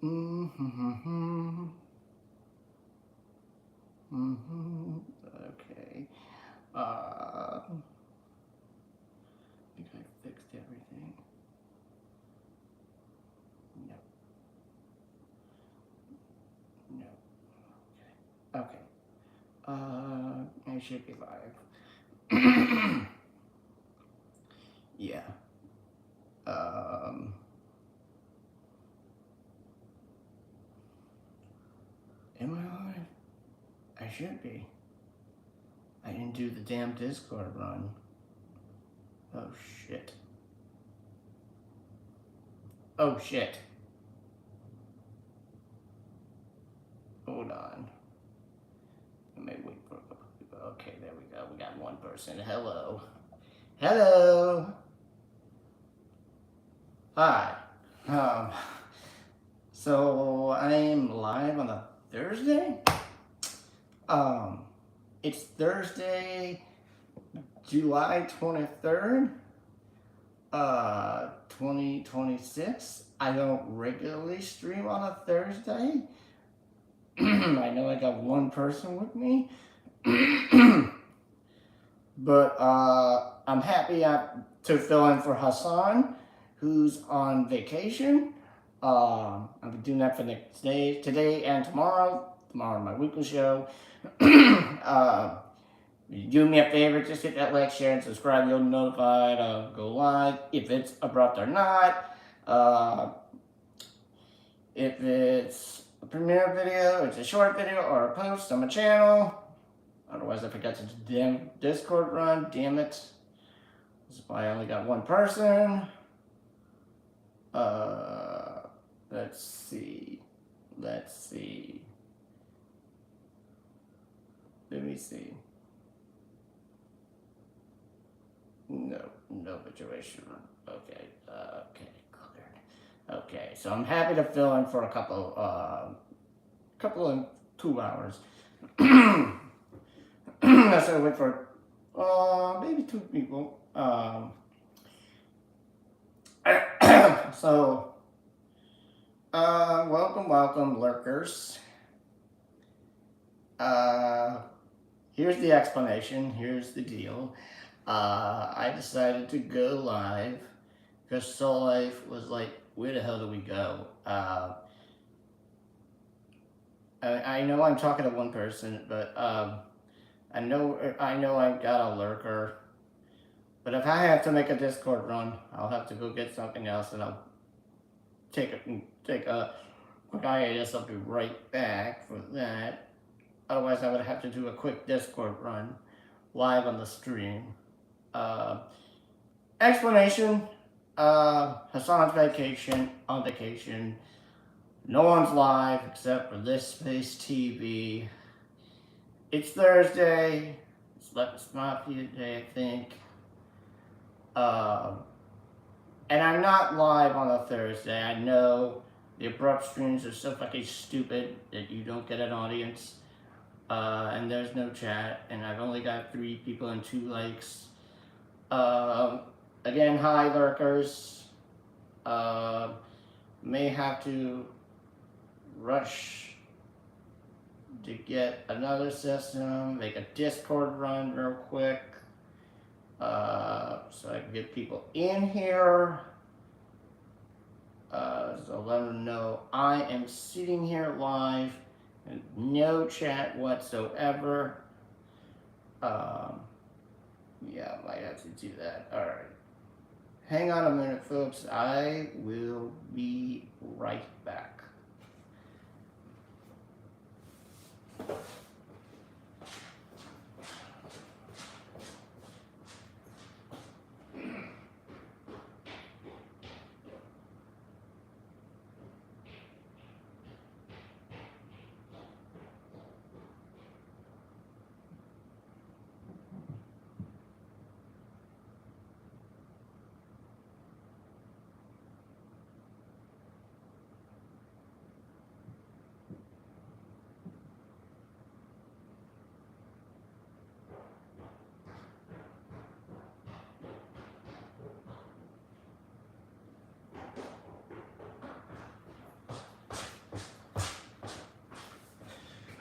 Mm-hmm. Mm-hmm. Okay. I think I fixed everything. No, no. Okay. Okay. I should be live. Yeah. Um, am I live? I should be. I didn't do the damn Discord run. Oh shit. Oh shit. Hold on. I may wait for a couple people. Okay, there we go. We got one person. Hello. Hello. Hi. Um, so I'm live on a Thursday. Um, it's Thursday, July 23rd, 2026. I don't regularly stream on a Thursday. I know I got one person with me. But I'm happy to fill in for Hassan, who's on vacation. I'll be doing that for today and tomorrow. Tomorrow, my weekly show. Do me a favor, just hit that like, share, and subscribe. You'll be notified. Go live if it's abrupt or not. If it's a premiere video, it's a short video, or a post on my channel. Otherwise, I forgot to damn Discord run. Damn it. This is why I only got one person. Let's see. Let me see. No situation. Okay. Okay. Cleared. Okay. So I'm happy to fill in for a couple of 2 hours. That's what I wait for. Maybe two people. So, welcome, lurkers. Here's the explanation. Here's the deal. I decided to go live because Soul Life was like, where the hell do we go? I know I'm talking to one person, but I know I've got a lurker. But if I have to make a Discord run, I'll have to go get something else, and I'll take a quick hiatus. I'll be right back for that. Otherwise, I would have to do a quick Discord run live on the stream. Explanation: Hassan's on vacation. No one's live except for this Space TV. It's Thursday. It's Let's Mafia Day, I think. And I'm not live on a Thursday. I know the abrupt streams are so fucking stupid that you don't get an audience. And there's no chat. And I've only got 3 people and 2 likes. Again, hi lurkers. May have to rush to get another system, make a Discord run real quick. So I can get people in here. So let them know I am sitting here live and no chat whatsoever. Yeah, I might have to do that. Alright. Hang on a minute, folks. I will be right back.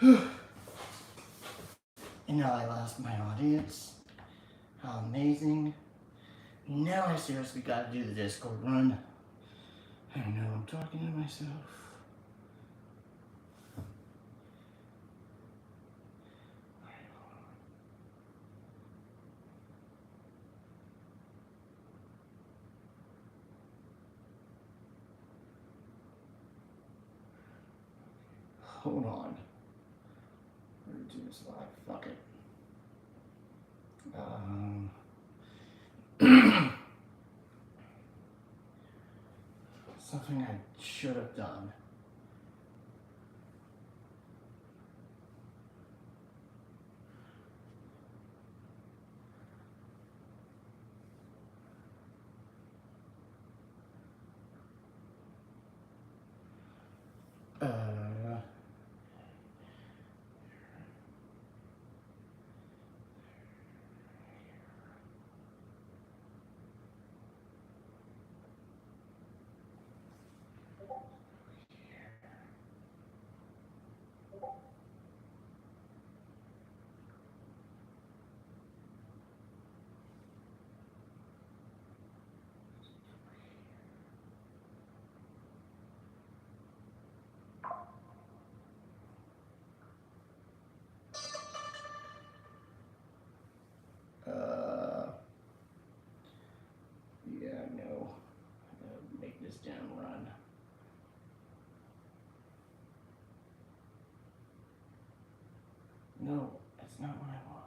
And now I lost my audience. How amazing. Now I seriously gotta do the Discord run. I know I'm talking to myself. Hold on. We're gonna do this live. Fuck it. Something I should have done. Yeah, no. I gotta make this damn run. No, that's not what I want.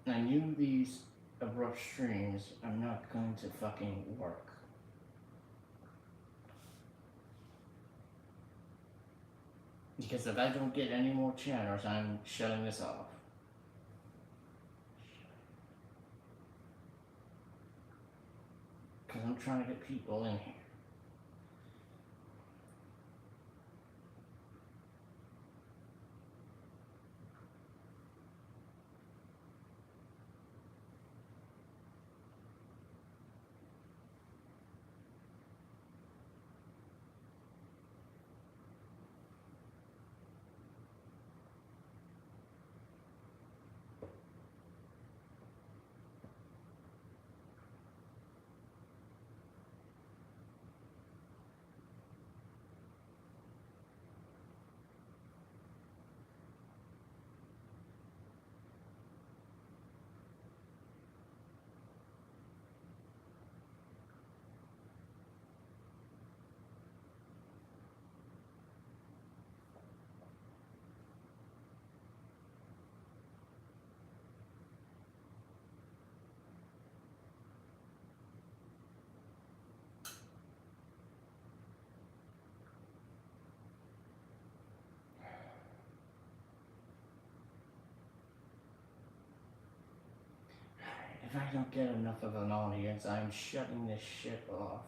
I knew these abrupt streams are not going to fucking work. Because if I don't get any more channels, I'm shutting this off. Because I'm trying to get people in here. If I don't get enough of an audience, I'm shutting this shit off.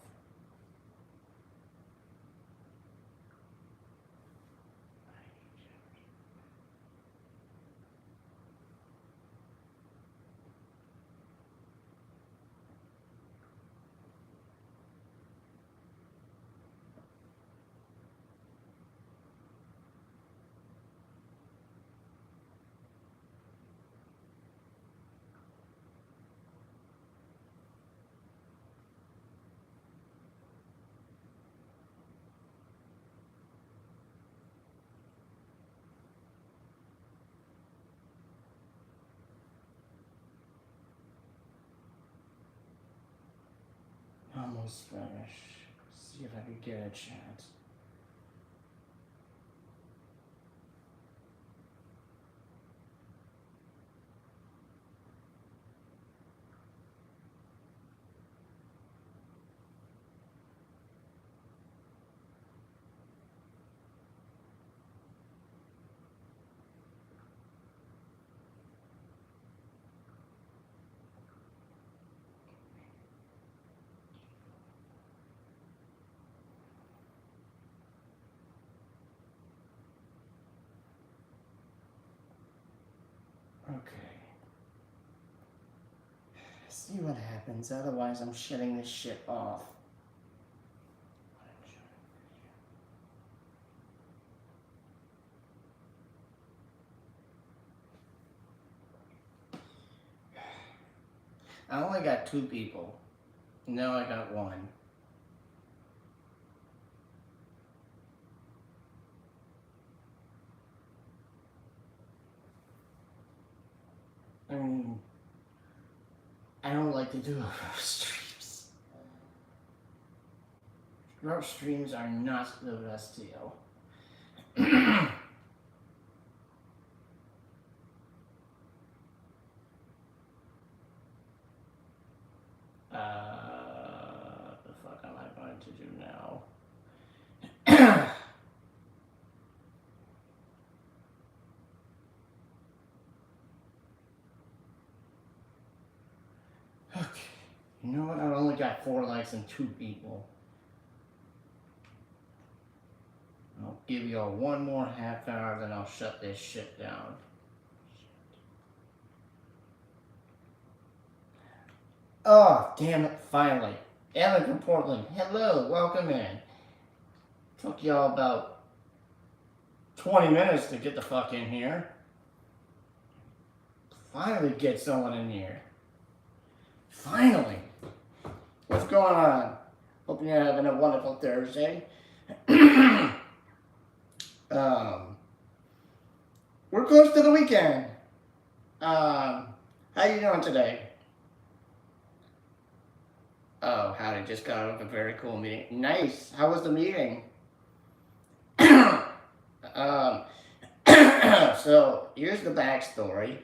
Almost finished. See if I can get a chance. Okay. See what happens. Otherwise, I'm shutting this shit off. I only got 2 people. Now I got 1. I don't like to do roast streams. Roast streams are not the best deal. What the fuck am I going to do now? Okay. You know what? I only got 4 likes and 2 people. I'll give y'all 1 more half hour, then I'll shut this shit down. Oh, damn it, finally. Ellen from Portland, hello, welcome in. Took y'all about 20 minutes to get the fuck in here. Finally get someone in here. Finally. What's going on? Hope you're having a wonderful Thursday. We're close to the weekend. How you doing today? Oh, howdy, just got out of a very cool meeting. Nice. How was the meeting? So here's the backstory.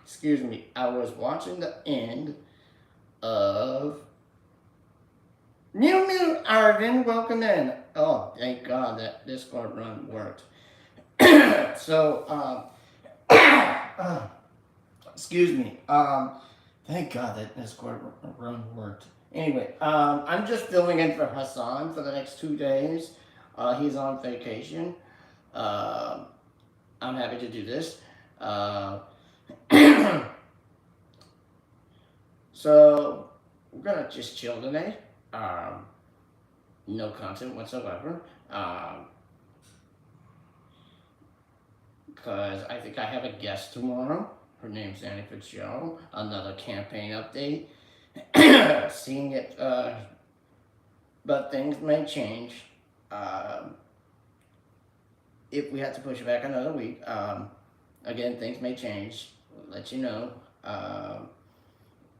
Excuse me. I was watching the end of Mew Arvin, welcome in. Oh, thank God that Discord run worked. So, excuse me. Thank God that Discord run worked. Anyway, I'm just filling in for Hassan for the next 2 days. He's on vacation. I'm happy to do this. So, we're gonna just chill today. No content whatsoever. Because I think I have a guest tomorrow. Her name's Annie Fitzgerald. Another campaign update. Seeing it, but things may change. If we have to push it back another week, again, things may change. We'll let you know.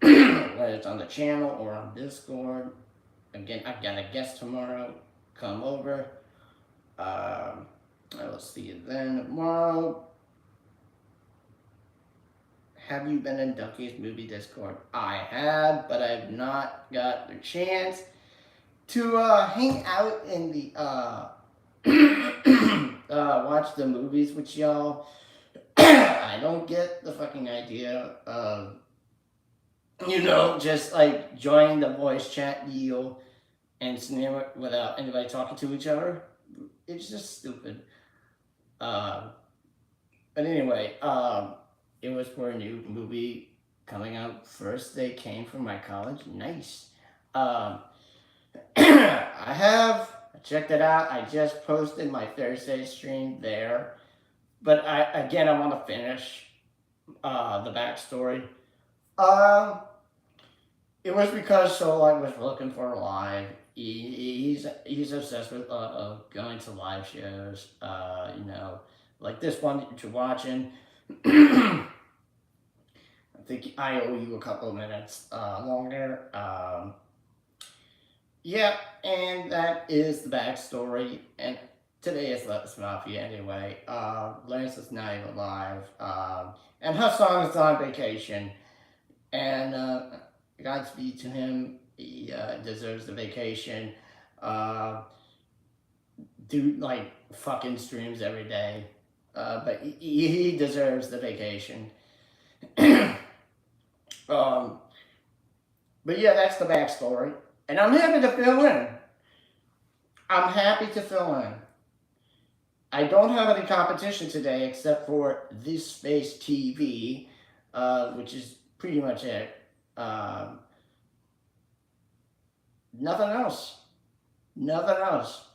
Whether it's on the channel or on Discord. Again, I've got a guest tomorrow. Come over. I will see you then tomorrow. Have you been in Ducky's movie Discord? I have, but I've not got the chance to hang out in the watch the movies with y'all. I don't get the fucking idea of, just like joining the voice chat deal and sneer it without anybody talking to each other. It's just stupid. But anyway, it was for a new movie coming out first day came from my college. Nice. I checked it out. I just posted my Thursday stream there. But I want to finish the backstory. It was because Solak was looking for a live. He's obsessed with going to live shows. Like this one that you're watching. I think I owe you a couple of minutes longer. Yeah, and that is the backstory. And today is Let's Mafia anyway. Lance is not even live. And Hassan is on vacation. And Godspeed to him. He deserves the vacation. Do like fucking streams every day. But he deserves the vacation. But yeah, that's the backstory. And I'm happy to fill in. I don't have any competition today except for This Space TV, which is pretty much it. Um, Nothing else. Nothing else.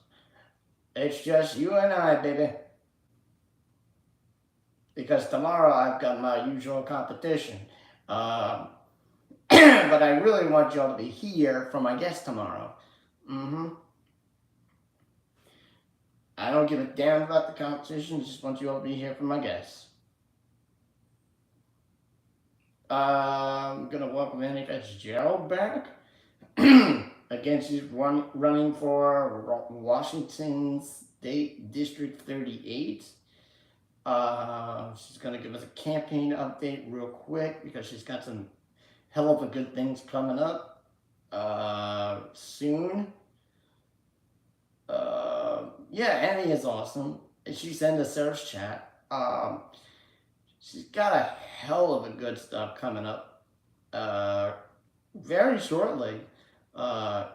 It's just you and I, baby. Because tomorrow I've got my usual competition. Um, but I really want y'all to be here for my guest tomorrow. Mm-hmm. I don't give a damn about the competition. Just want you all to be here for my guests. I'm gonna welcome Andy Fitzgerald back. Again, she's running for Washington State District 38. She's going to give us a campaign update real quick because she's got some hell of a good things coming up soon. Yeah, Annie is awesome. She's in the search chat. She's got a hell of a good stuff coming up very shortly.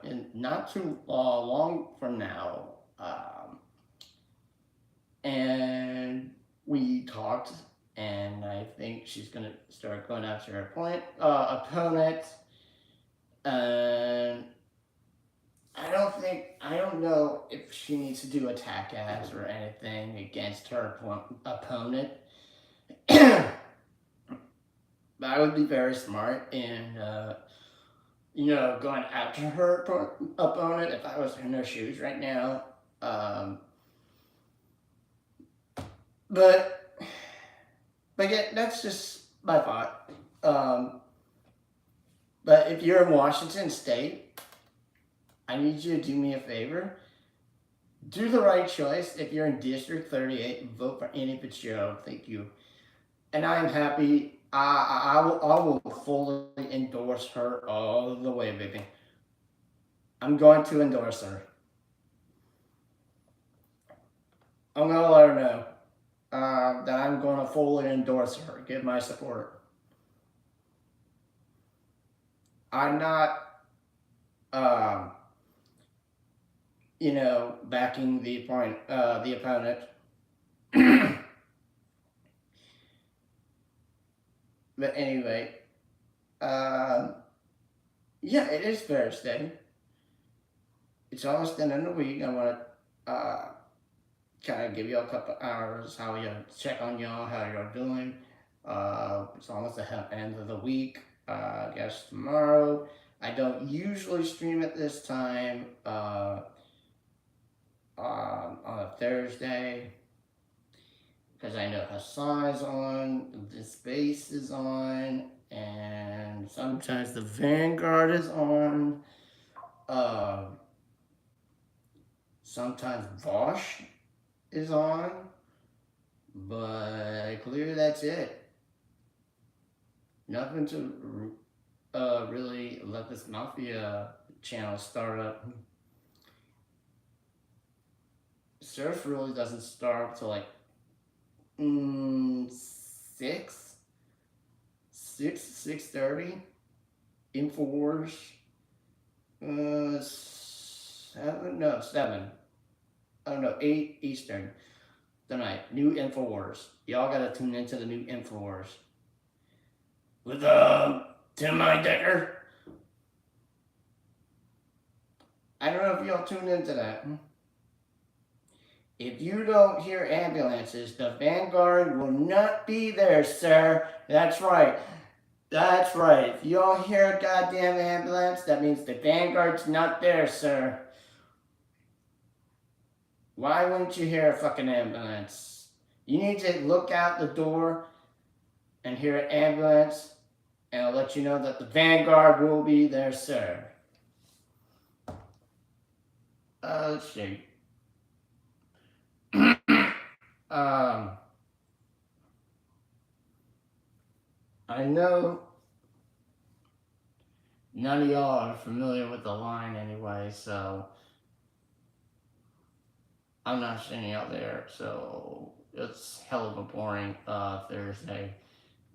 In not too long from now. And we talked, and I think she's going to start going after her opponent. And I don't know if she needs to do attack ads or anything against her opponent. But I would be very smart in, going after her opponent if I was in her shoes right now. But yeah, that's just my thought. But if you're in Washington State, I need you to do me a favor. Do the right choice. If you're in District 38, vote for Annie Fitzgerald. Thank you. And I am happy. I will fully endorse her all the way, baby. I'm going to endorse her. I'm going to let her know that I'm going to fully endorse her, give my support. I'm not, backing the opponent. But anyway, yeah, it is Thursday. It's almost the end of the week. I want to kind of give you a couple hours, check on y'all, how you're doing. It's almost the end of the week. I guess tomorrow. I don't usually stream at this time on a Thursday because I know Hassan is on, the Space is on, and sometimes the Vanguard is on. Sometimes Vosh is on, but clearly that's it. Nothing to really let this Mafia channel start up. Surf really doesn't start till like 6:30. Infowars 7. I don't know, 8 Eastern tonight. New Infowars. Y'all gotta tune into the new Infowars with Tim Heidecker. I don't know if y'all tuned into that. If you don't hear ambulances, the Vanguard will not be there, sir. That's right. That's right. If you all hear a goddamn ambulance, that means the Vanguard's not there, sir. Why wouldn't you hear a fucking ambulance? You need to look out the door and hear an ambulance, and I'll let you know that the Vanguard will be there, sir. Let's see. I know none of y'all are familiar with the line anyway, so I'm not sitting out there, so it's hell of a boring Thursday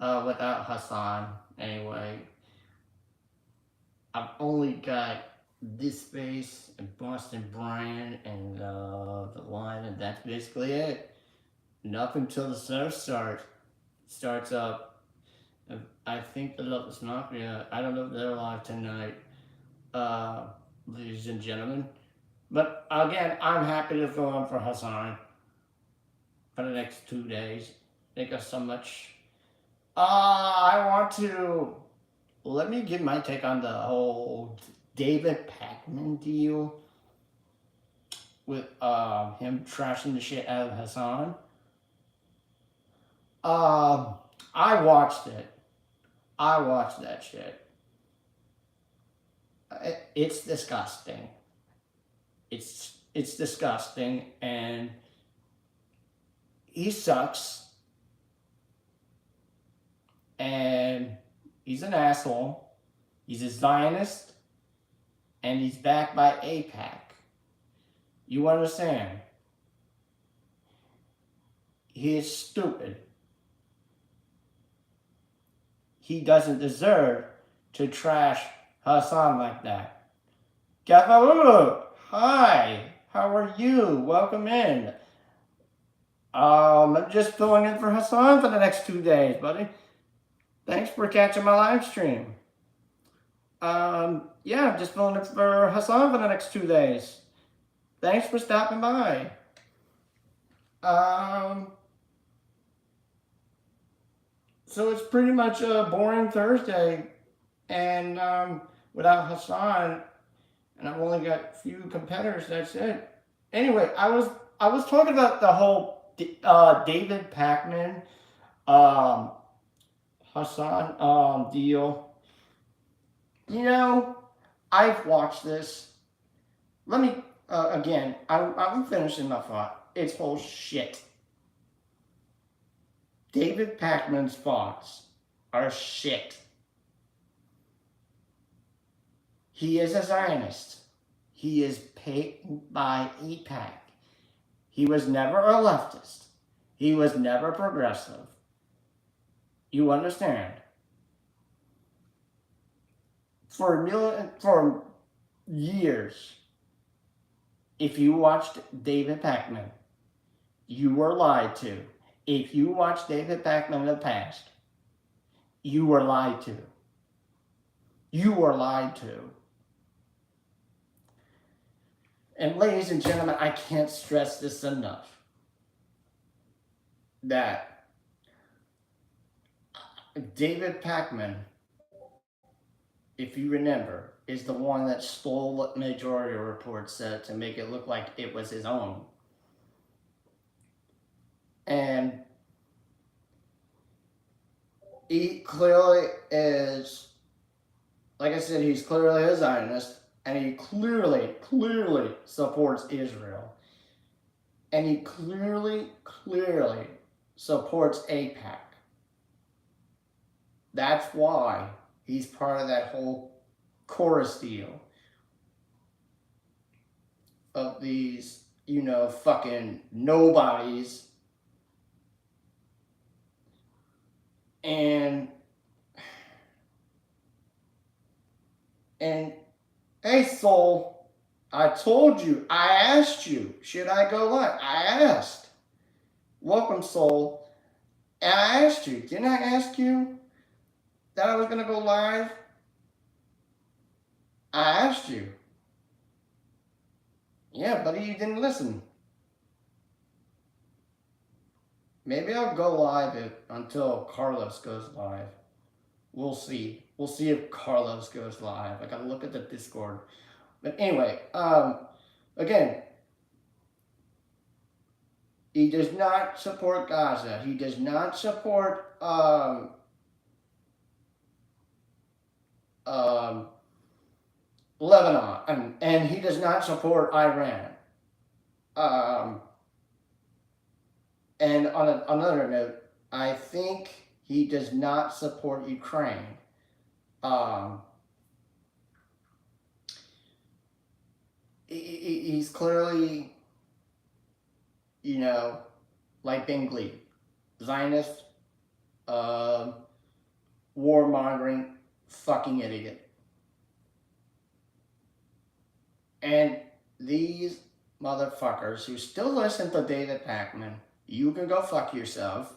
without Hassan anyway. I've only got this space and Boston Brian and the line, and that's basically it. And up until the surf starts up. I think the Locust Mafia. I don't know if they're live tonight, ladies and gentlemen. But again, I'm happy to fill in for Hassan for the next 2 days. Thank you so much. I want to let me give my take on the whole David Pakman deal with him trashing the shit out of Hassan. I watched it. I watched that shit. It's disgusting. It's disgusting, and he sucks, and he's an asshole. He's a Zionist, and he's backed by AIPAC. You understand? He is stupid. He doesn't deserve to trash Hassan like that. Gafaru, hi, how are you? Welcome in. I'm just filling in for Hassan for the next 2 days, buddy. Thanks for catching my live stream. Yeah, I'm just filling in for Hassan for the next 2 days. Thanks for stopping by. So it's pretty much a boring Thursday, and without Hassan, and I've only got a few competitors. That's it. Anyway, I was talking about the whole David Pakman, Hassan deal. You know, I've watched this. Let me again. I'm finishing my thought. It's whole shit. David Pakman's thoughts are shit. He is a Zionist. He is paid by AIPAC. He was never a leftist. He was never progressive. You understand? For years, if you watched David Pakman, you were lied to. If you watched David Pakman in the past, you were lied to. You were lied to. And ladies and gentlemen, I can't stress this enough. That David Pakman, if you remember, is the one that stole what Majority Report said to make it look like it was his own. And he clearly is, like I said, he's clearly a Zionist, and he clearly supports Israel. And he clearly supports AIPAC. That's why he's part of that whole chorus deal of these, fucking nobodies. And hey, Soul, I told you, I asked you, should I go live? I asked. Welcome, Soul. And I asked you, didn't I ask you that I was going to go live? I asked you. Yeah, buddy, you didn't listen. Maybe I'll go live until Carlos goes live. We'll see. We'll see if Carlos goes live. I gotta look at the Discord. But anyway, again, he does not support Gaza. He does not support Lebanon, and he does not support Iran. And on another note, I think he does not support Ukraine. He's clearly, like Bingley, Zionist, warmongering, fucking idiot. And these motherfuckers who still listen to David Pakman, you can go fuck yourself.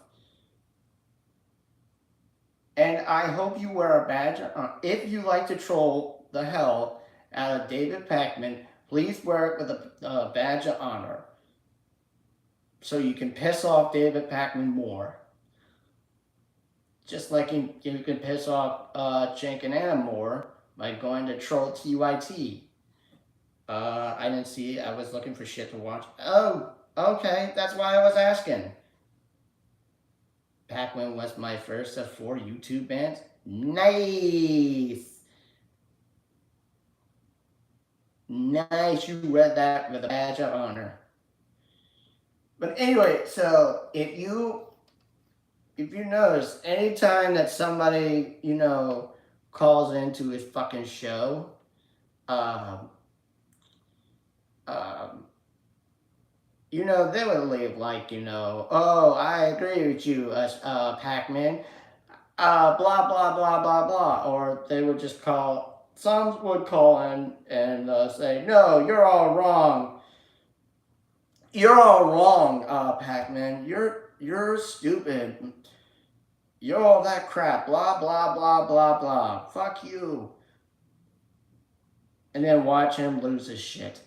And I hope you wear a badge. If you like to troll the hell out of David Pakman, please wear it with a badge of honor. So you can piss off David Pakman more. Just like you can piss off Cenk and Anna more by going to troll TYT. I didn't see it. I was looking for shit to watch. Oh, okay. That's why I was asking. Pakman was my first of 4 YouTube bands. Nice. Nice. You read that with a badge of honor. But anyway, so if you notice, anytime that somebody, calls into his fucking show, they would leave like, oh, I agree with you, Pakman, blah, blah, blah, blah, blah. Or they would just some would call in and say, no, you're all wrong. You're all wrong, Pakman. You're stupid. You're all that crap. Blah, blah, blah, blah, blah. Fuck you. And then watch him lose his shit.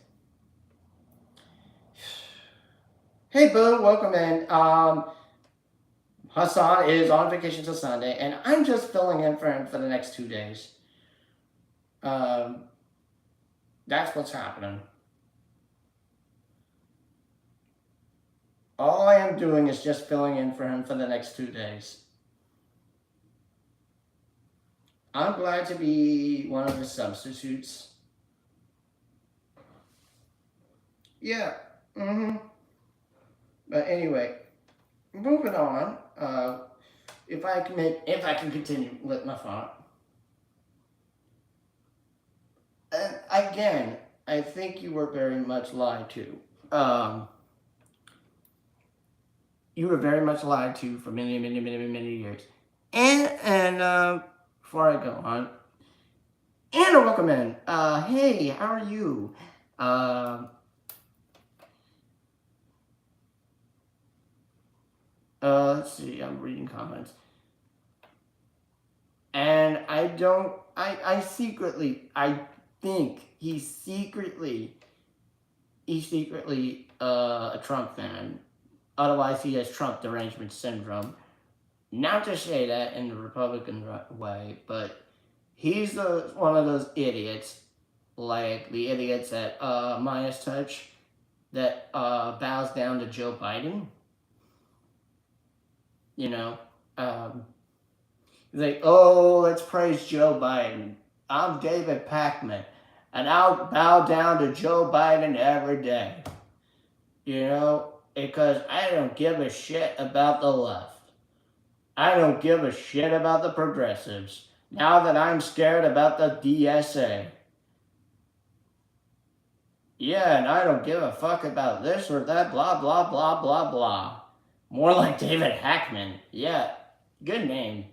Hey, Boo, welcome in. Hassan is on vacation till Sunday, and I'm just filling in for him for the next 2 days. That's what's happening. All I am doing is just filling in for him for the next 2 days. I'm glad to be one of his substitutes. Yeah. But anyway, moving on. If I can continue with my thought. And again, I think you were very much lied to. You were very much lied to for many, many, many, many years. And before I go on, Anna, welcome in. Hey, how are you? Let's see, I'm reading comments. And I think he's secretly a Trump fan. Otherwise, he has Trump derangement syndrome. Not to say that in the Republican way, but he's one of those idiots, like the idiots at Midas Touch, that bows down to Joe Biden. He's like, oh, let's praise Joe Biden. I'm David Pakman, and I'll bow down to Joe Biden every day. Because I don't give a shit about the left. I don't give a shit about the progressives. Now that I'm scared about the DSA. Yeah, and I don't give a fuck about this or that, blah, blah, blah, blah, blah. More like David Hackman. Yeah, good name.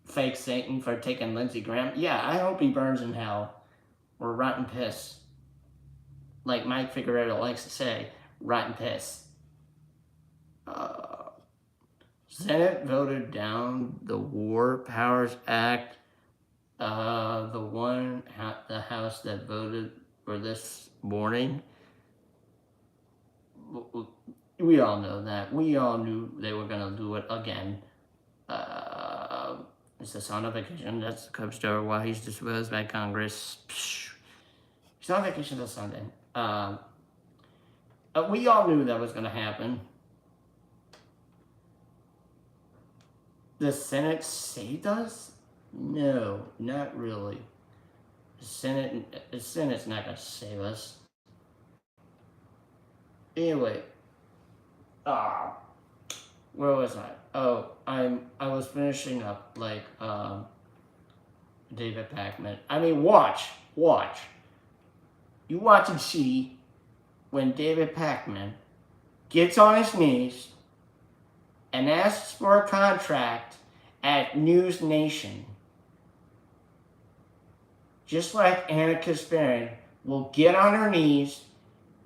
Fake Satan for taking Lindsey Graham. Yeah, I hope he burns in hell. Or rotten piss. Like Mike Figueredo likes to say, rotten piss. Senate voted down the War Powers Act. The House that voted for this morning. We all know that. We all knew they were going to do it again. It's the son of vacation. That's the Cub story while he's disposed by Congress. He's on vacation till Sunday. We all knew that was going to happen. The Senate saved us? No, not really. The Senate's not going to save us. Anyway. Where was I? Oh, I was finishing up, David Pakman. I mean, watch. You watch and see when David Pakman gets on his knees and asks for a contract at News Nation. just like Anna Kasparian, will get on her knees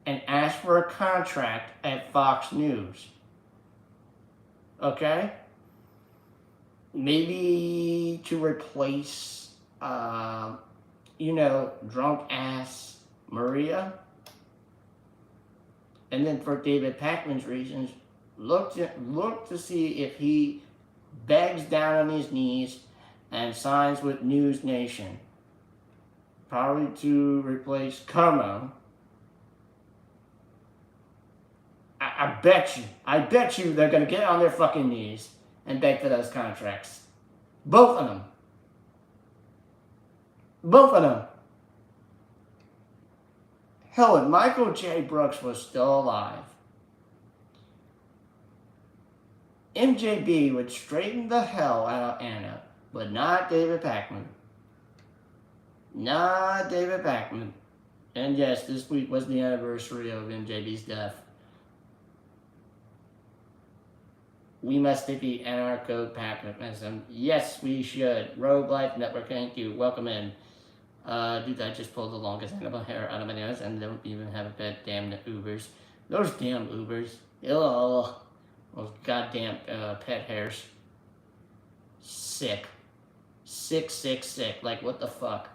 and ask for a contract at Fox News. Okay? Maybe to replace, drunk ass Maria. And then for David Pakman's reasons, look to see if he begs down on his knees and signs with News Nation. Probably to replace Como. I bet you they're going to get on their fucking knees and beg for those contracts. Both of them. Both of them. Hell, if Michael J. Brooks was still alive, MJB would straighten the hell out of Anna, but not David Pakman. Not David Pakman. And yes, this week was the anniversary of MJB's death. We must defeat anarcho-Pakmanism. Yes, we should. Rogue Life Network, thank you. Welcome in. Dude, I just pulled the longest animal hair out of my nose and don't even have a bed. Damn the Ubers. Those damn Ubers. Ugh. Those goddamn pet hairs. Sick. Sick. Like, what the fuck?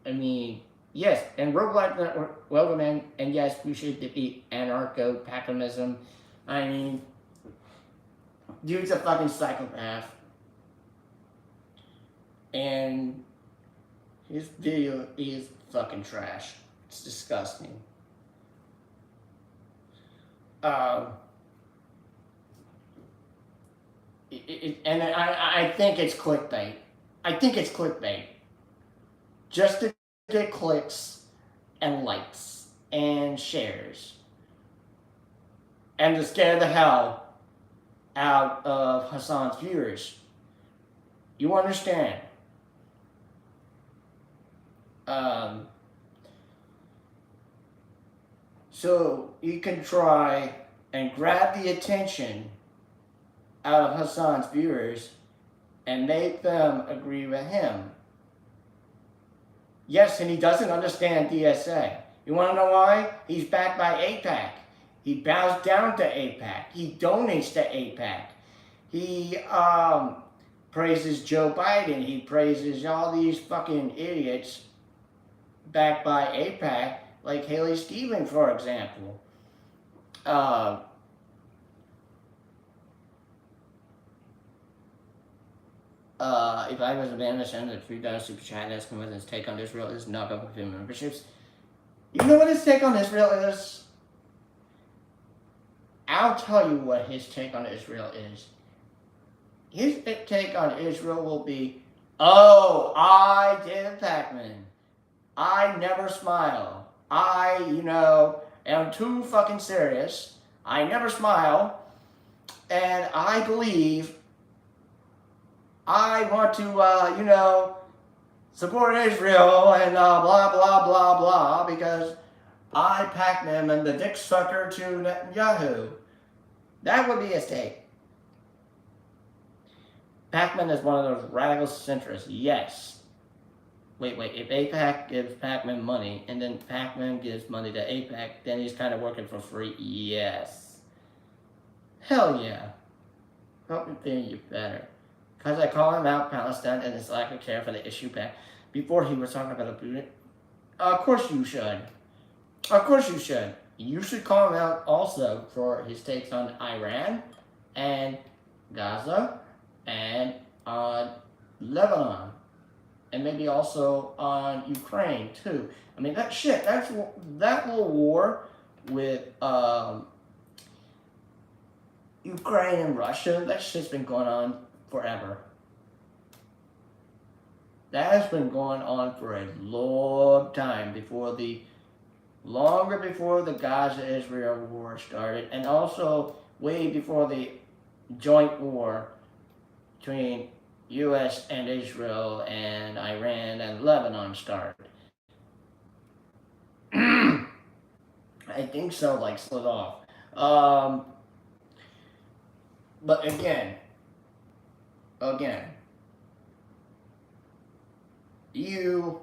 I mean, yes, and Rogue Life Network, welcome in. And yes, we should defeat anarcho-Pakmanism. I mean, dude's a fucking psychopath. And his video is fucking trash. It's disgusting. And I think it's clickbait. I think it's clickbait. Just to get clicks and likes and shares. And to scare the hell out of Hassan's viewers. You understand? So you can try and grab the attention out of Hassan's viewers and make them agree with him. Yes, and he doesn't understand DSA. You want to know why? He's backed by AIPAC. He bows down to AIPAC. He donates to AIPAC. He praises Joe Biden. He praises all these fucking idiots backed by AIPAC, like Haley Stevens, for example. If I was a man that sent a $3 super chat asking what his take on Israel is, not going with memberships. You know what his take on Israel is? I'll tell you what his take on Israel is. His take on Israel will be, oh, I, David Pakman, I never smile. I, am too fucking serious. I never smile. And I believe I want to, support Israel and blah, blah, blah, blah, because I, Pakman, am the dick sucker to Netanyahu. That would be his take. Pakman is one of those radical centrists, yes. Wait, if AIPAC gives Pakman money, and then Pakman gives money to AIPAC, then he's kind of working for free, yes. Hell yeah. Hope you feel you better. Because I call him out Palestine and his lack of care for the issue back before he was talking about a Buddha. Of course you should. Of course you should. You should call him out also for his takes on Iran and Gaza and on Lebanon. And maybe also on Ukraine too. I mean, that little war with Ukraine and Russia, that shit's been going on forever. That has been going on for a long time, longer before the Gaza-Israel war started, and also way before the joint war between U.S. and Israel and Iran and Lebanon started. I think so, like, slid off. But again, you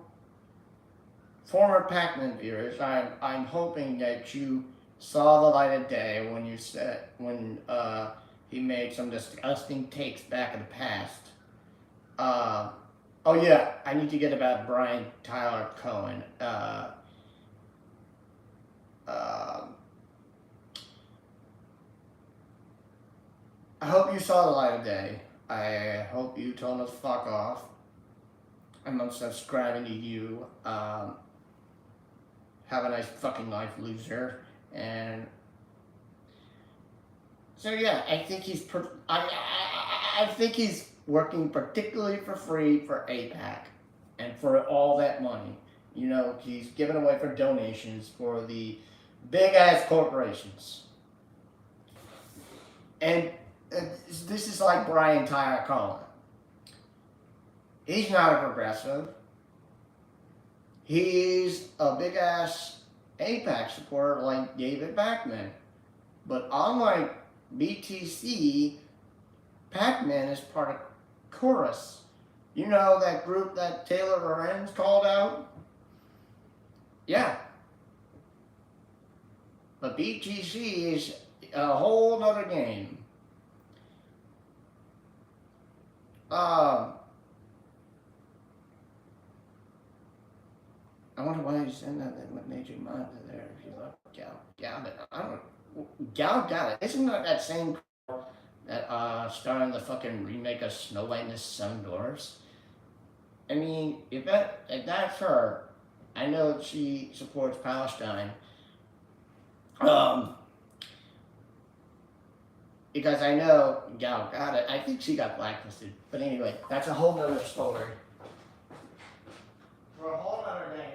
former Pac-Man viewers, I'm hoping that you saw the light of day when you said he made some disgusting takes back in the past. Uh, oh yeah, I need to get about Brian Tyler Cohen. Uh, I hope you saw the light of day. I hope you told him to fuck off. I'm unsubscribing to you. Have a nice fucking life, loser. And so yeah, I think I think he's working particularly for free for AIPAC and for all that money. You know, he's giving away for donations for the big ass corporations. And this is like Brian Tyler Cohen. He's not a progressive. He's a big ass AIPAC supporter like David Pakman. But unlike BTC, Pac-Man is part of Chorus. You know that group that Taylor Lorenz called out? Yeah. But BTC is a whole nother game. I wonder why you sent that made you mad there if you love Gal Gadot. I don't know. Gal Gadot. Isn't that same girl that starred in the fucking remake of Snow White and the Seven Dwarfs? I mean, if that's her, I know she supports Palestine. Because I know Gal Gadot, I think she got blacklisted. But anyway, that's a whole nother story. For a whole nother day.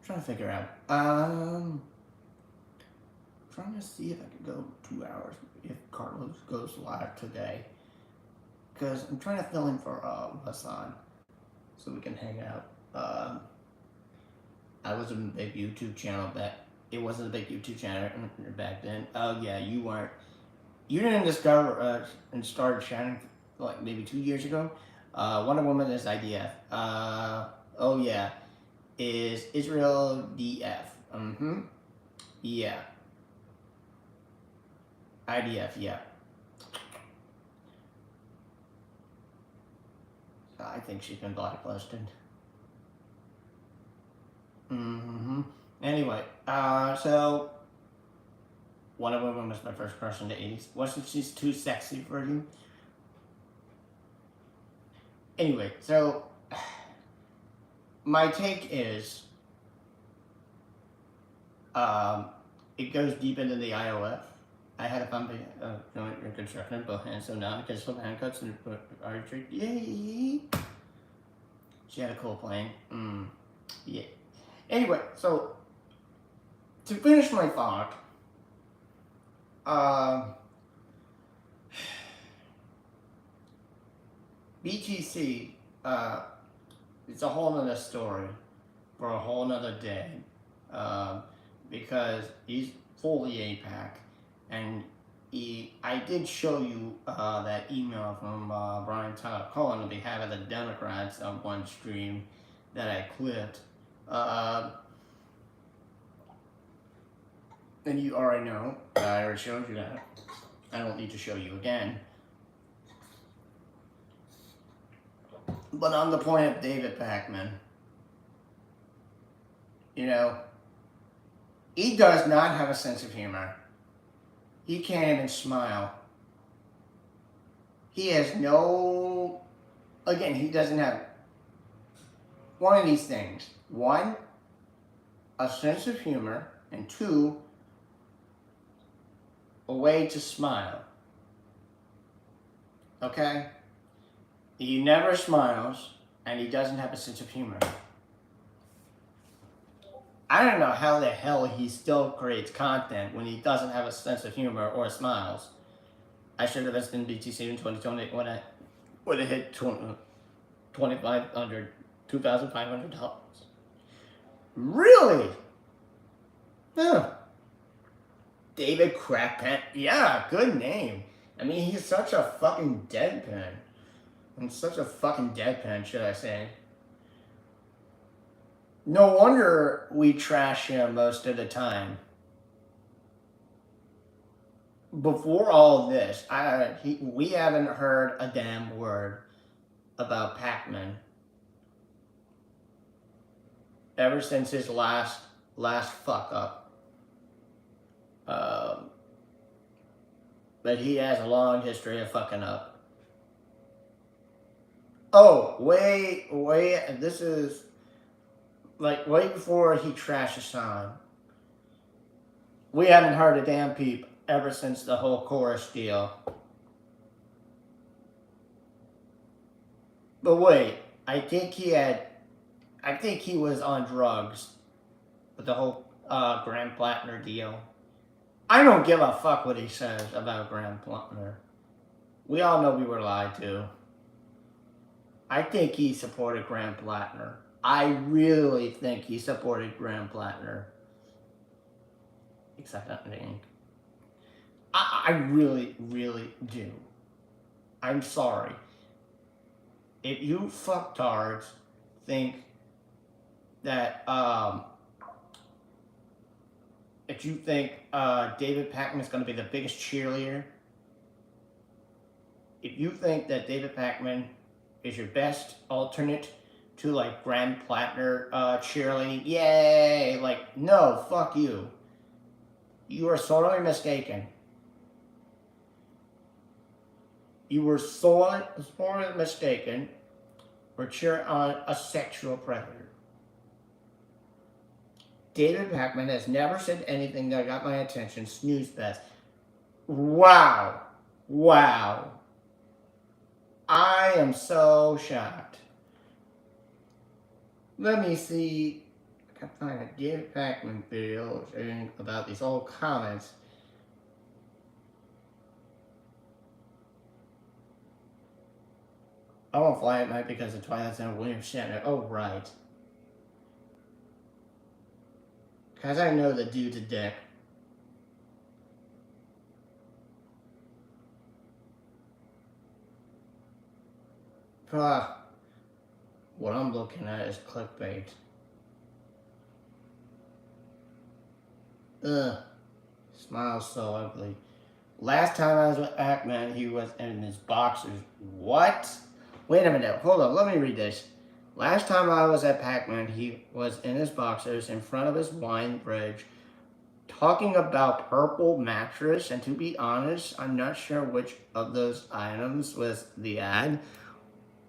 Trying to figure out. Trying to see if I could go 2 hours if Carlos goes live today. Because I'm trying to fill in for Hassan so we can hang out. I was a big YouTube channel it wasn't a big YouTube channel back then. Oh yeah, you weren't. You didn't discover and start chatting like maybe 2 years ago. Wonder Woman is IDF. Oh yeah, is Israel DF. Yeah. IDF, yeah. I think she's been blacklisted. Anyway, so Wonder Woman was my first crush in the 80s. Wasn't she too sexy for you? Anyway, so my take is it goes deep into the IOF. I had a fun joint reconstruction of both hands, so now because some handcuffs and archery. Yay! She had a cool plane. Yeah. Anyway, so to finish my thought, BTC, it's a whole nother story for a whole nother day, because he's fully AIPAC, and I did show you that email from Brian Tyler Cohen on behalf of the Democrats on one stream that I clipped. And you already know, I already showed you that. I don't need to show you again. But on the point of David Pakman, you know, he does not have a sense of humor. He can't even smile. He has no, again, he doesn't have one of these things. One, a sense of humor, and two, a way to smile. Okay? He never smiles, and he doesn't have a sense of humor. I don't know how the hell he still creates content when he doesn't have a sense of humor or smiles. I should have invested in BTC in 2020 when I would have hit $2,500. Really? Huh. David Crackpen. Yeah, good name. I mean, he's such a fucking deadpan. I'm such a fucking deadpan, should I say. No wonder we trash him most of the time. Before all of this, we haven't heard a damn word about Pac-Man ever since his last fuck up. But he has a long history of fucking up. Oh, wait, this is like way before he trashes on. We haven't heard a damn peep ever since the whole chorus deal. But wait, I think he was on drugs with the whole Graham Plattner deal. I don't give a fuck what he says about Graham Plattner. We all know we were lied to. I think he supported Graham Plattner. I really think he supported Graham Plattner. Except that name. I really, really do. I'm sorry. If you fucktards think that, if you think David Pac-Man is going to be the biggest cheerleader, if you think that David Pac-Man is your best alternate to like Graham Plattner cheerleading, yay! Like, no, fuck you. You are sorely mistaken. You were sorely mistaken for cheering on a sexual predator. David Pac-Man has never said anything that got my attention. Snooze fest. Wow. Wow. I am so shocked. Let me see. I can find a David Pac-Man video about these old comments. I won't fly at night because of Twilight Zone William Shatner. Oh, right. Because I know the dude's a dick. What I'm looking at is clickbait. Ugh. Smiles so ugly. Last time I was with Pac-Man, he was in his boxers. What? Wait a minute. Hold on. Let me read this. Last time I was at Pac-Man, he was in his boxers in front of his wine fridge talking about purple mattress. And to be honest, I'm not sure which of those items was the ad.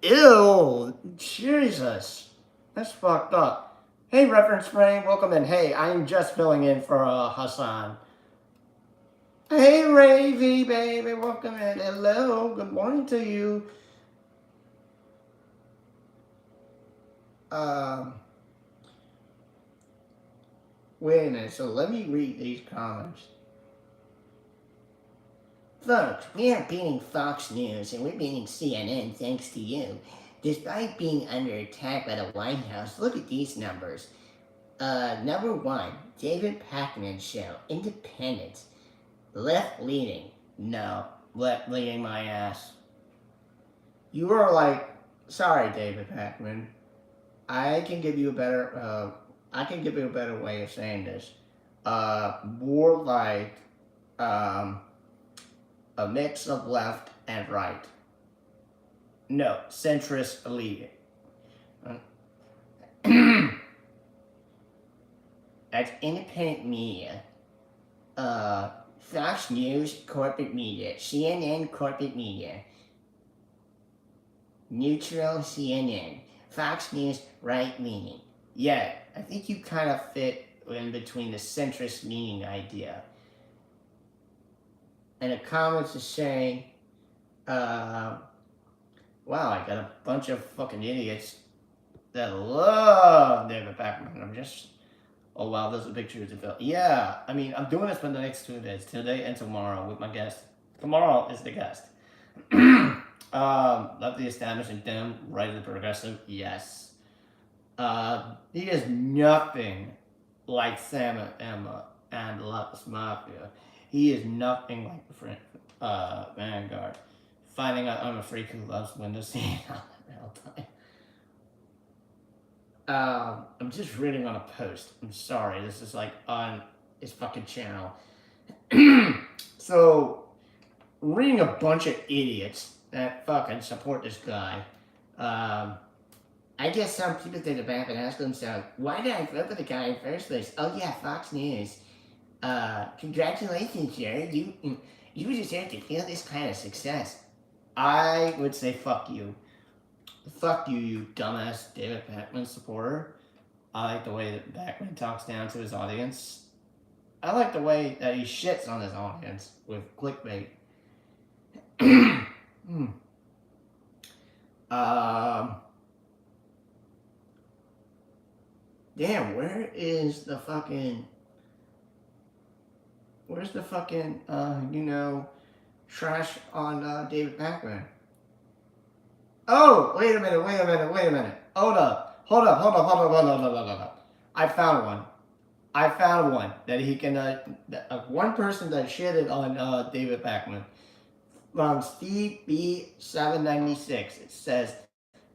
Ew. Jesus. That's fucked up. Hey, Reference Frame. Welcome in. Hey, I'm just filling in for Hassan. Hey, Ravy, baby. Welcome in. Hello. Good morning to you. Wait a minute, so let me read these comments. Folks, we are beating Fox News and we're beating CNN thanks to you. Despite being under attack by the White House, look at these numbers. Number 1, David Pac-Man Show, Independent. Left leaning. No, left leaning my ass. You are like, sorry, David Pac-Man. I can give you a better way of saying this. More like a mix of left and right. No, centrist elite. That's independent media. Fox News, corporate media. CNN, corporate media. Neutral, CNN. Fox News, right-leaning. Yeah, I think you kind of fit in between the centrist-leaning idea. And the comments are saying, wow, I got a bunch of fucking idiots that love David Pac-Man. I'm just, oh wow, those are pictures of Phil. Yeah, I mean, I'm doing this for the next 2 days, today and tomorrow with my guest. Tomorrow is the guest. Love the establishment, them, right of the progressive, yes. He is nothing like Sam and Emma. behind the Lapis Mafia. He is nothing like the Vanguard. Finding out I'm a freak who loves Windows 10 all the time. I'm just reading on a post. I'm sorry, this is like on his fucking channel. So, reading a bunch of idiots that fucking support this guy. I guess some people take it back and ask themselves, why did I vote for the guy in the first place? Oh yeah, Fox News. Congratulations, Jared. You deserve to feel this kind of success. I would say fuck you. Fuck you, you dumbass David Pakman supporter. I like the way that Pakman talks down to his audience. I like the way that he shits on his audience with clickbait. Damn, where's the fucking, trash on David Pakman? Oh, wait a minute. Hold up. I found one that he can, one person that shitted on David Pakman. From Steve B796, it says,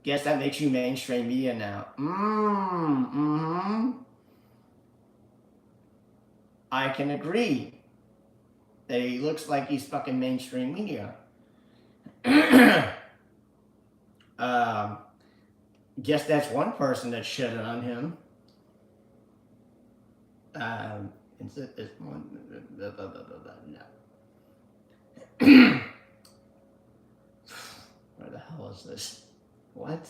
guess that makes you mainstream media now. I can agree that he looks like he's fucking mainstream media. Guess that's one person that shitted on him. Is it this one? No. Where the hell is this? What?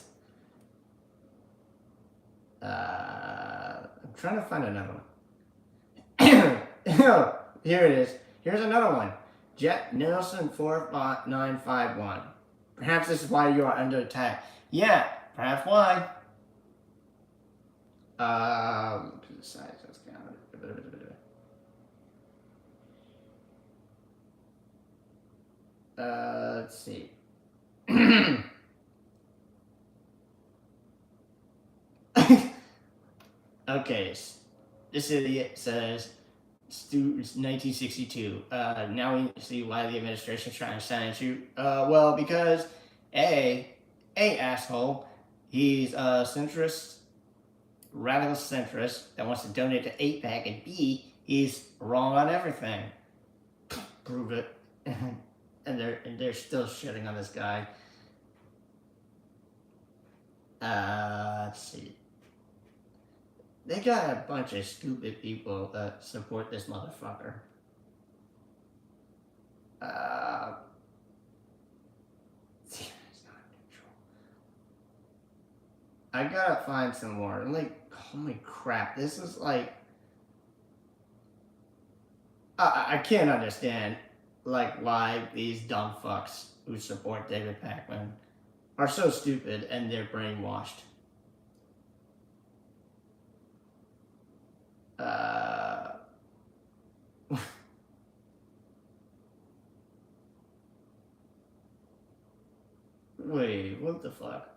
I'm trying to find another one. Here it is. Here's another one. Jet Nelson 4951. Perhaps this is why you are under attack. Yeah, perhaps why. Besides, let's count it. Let's see. Okay, this idiot says, 1962. Now we see why the administration is trying to silence you. Well, because A, asshole, he's a centrist, radical centrist that wants to donate to AIPAC, and B, he's wrong on everything. Prove it. and they're still shitting on this guy. Let's see. They got a bunch of stupid people that support this motherfucker. See, it's not neutral. I gotta find some more. Like, holy crap, this is like, I can't understand, like, why these dumb fucks who support David Pakman are so stupid and they're brainwashed. Wait, what the fuck?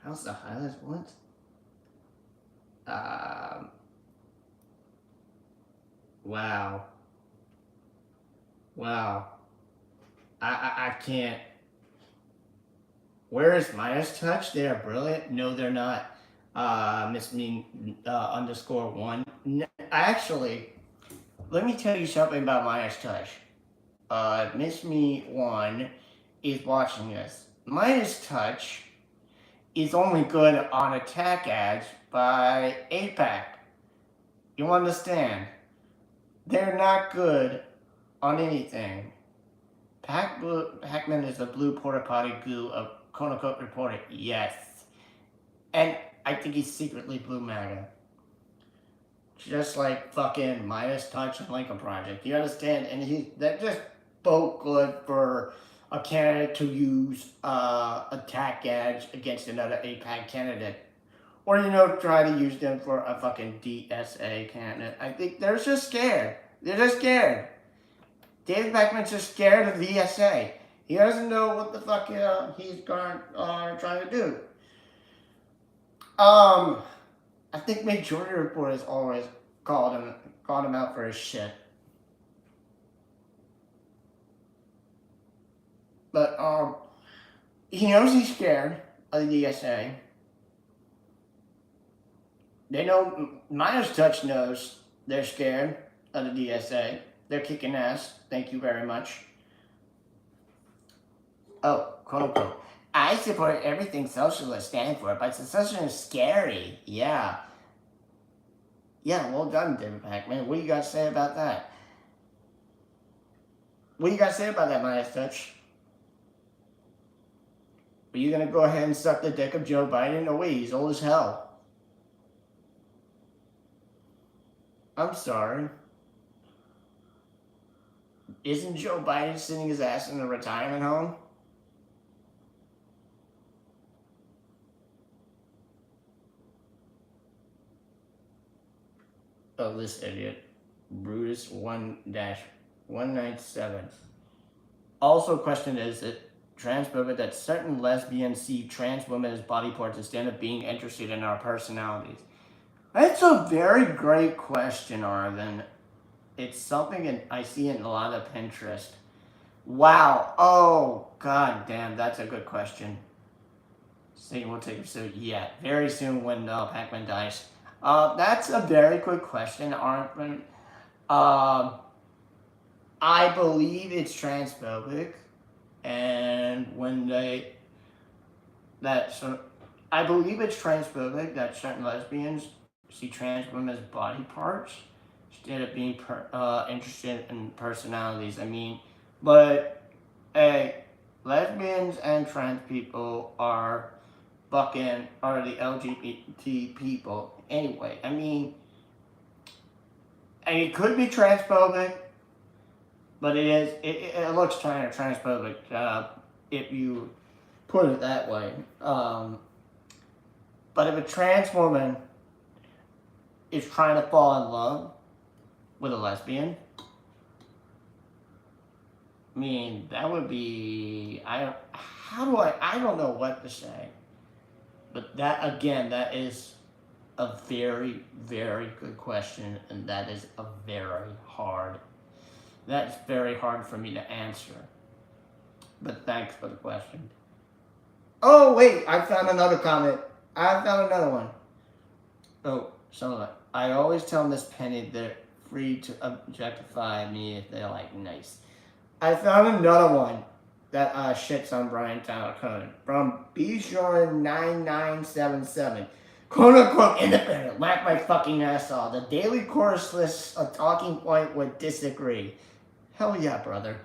How's the highlights? What? Wow. I can't. Where is Midas Touch? They are brilliant. No, they're not. Miss Me _1. Actually, let me tell you something about Midas Touch. Miss Me 1 is watching this. Midas Touch is only good on attack ads by AIPAC. You understand? They're not good on anything. Pakman is the blue porta potty goo of quote-unquote reporter. Yes. And I think he's secretly blue MAGA. Just like fucking Midas Touch and Lincoln Project. You understand? And they're just both good for a candidate to use attack ads against another AIPAC candidate. Or, try to use them for a fucking DSA candidate. I think they're just scared. They're just scared. David Pakman's just scared of the DSA. He doesn't know what the fuck he's trying to do. I think Majority Report is always called him out for his shit. But he knows he's scared of the DSA. They know Midas Touch knows they're scared of the DSA. They're kicking ass. Thank you very much. Oh, quote unquote. I support everything socialists stand for, but secession is scary. Yeah. Yeah, well done, David Pac-Man. What do you got to say about that? What do you got to say about that, Midas Touch? Are you going to go ahead and suck the dick of Joe Biden? No way, he's old as hell. I'm sorry. Isn't Joe Biden sitting his ass in a retirement home? Oh, this idiot. Brutus 1-197. Also question is it transphobic that certain lesbians see trans women as body parts instead of being interested in our personalities? That's a very great question, Arvin. It's something I see in a lot of Pinterest. Wow. Oh, god damn, that's a good question. Satan will take so yeah, very soon when Pac-Man dies. That's a very good question, Arvin. I believe it's transphobic, and when I believe it's transphobic that certain lesbians see trans women as body parts instead of being interested in personalities. I mean, but hey, lesbians and trans people are the LGBT people anyway. I mean, and it could be transphobic, but it looks kind of transphobic if you put it that way. But if a trans woman is trying to fall in love with a lesbian, I mean, that would be, I don't know what to say. But that, again, that is a very, very good question, and that is that's very hard for me to answer. But thanks for the question. Oh, wait, I found another comment. I found another one. Oh, so I always tell Miss Penny they're free to objectify me if they're like nice. I found another one that shits on Brian Tyler Cohen from Bijan9977. Quote unquote independent. Laugh my fucking ass off. The daily chorus lists a talking point would disagree. Hell yeah, brother.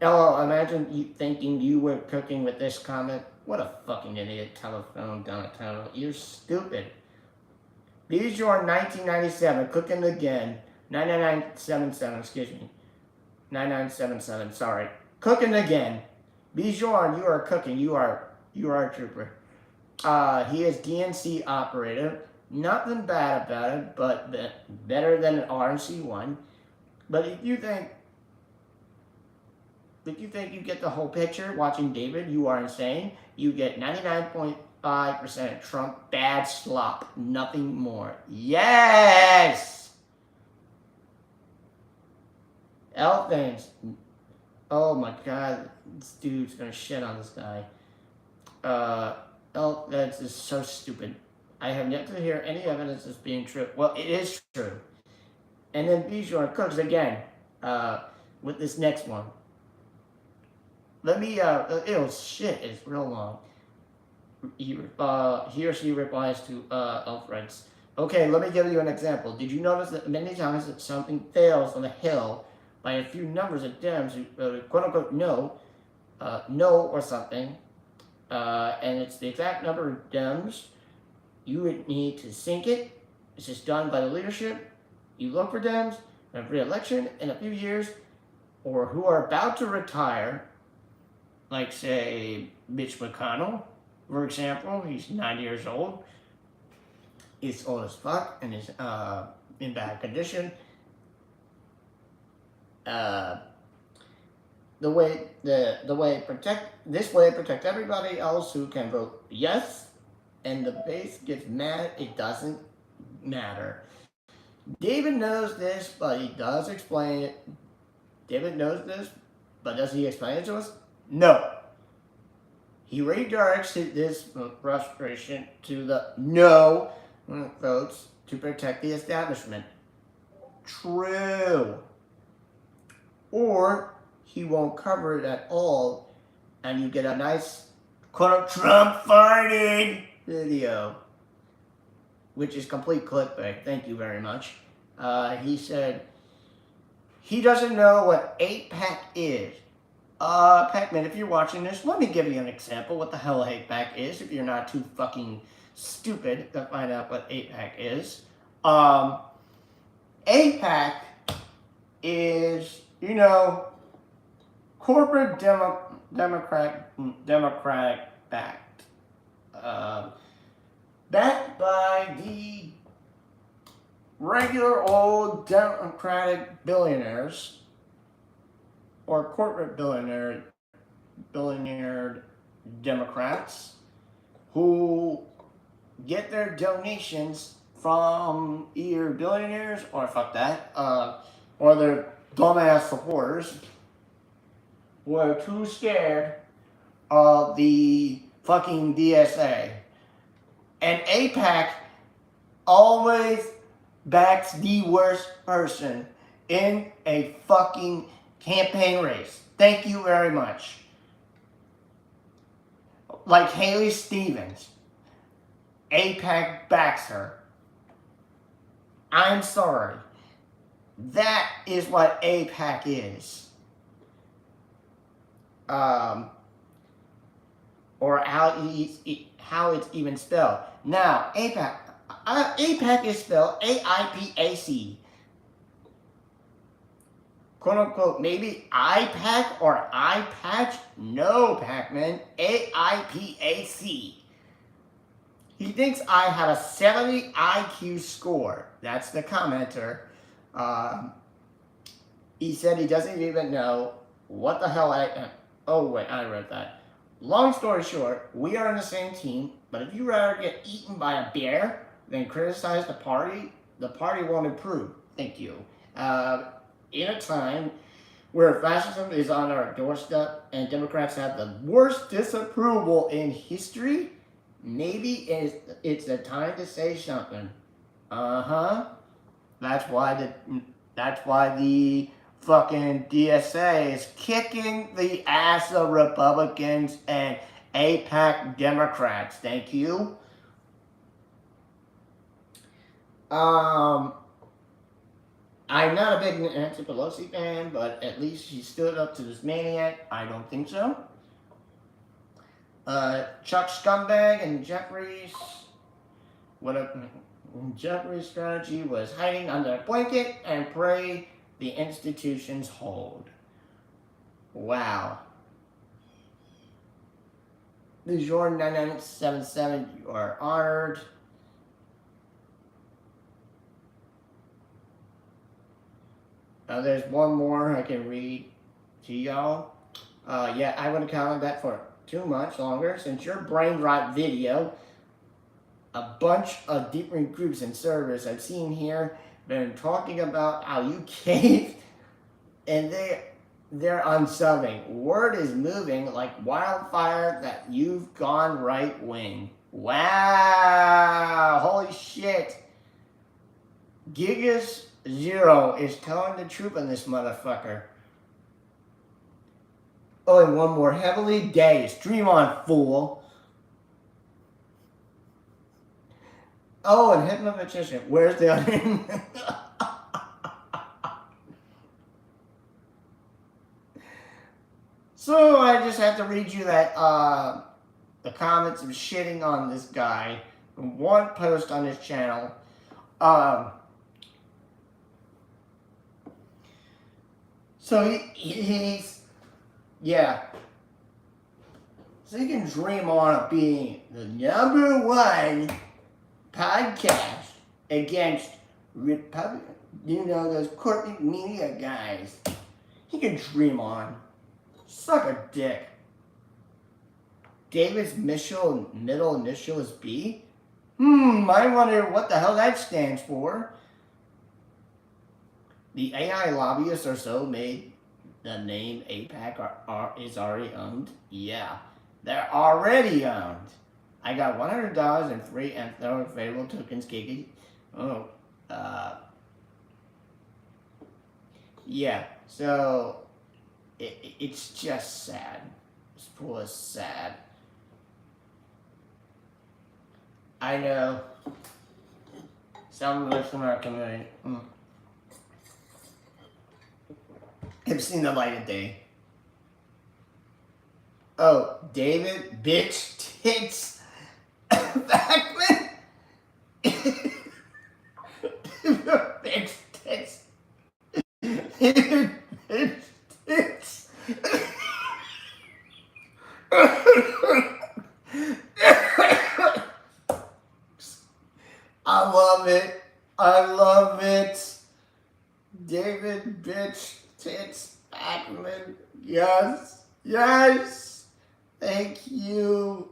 LOL, imagine you thinking you were cooking with this comment. What a fucking idiot. Telephone Donatello. You're stupid. Bijan1997, cooking again. 9977, excuse me. 9977, sorry. Cooking again. Bijan, you are cooking. You are a trooper. He is DNC operator. Nothing bad about it, but better than an RNC1. But if you think you get the whole picture watching David, you are insane. You get 99.5% Trump bad slop. Nothing more. Yes! Elephants. Oh my god. This dude's gonna shit on this guy. That's just so stupid. I have yet to hear any evidence of this being true. Well, it is true. And then Bijan cooks again with this next one. Let me, ew, shit, it's real long. He or she replies to Alfred's. Okay, let me give you an example. Did you notice that many times that something fails on the Hill by a few numbers of Dems who quote unquote no or something, and it's the exact number of Dems, you would need to sync it. It's just done by the leadership. You look for Dems in a re-election in a few years, or who are about to retire, like say Mitch McConnell, for example. He's 90 years old. He's old as fuck and is in bad condition. This way protect everybody else who can vote yes, and the base gets mad it doesn't matter. David knows this, but he does explain it. David knows this, but does he explain it to us? No. He redirects this frustration to the no votes to protect the establishment. True. Or he won't cover it at all, and you get a nice quote Trump farted video, which is complete clickbait. Thank you very much. He said he doesn't know what 8-pack is. Pac-Man, if you're watching this, let me give you an example what the hell 8-pack is, if you're not too fucking stupid to find out what 8-pack is. 8-pack is, you know, corporate Democrat backed. Backed by the regular old Democratic billionaires or corporate billionaire Democrats who get their donations from either billionaires or fuck that, or their dumbass supporters who are too scared of the fucking DSA. And AIPAC always backs the worst person in a fucking campaign race. Thank you very much. Like Haley Stevens. AIPAC backs her. I'm sorry. That is what AIPAC is. Or how it's even spelled. Now, AIPAC. AIPAC is spelled AIPAC. Quote unquote, maybe IPAC or iPatch? No, Pac-Man. AIPAC. He thinks I have a 70 IQ score. That's the commenter. He said he doesn't even know what the hell oh, wait, I read that. Long story short, we are on the same team, but if you rather get eaten by a bear than criticize the party won't improve. Thank you. In a time where fascism is on our doorstep and Democrats have the worst disapproval in history, maybe it's the time to say something. That's why the fucking DSA is kicking the ass of Republicans and AIPAC Democrats. Thank you. I'm not a big Nancy Pelosi fan, but at least she stood up to this maniac. I don't think so. Chuck Scumbag and Jeffries. Jeffries' strategy was hiding under a blanket and pray the institutions hold. Wow. The Jordan 9977, you are honored. There's one more I can read to y'all. Yeah, I wouldn't count that for too much longer since your brain rot video, a bunch of different groups and servers I've seen here been talking about how you caved and they're unsubbing. Word is moving like wildfire that you've gone right wing. Wow, holy shit. Gigas Zero is telling the truth on this motherfucker. Oh, and one more. Heavily dazed. Dream on, fool. Oh, and hypnotician. Where's the other? So I just have to read you that the comments of shitting on this guy from one post on his channel. So he's, yeah. So you can dream on of being the #1 podcast against Republican, you know, those corporate media guys. He can dream on. Suck a dick. David's middle initial is B? I wonder what the hell that stands for. The AI lobbyists are so made the name APAC is already owned. Yeah, they're already owned. I got $100 in free and no available tokens, Kiki. Oh, uh, yeah. So it's just sad. This pool is sad. I know. Some listener community have seen the light of day. Oh, David, bitch, tits, Backman. Bitch, tits. Bitch, tits. I love it. I love it. David, bitch, tits, Backman. Yes. Yes. Thank you.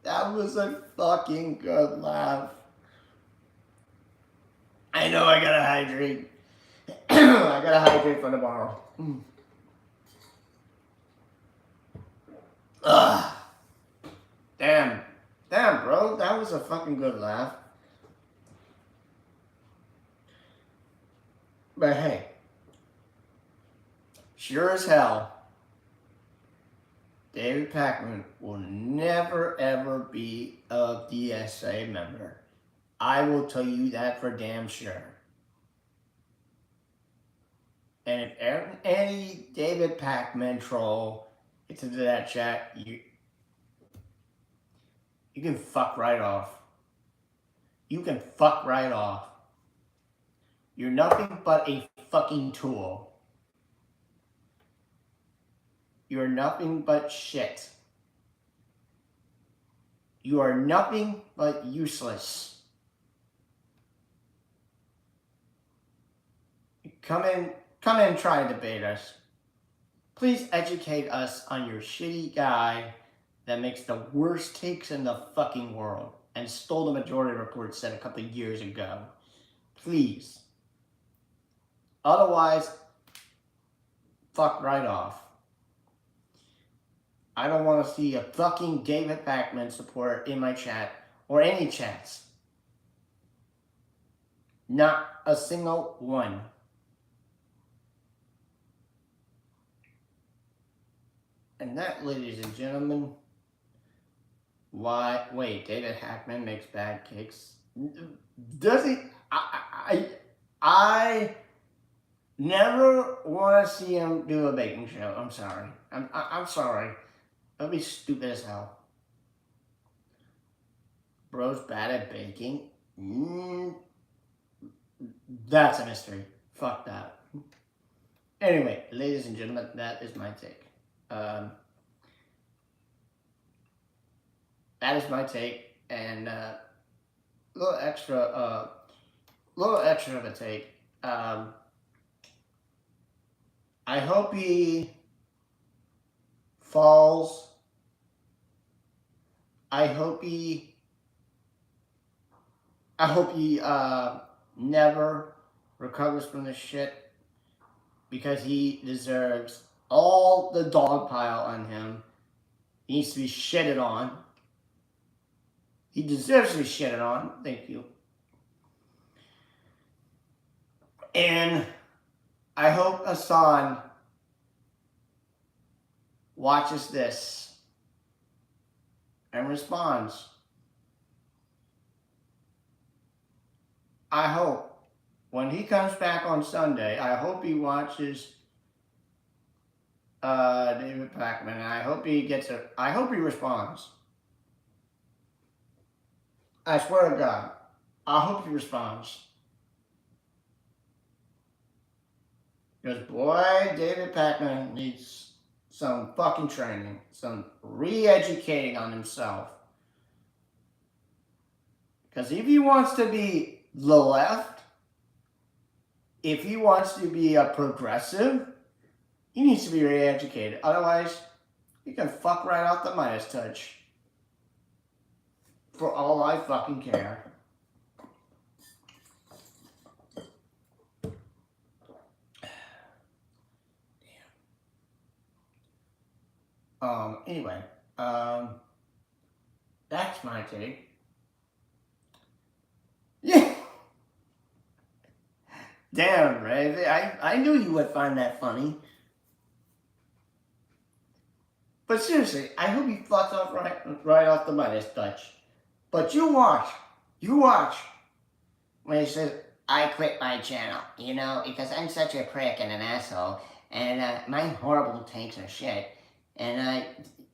That was a fucking good laugh. I know I gotta hydrate. I gotta hydrate for tomorrow. Ugh. Damn. Damn, bro. That was a fucking good laugh. But hey. Sure as hell, David Pakman will never ever be a DSA member. I will tell you that for damn sure. And if any David Pakman troll gets into that chat, you can fuck right off. You can fuck right off. You're nothing but a fucking tool. You're nothing but shit. You are nothing but useless. Come in and try to debate us. Please educate us on your shitty guy that makes the worst takes in the fucking world and stole the Majority Report said a couple of years ago. Please. Otherwise, fuck right off. I don't want to see a fucking David Pakman supporter in my chat or any chats. Not a single one. And that, ladies and gentlemen, wait, David Pakman makes bad cakes? Does he? I never want to see him do a baking show. I'm sorry. I'm sorry. That'd be stupid as hell. Bro's bad at baking? That's a mystery. Fuck that. Anyway, ladies and gentlemen, that is my take. That is my take, and a little extra of a take. I hope he falls. I hope he never recovers from this shit, because he deserves all the dog pile on him. He needs to be shitted on. He deserves to be shitted on. Thank you. And I hope Hassan watches this and responds. I hope when he comes back on Sunday, I hope he watches David Pakman. I hope he responds. I swear to God, I hope he responds. Because boy, David Pakman needs some fucking training, some re-educating on himself. Because if he wants to be the left, if he wants to be a progressive, he needs to be re-educated. Otherwise, he can fuck right off the Midas touch. for all I fucking care. Anyway, that's my take. Yeah. Damn, Ray. I knew you would find that funny. But seriously, I hope he fucks off right off the Midas Dutch. But you watch. When he says, I quit my channel, you know, because I'm such a prick and an asshole, and my horrible takes are shit. And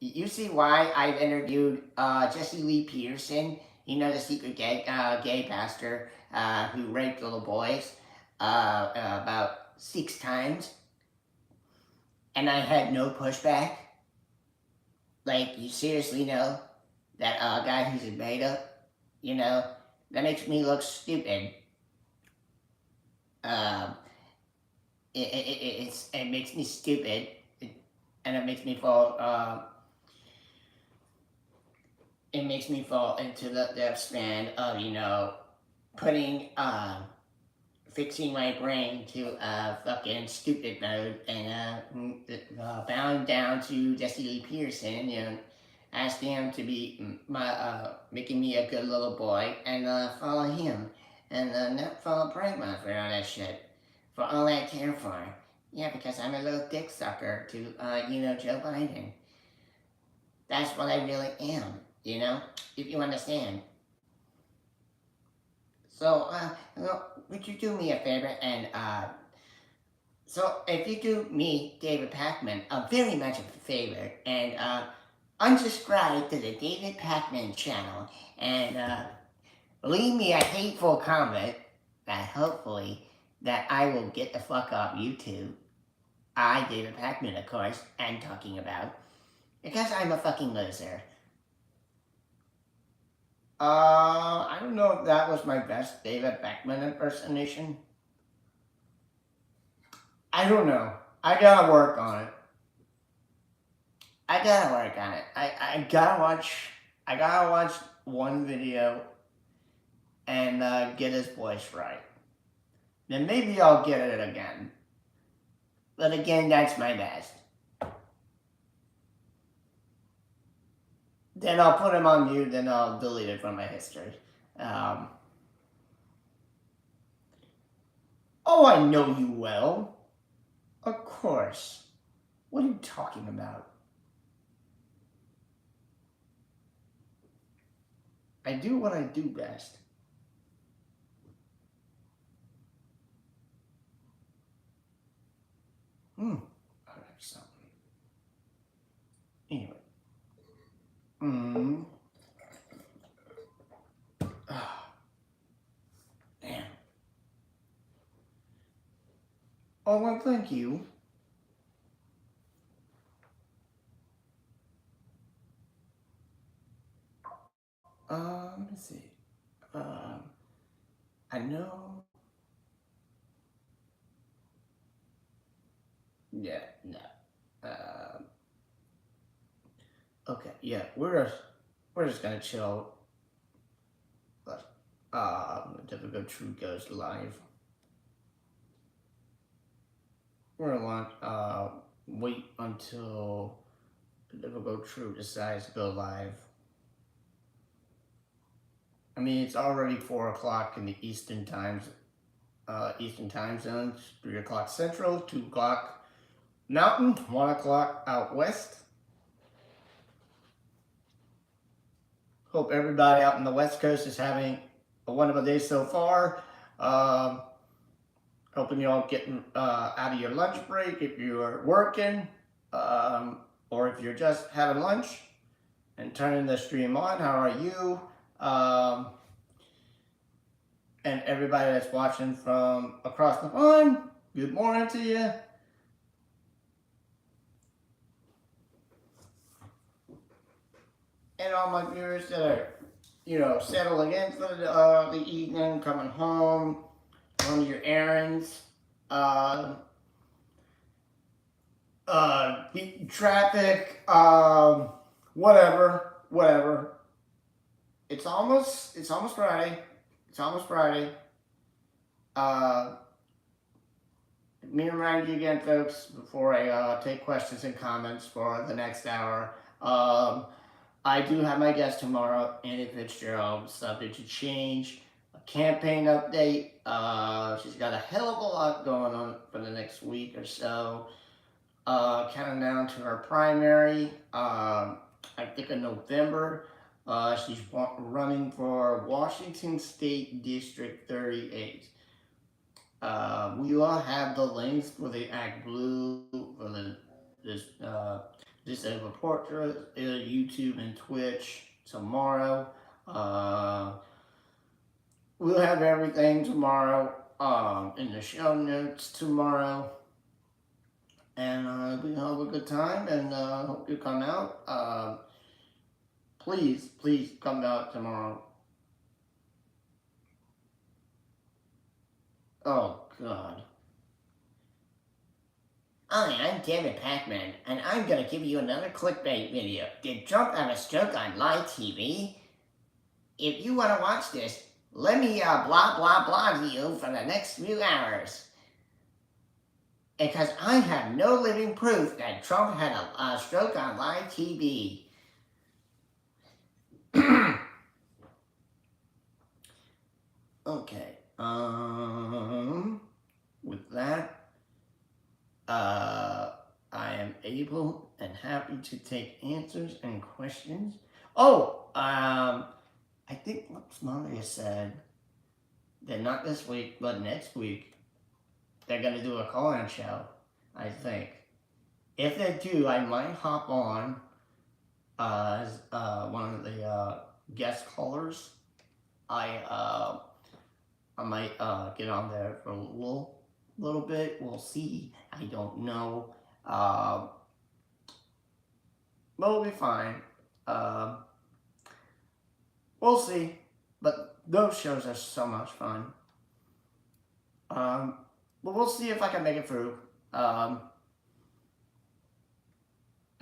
you see why I've interviewed Jesse Lee Peterson, you know, the secret gay pastor who raped little boys about 6 times, and I had no pushback. Like, you seriously know that guy who's in beta, you know, that makes me look stupid. It makes me stupid, and it makes me fall. It makes me fall into the strand of, you know, putting fixing my brain to fucking stupid mode and bowing down to Jesse Lee Peterson and asking him to be making me a good little boy and follow him and not follow Prank Monster and all that shit for all I care for. Yeah, because I'm a little dick sucker to you know, Joe Biden. That's what I really am, you know, if you understand. So, would you do me a favor and, so if you do me, David Pakman, a very much of a favor, and, unsubscribe to the David Pakman channel, and, leave me a hateful comment that hopefully that I will get the fuck off YouTube. I, David Pakman, of course, am talking about, because I'm a fucking loser. I don't know if that was my best David Beckman impersonation. I don't know. I gotta work on it. I gotta watch one video and get his voice right. Then maybe I'll get it again. But again, that's my best. Then I'll put him on mute, then I'll delete it from my history. Oh, I know you well. Of course. What are you talking about? I do what I do best. I have something. Anyway. Damn. Oh, well, thank you. Let me see. I know. Yeah, no. Okay, yeah, we're just gonna chill. But Difficult Truth goes live. We're gonna wait until Difficult Truth decides to go live. I mean, it's already 4 o'clock in the Eastern time zone, 3 o'clock Central, 2 o'clock Mountain, 1 o'clock out west. Hope everybody out in the West Coast is having a wonderful day so far. Hoping you all getting out of your lunch break if you're working, or if you're just having lunch and turning the stream on. How are you? And everybody that's watching from across the pond, good morning to you. And all my viewers that are, you know, settling in for the evening, coming home, on your errands, beating traffic, whatever. it's almost Friday. It's almost Friday. Uh, Let me remind you again, folks, before I take questions and comments for the next hour. Um, I do have my guest tomorrow, Annie Fitzgerald, subject to change. A campaign update. She's got a hell of a lot going on for the next week or so. Counting down to her primary. I think in November. She's running for Washington State District 38. We will have the links for the Act Blue, for this portrait, YouTube and Twitch tomorrow. We'll have everything tomorrow in the show notes tomorrow. And we have a good time, and hope you come out. Please come out tomorrow. Oh, God. Hi, I'm David Pacman, and I'm gonna give you another clickbait video. Did Trump have a stroke on live TV? If you wanna watch this, let me blah blah blah to you for the next few hours. Because I have no living proof that Trump had a stroke on live TV. Okay, with that, I am able and happy to take answers and questions. Oh, I think what Maria said that not this week, but next week, they're gonna do a call-in show, I think. If they do, I might hop on as one of the guest callers. I might get on there for a little bit. We'll see. I don't know. But we'll be fine. We'll see. But those shows are so much fun. But we'll see if I can make it through. I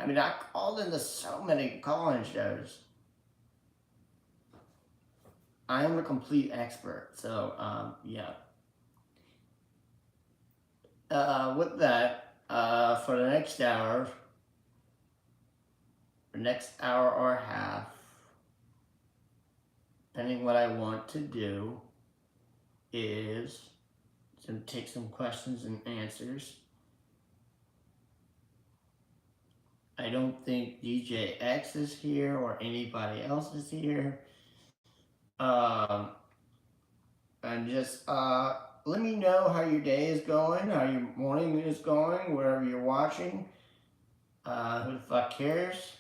mean, I called into so many call-in shows. I am a complete expert, so yeah. With that, for the next hour or a half, depending what I want to do, is to take some questions and answers. I don't think DJ X is here or anybody else is here. And just let me know how your day is going, how your morning is going, wherever you're watching. Who the fuck cares?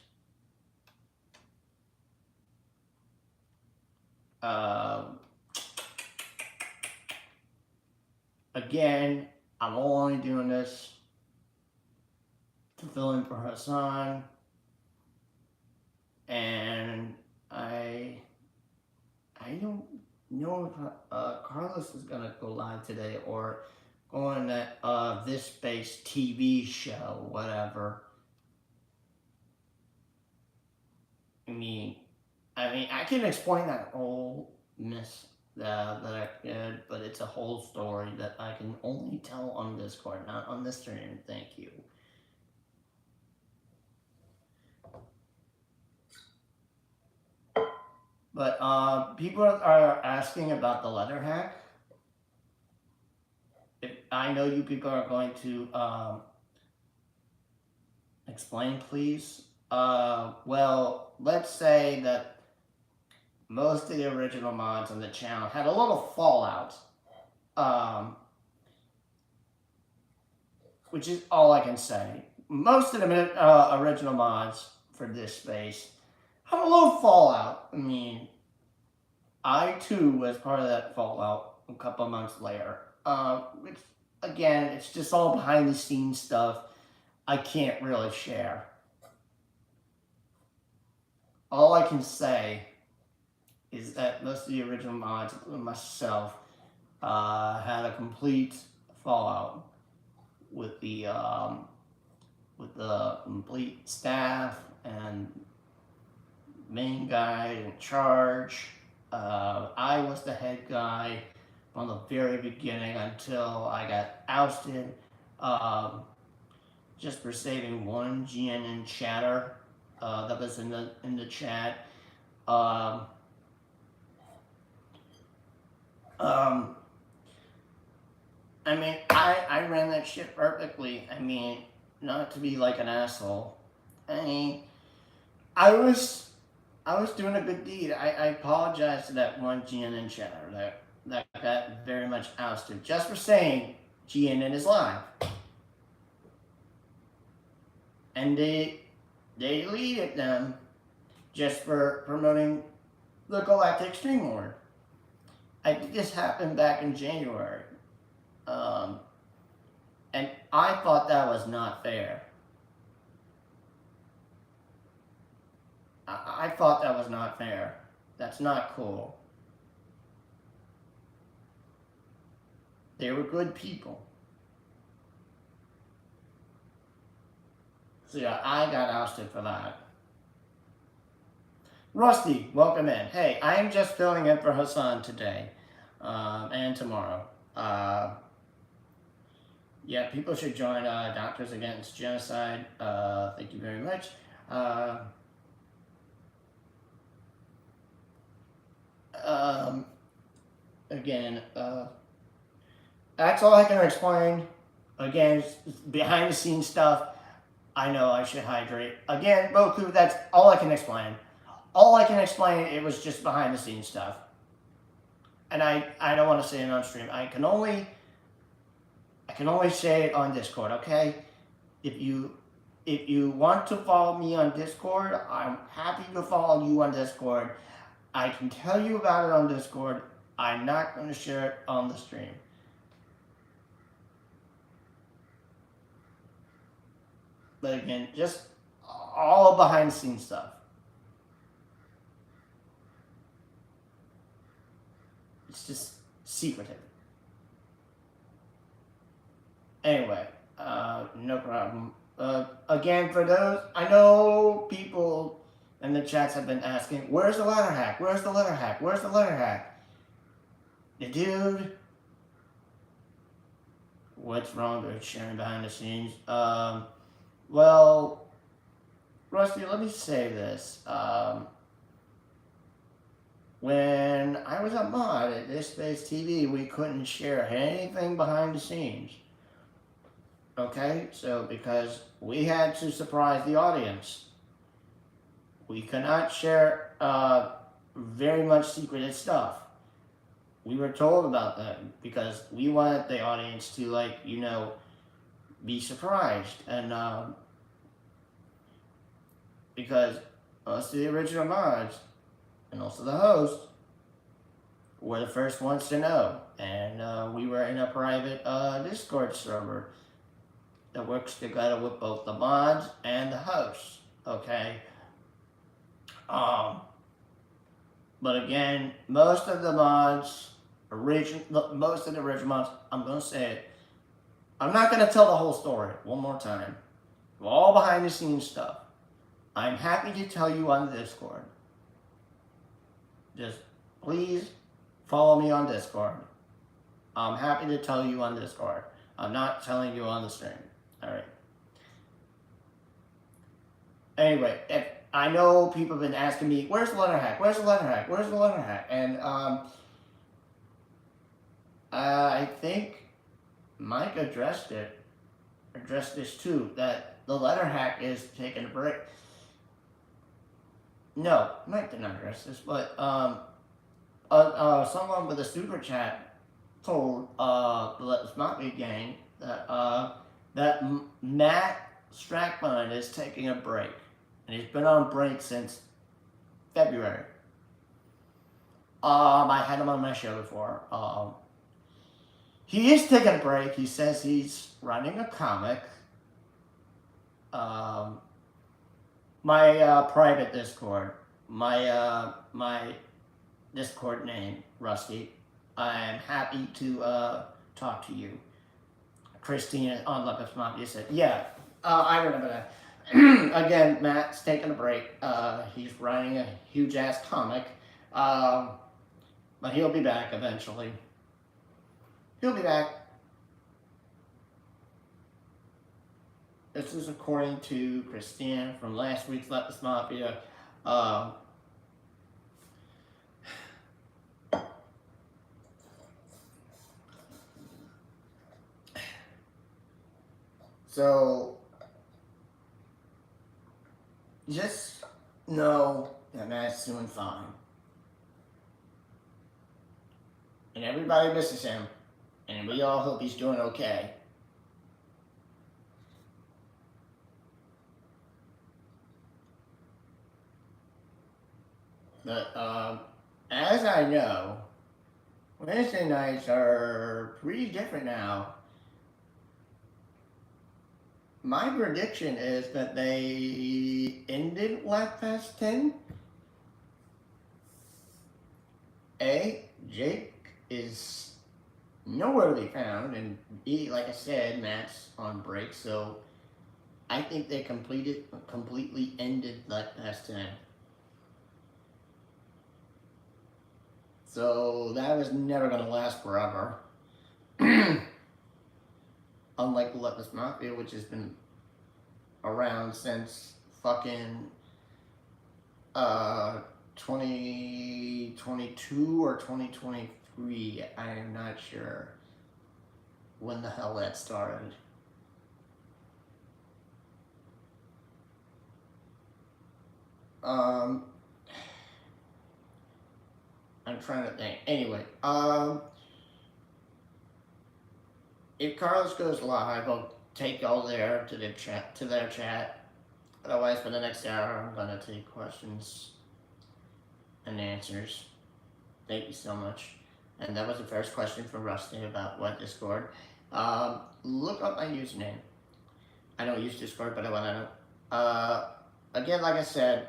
Again, I'm only doing this to fill in for Hassan, and I don't know if Carlos is gonna go live today or go on that This Space TV show, whatever. I mean, I can explain that whole mess that I did, but it's a whole story that I can only tell on Discord, not on the stream. Thank you. But people are asking about the letter hack. I know you people are going to explain, please. Well, let's say that most of the original mods on the channel had a little fallout, which is all I can say. Most of the original mods for this space had a little fallout. I mean, I too was part of that fallout a couple months later. Again, it's just all behind the scenes stuff I can't really share. All I can say is that most of the original mods, including myself, had a complete fallout with the complete staff and main guy in charge. I was the head guy from the very beginning until I got ousted. Um, just for saving one GNN chatter that was in the chat. Um, um, I mean, I ran that shit perfectly. I mean, not to be like an asshole. I mean, I was doing a good deed. I apologize to that one GNN chatter that got very much ousted just for saying GNN is live. And they deleted them just for promoting the Galactic Stream War. I think this happened back in January. And I thought that was not fair. I thought that was not fair. That's not cool. They were good people. So yeah, I got ousted for that. Rusty, welcome in. Hey, I am just filling in for Hassan today and tomorrow. Yeah, people should join Doctors Against Genocide. Thank you very much. Again, that's all I can explain. Again, behind the scenes stuff. I know I should hydrate. Again, Boku, that's all I can explain. All I can explain, it was just behind the scenes stuff. And I don't want to say it on stream. I can only say it on Discord, okay? If you want to follow me on Discord, I'm happy to follow you on Discord. I can tell you about it on Discord. I'm not going to share it on the stream. But again, just all behind the scenes stuff. It's just secretive. Anyway, no problem. Again, for those, I know people in the chats have been asking, where's the letter hack? Where's the letter hack? Where's the letter hack? The dude, what's wrong with sharing behind the scenes? Well, Rusty, let me say this. When I was a mod at This Space TV, we couldn't share anything behind the scenes. Okay, so because we had to surprise the audience, we could not share very much secretive stuff. We were told about that because we wanted the audience to, like, you know, be surprised. And because us, the original mods, and also the host, were the first ones to know. And we were in a private Discord server that works together with both the mods and the hosts, okay? But again, most of the original mods, I'm gonna say it. I'm not gonna tell the whole story one more time. All behind the scenes stuff. I'm happy to tell you on Discord. Just please follow me on Discord. I'm happy to tell you on Discord. I'm not telling you on the stream. Alright. Anyway, if I know people have been asking me, where's the letter hack? Where's the letter hack? Where's the letter hack? And I think Mike addressed this too, that the letter hack is taking a break. No, Mike did not address this, but someone with a super chat told the Let's Not Be gang that Matt Strackman is taking a break, and he's been on break since February. I had him on my show before. He is taking a break. He says he's writing a comic. My private Discord, my Discord name, Rusty. I'm happy to talk to you. Christina on Lepus Mafia said, yeah, I remember that. Again, Matt's taking a break. He's writing a huge ass comic. But he'll be back eventually. He'll be back. This is according to Christine from last week's Lepus Mafia. So, just know that Matt's doing fine. And everybody misses him. And we all hope he's doing okay. But, as I know, Wednesday nights are pretty different now. My prediction is that they ended Lapfest 10. Jake is nowhere to be found, and like I said, Matt's on break, so I think they completely ended Lapfest 10. So that was never going to last forever. Unlike the Lepus Mafia, which has been around since fucking 2022 or 2023. I am not sure when the hell that started. I'm trying to think. Anyway, if Carlos goes live, I'll take y'all there to their chat. Otherwise, for the next hour, I'm gonna take questions and answers. Thank you so much. And that was the first question from Rusty about what Discord. Look up my username. I don't use Discord, but I want to know. Again, like I said,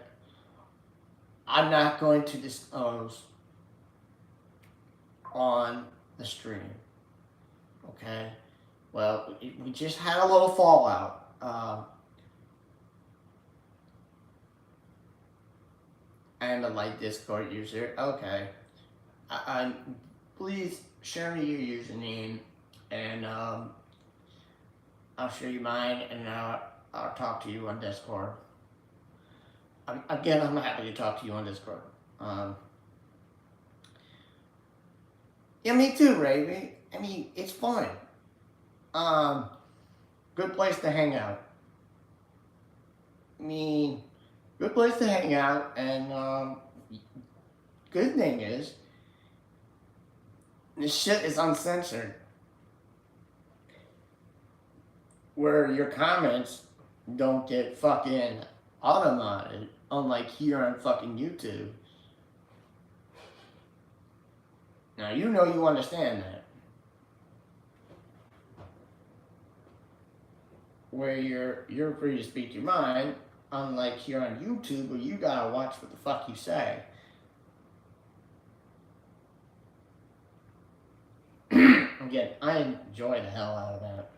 I'm not going to disclose on the stream. Okay? Well, we just had a little fallout. I am a light Discord user. Okay. Please share me your username, and I'll show you mine, and I'll talk to you on Discord. Again, I'm happy to talk to you on Discord. Yeah, me too, Ravy. I mean, it's fun. Good place to hang out. I mean, good place to hang out, and good thing is, this shit is uncensored. Where your comments don't get fucking automated, unlike here on fucking YouTube. Now, you know you understand that. Where you're free to speak your mind, unlike here on YouTube, where you gotta watch what the fuck you say. Again, I enjoy the hell out of that.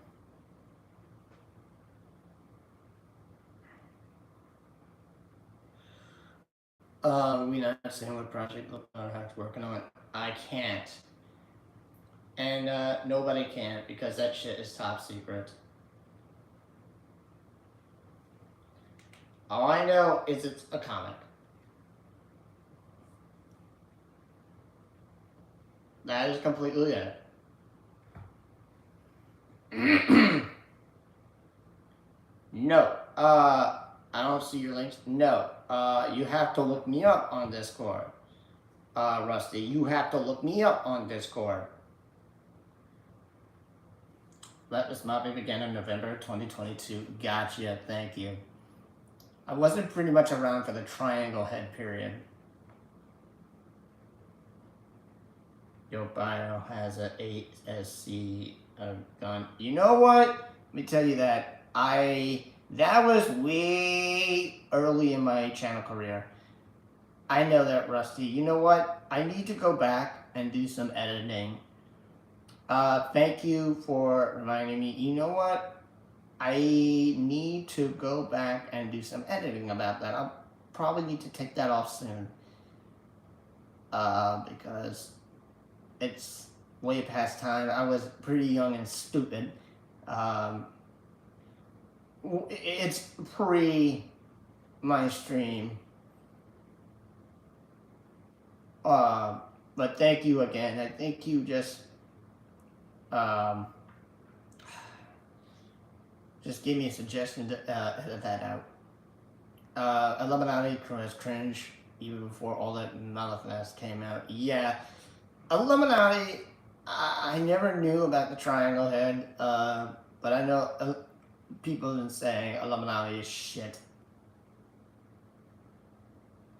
We not saying what project Lookbout's working on. I can't. And nobody can, because that shit is top secret. All I know is it's a comic. That is completely it. No. I don't see your links. No. You have to look me up on Discord. Rusty, you have to look me up on Discord. Lepus Mafia began in November 2022. Gotcha, thank you. I wasn't pretty much around for the triangle head period. Your bio has a 8SC gun. You know what? Let me tell you that. That was way early in my channel career. I know that, Rusty. You know what? I need to go back and do some editing. Thank you for reminding me. You know what? I need to go back and do some editing about that. I'll probably need to take that off soon. Because it's way past time. I was pretty young and stupid. Um, it's pre my stream. But thank you again. I think you um, just gave me a suggestion to edit that out. Illuminati was cringe even before all that nonsense came out. Yeah, Illuminati. I never knew about the triangle head, but I know people have been saying Illuminati is shit.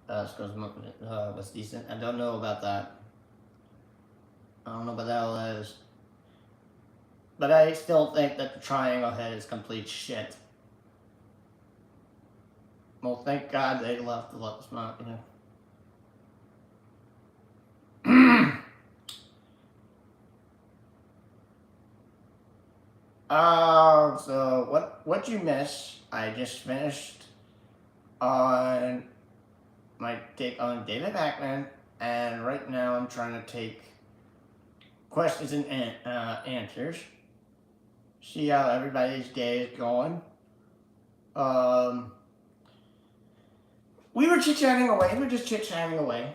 Was decent. I don't know about that. I don't know what the hell that is. But I still think that the triangle head is complete shit. Well, thank God they left the Lux Machina. So what you missed? I just finished on my take on David Backman, and right now I'm trying to take questions and answers. See how everybody's day is going. We were chit-chatting away. We were just chit-chatting away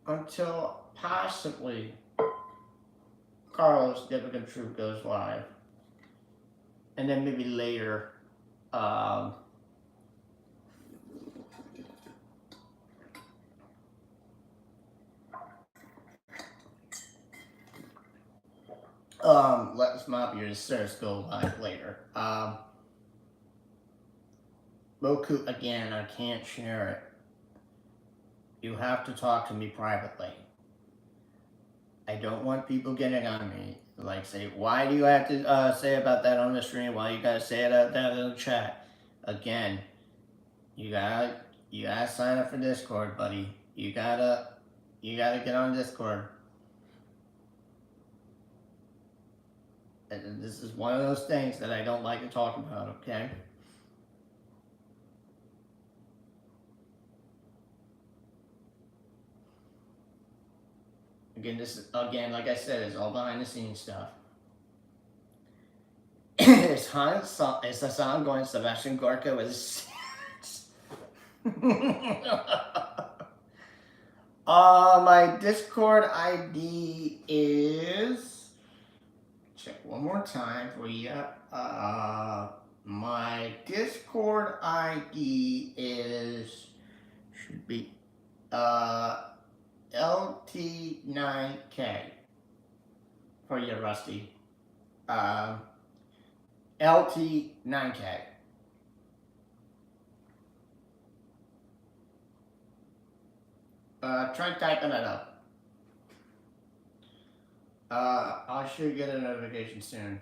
until possibly Carlos Difficult Truth goes live. And then maybe later, Let's Mop Your Search go live later. Roku, again, I can't share it. You have to talk to me privately. I don't want people getting on me. Like, say, why do you have to say about that on the stream? Why you gotta say it out there in the chat? Again, you gotta sign up for Discord, buddy. You gotta get on Discord. And this is one of those things that I don't like to talk about, okay? Again, like I said, it's all behind the scenes stuff. Is the song going Sebastian Gorka with my Discord ID is, check one more time for you. My Discord ID should be LT9K for you, Rusty. LT9K. Try typing it up. I should get a notification soon.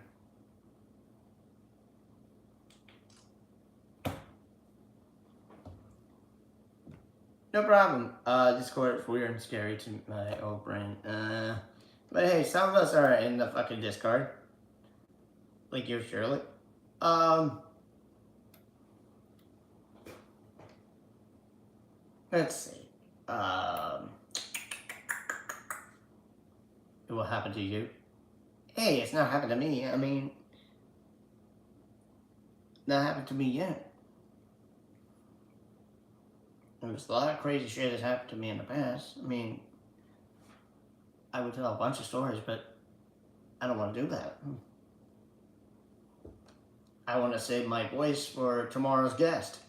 No problem. Discord is weird and scary to my old brain. But hey, some of us are in the fucking Discord. Like yours truly. Let's see. It will happen to you. Hey, it's not happened to me. I mean, not happened to me yet. There's a lot of crazy shit that's happened to me in the past. I mean, I would tell a bunch of stories, but I don't want to do that. I want to save my voice for tomorrow's guest.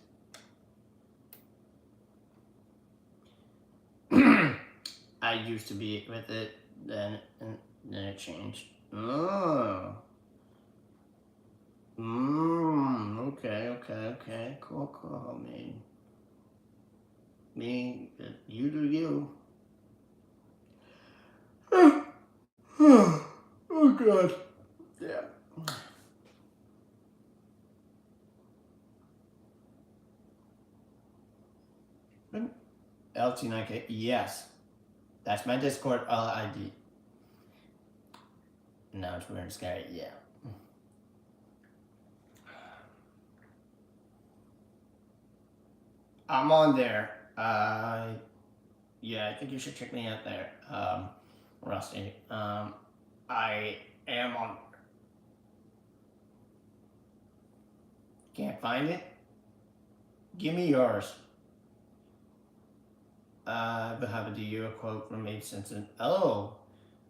I used to be with it, then it changed. Oh. Okay. Cool, me, you do you. Oh God. Yeah. LT9K, yes. That's my Discord ID. Now it's weird and scary, yeah. I'm on there. Yeah, I think you should check me out there. Rusty. I am on. Can't find it? Give me yours. But how do you a quote from Abe Simpson? Oh,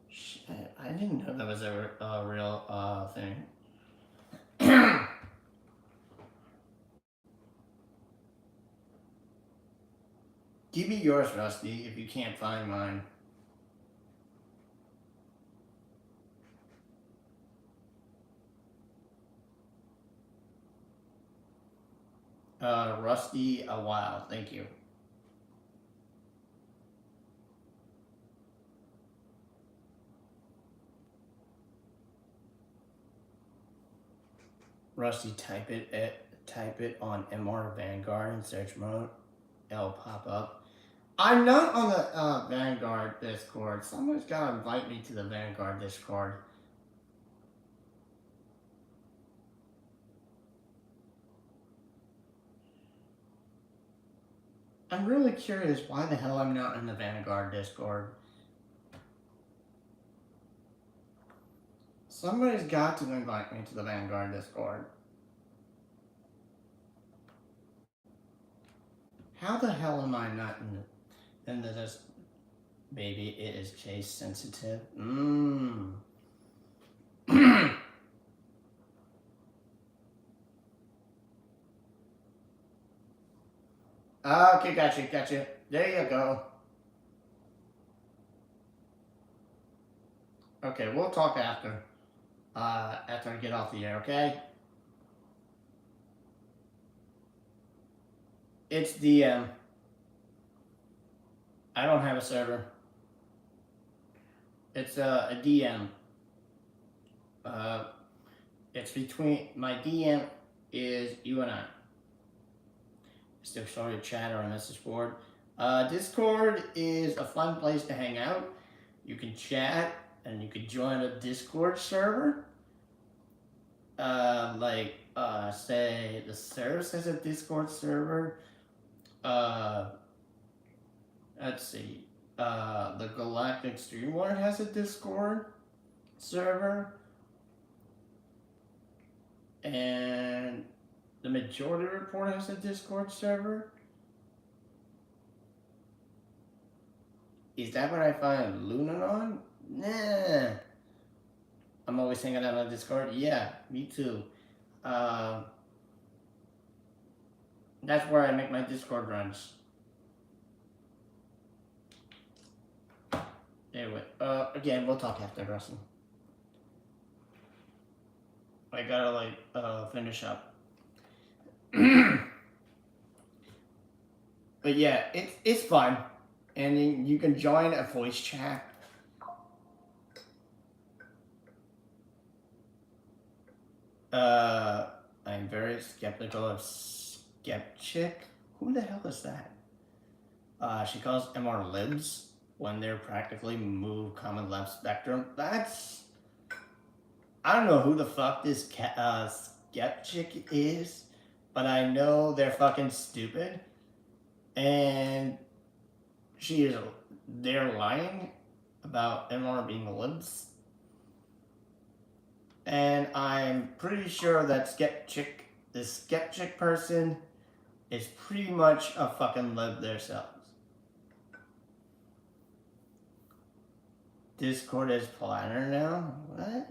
shit! I didn't know that was a real thing. Give me yours, Rusty, if you can't find mine. Rusty, a while. Thank you. Rusty, type it on MR Vanguard in search mode. It'll pop up. I'm not on the Vanguard Discord. Someone's gotta invite me to the Vanguard Discord. I'm really curious why the hell I'm not in the Vanguard Discord. Somebody's got to invite me to the Vanguard Discord. How the hell am I not in this? Baby, it is case sensitive. Okay, gotcha. There you go. Okay, we'll talk after. After I get off the air, okay? It's DM. I don't have a server. It's a DM. It's between my DM is you and I. Still started a chat or a message board. Discord is a fun place to hang out. You can chat and you can join a Discord server. Say the service has a Discord server. Let's see. The Galactic Streamlord has a Discord server. And the Majority Report has a Discord server. Is that what I find Luna on? Nah. I'm always hanging out on Discord. Yeah, me too. That's where I make my Discord runs. Anyway, again, we'll talk after wrestling. I gotta finish up. But yeah, it's fun, and you can join a voice chat. I'm very skeptical of Skepchick. Who the hell is that? She calls MR libs when they're practically move common left spectrum. That's... I don't know who the fuck this Skepchick is, but I know they're fucking stupid. And they're lying about MR being libs. And I'm pretty sure that the Skepchick person is pretty much a fucking lib themselves. Discord is planner now? What?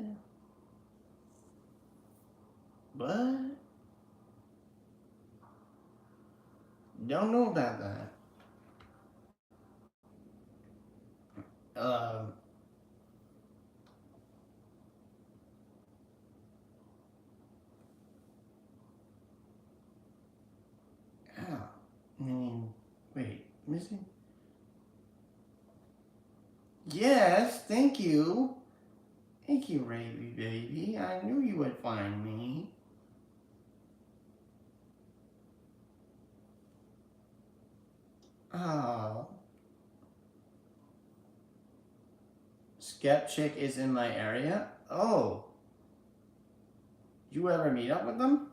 What? Don't know about that. Wait, missing? Yes, thank you. Thank you, Raby baby. I knew you would find me. Oh. Skepchick is in my area? Oh. You ever meet up with them?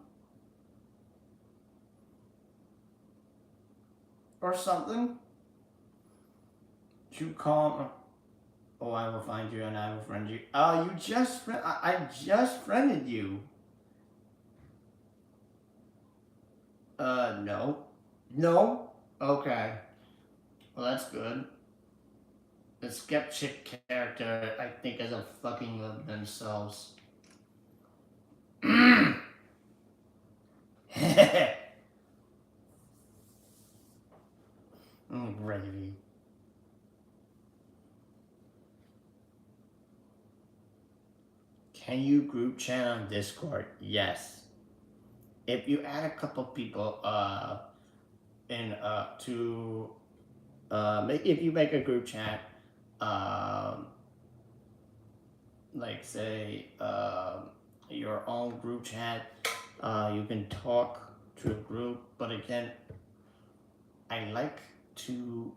or something. You call. Oh, I will find you and I will friend you. Oh, you just. I just friended you. No. No? Okay. Well, that's good. The skeptic character, I think, is a fucking of themselves. Gravy. Can you group chat on Discord? Yes. If you add a couple people, if you make a group chat, um, like say, your own group chat, you can talk to a group, but again, I like to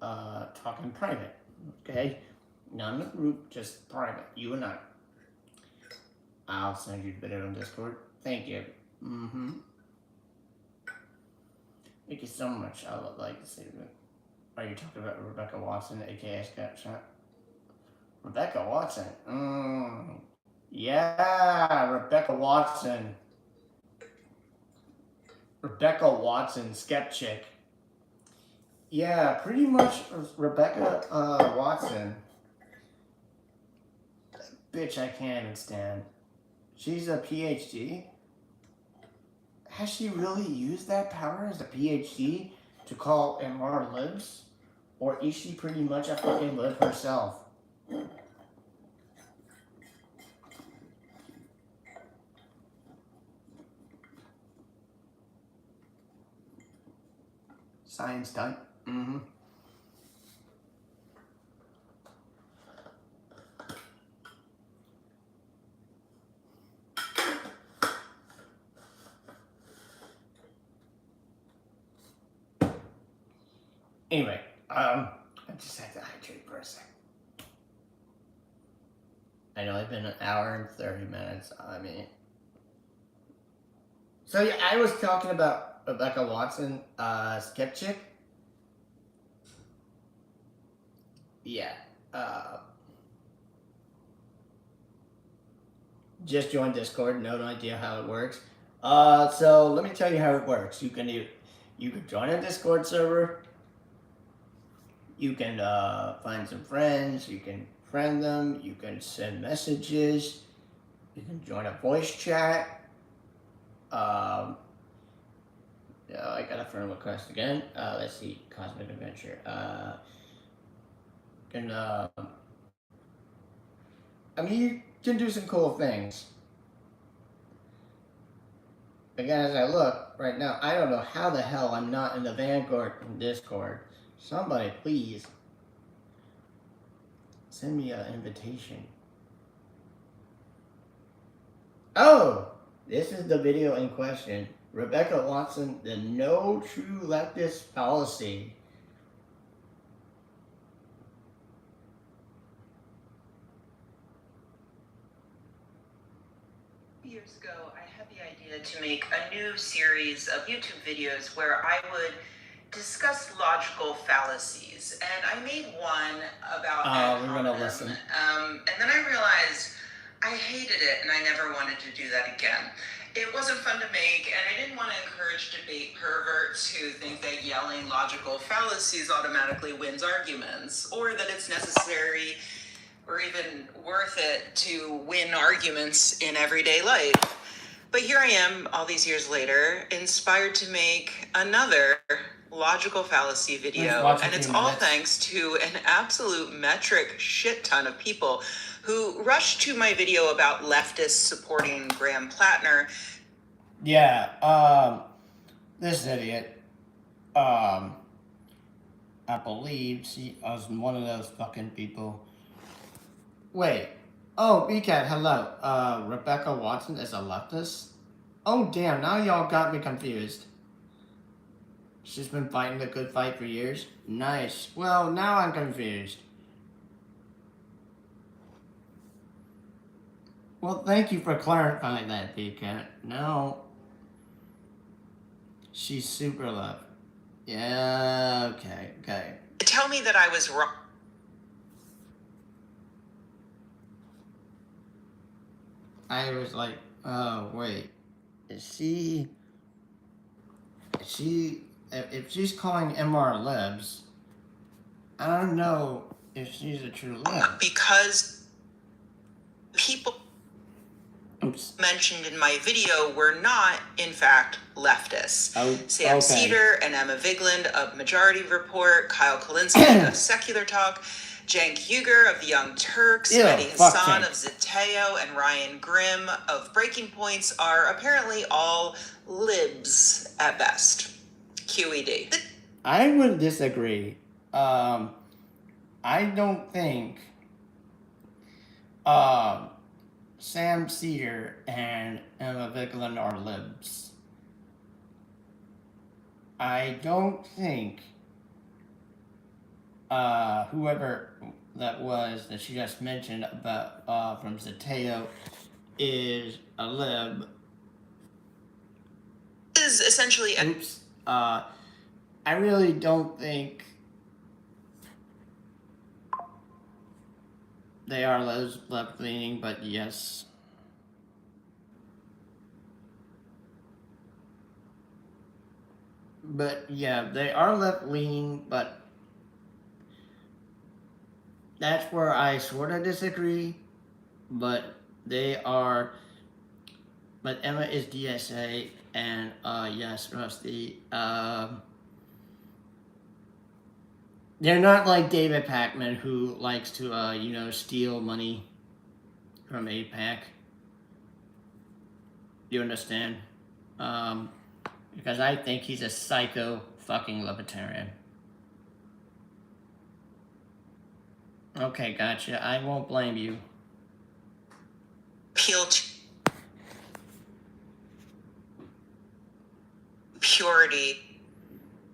talk in private, okay? Not in a group, just private, you and I. I'll send you the video on Discord. Thank you. Mm-hmm. Thank you so much. I would like to see that. Are you talking about Rebecca Watson, aka Snapchat? Rebecca Watson? Yeah, Rebecca Watson. Rebecca Watson, skeptic. Yeah, pretty much Rebecca Watson. Bitch, I can't even stand. She's a PhD? Has she really used that power as a PhD to call MR libs? Or is she pretty much a fucking lib herself? Science done. Mm-hmm. Anyway, I just had to hydrate for a second. I know it's been an hour and 30 minutes. I mean, so yeah, I was talking about Rebecca Watson, skeptic. Yeah. Just joined Discord. No idea how it works. So let me tell you how it works. You can join a Discord server. You can find some friends. You can friend them. You can send messages. You can join a voice chat. I got a friend request again. Let's see, Cosmic Adventure. I mean, you can do some cool things. Again, as I look right now, I don't know how the hell I'm not in the Vanguard in Discord. Somebody, please send me an invitation. Oh, this is the video in question. Rebecca Watson, the no true leftist policy. Years ago, I had the idea to make a new series of YouTube videos where I would discuss logical fallacies, and I made one about we're gonna listen. And then I realized I hated it, and I never wanted to do that again. It wasn't fun to make, and I didn't want to encourage debate perverts who think that yelling logical fallacies automatically wins arguments, or that it's necessary or even worth it to win arguments in everyday life. But here I am, all these years later, inspired to make another logical fallacy video, and it's all thanks to an absolute metric shit ton of people who rushed to my video about leftists supporting Graham Plattner. Yeah, this idiot, I believe she was one of those fucking people. Wait. Oh, BCAT, hello. Rebecca Watson is a leftist? Oh, damn, now y'all got me confused. She's been fighting the good fight for years? Nice. Well, now I'm confused. Well, thank you for clarifying that, BCAT. No. She's super left. Yeah, okay. Tell me that I was wrong. I was like, oh, wait. Is she, if she's calling MR libs, I don't know if she's a true lib. Because people mentioned in my video were not, in fact, leftists. Oh, Sam okay. Cedar and Emma Vigeland of Majority Report, Kyle Kalinske of Secular Talk, Cenk Uygur of the Young Turks, Ew, Mehdi fuck Hassan Cenk. of Zeteo, and Ryan Grimm of Breaking Points are apparently all libs at best. QED. I would disagree. I don't think Sam Cedar and Emma Vigeland are libs. I don't think whoever that was that she just mentioned about from Zeteo is a lib. Is essentially Oops. I really don't think they are left leaning, but yes. But yeah, they are left leaning, but that's where I sort of disagree. But they are. But Emma is DSA, and yes, Rusty. They're not like David Pakman, who likes to steal money from AIPAC. You understand? Because I think he's a psycho fucking libertarian. Okay, gotcha. I won't blame you. Appeal to purity,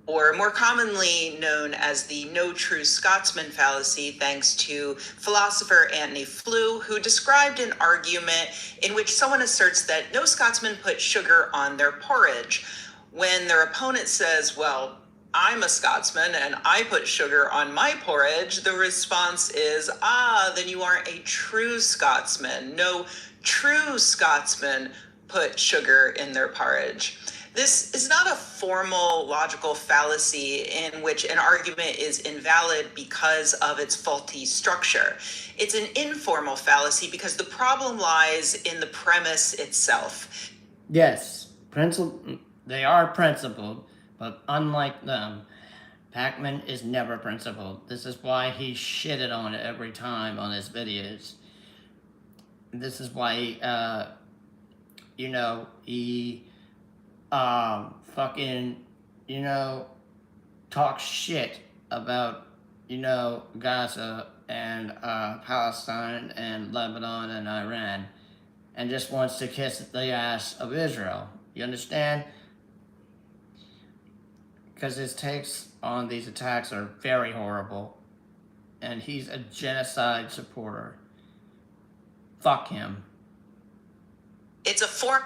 or more commonly known as the no true Scotsman fallacy, thanks to philosopher Antony Flew, who described an argument in which someone asserts that no Scotsman put sugar on their porridge. When their opponent says, well, I'm a Scotsman and I put sugar on my porridge, the response is, then you aren't a true Scotsman. No true Scotsman put sugar in their porridge. This is not a formal logical fallacy in which an argument is invalid because of its faulty structure. It's an informal fallacy because the problem lies in the premise itself. Yes, they are principled, but unlike them, Pakman is never principled. This is why he shitted on it every time on his videos. This is why, he talks shit about, Gaza and Palestine and Lebanon and Iran, and just wants to kiss the ass of Israel. You understand? Because his takes on these attacks are very horrible, and he's a genocide supporter. Fuck him. It's a form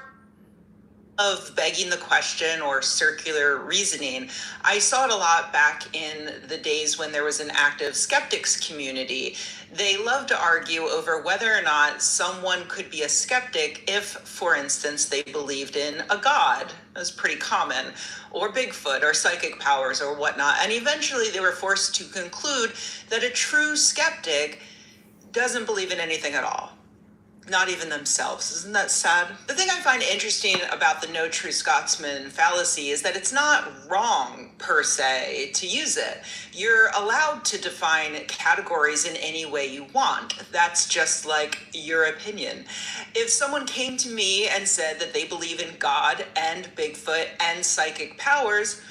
of begging the question or circular reasoning. I saw it a lot back in the days when there was an active skeptics community. They love to argue over whether or not someone could be a skeptic if, for instance, they believed in a god. That was pretty common, or Bigfoot, or psychic powers, or whatnot. And eventually they were forced to conclude that a true skeptic doesn't believe in anything at all. Not even themselves. Isn't that sad? The thing I find interesting about the no true Scotsman fallacy is that it's not wrong, per se, to use it. You're allowed to define categories in any way you want. That's just like your opinion. If someone came to me and said that they believe in God and Bigfoot and psychic powers,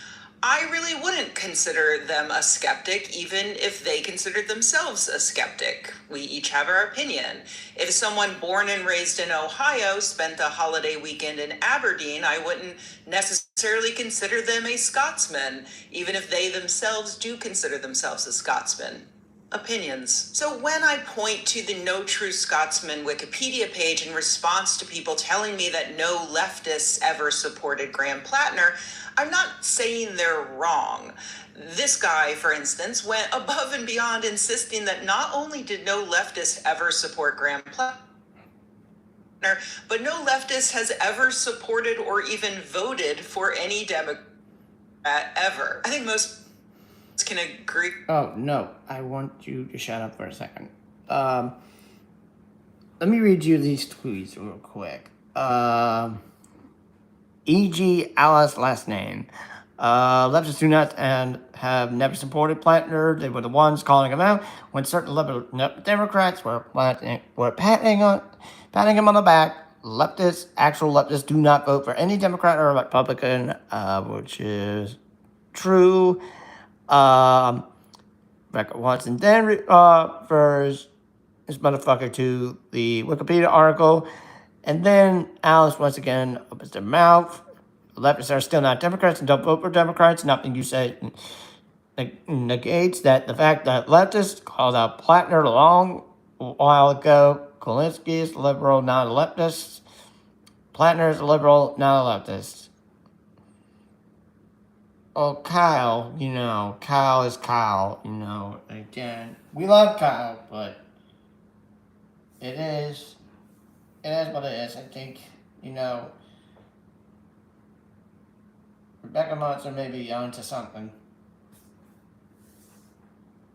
I really wouldn't consider them a skeptic, even if they considered themselves a skeptic. We each have our opinion. If someone born and raised in Ohio spent a holiday weekend in Aberdeen, I wouldn't necessarily consider them a Scotsman, even if they themselves do consider themselves a Scotsman. opinions. So when I point to the No True Scotsman Wikipedia page in response to people telling me that no leftists ever supported Graham Plattner, I'm not saying they're wrong. This guy, for instance, went above and beyond insisting that not only did no leftist ever support Graham Plattner, but no leftist has ever supported or even voted for any Democrat ever. I think most can agree. Oh, no. I want you to shut up for a second. Let me read you these tweets real quick. E.G. Alice last name. Leftists do not and have never supported Plattner. They were the ones calling him out when certain liberal Democrats were patting him on the back. Actual leftists do not vote for any Democrat or Republican, which is true. Rebecca Watson then refers this motherfucker to the Wikipedia article, and then Alice once again opens their mouth. Leftists are still not Democrats and don't vote for Democrats. Nothing you say negates that the fact that leftists called out Plattner a long while ago. Kulinski is a liberal, not a leftist. Plattner is a liberal, not a leftist. Oh, Kyle, Kyle is Kyle, again. We love Kyle, but it is what it is. I think, Rebecca Monson may be onto something.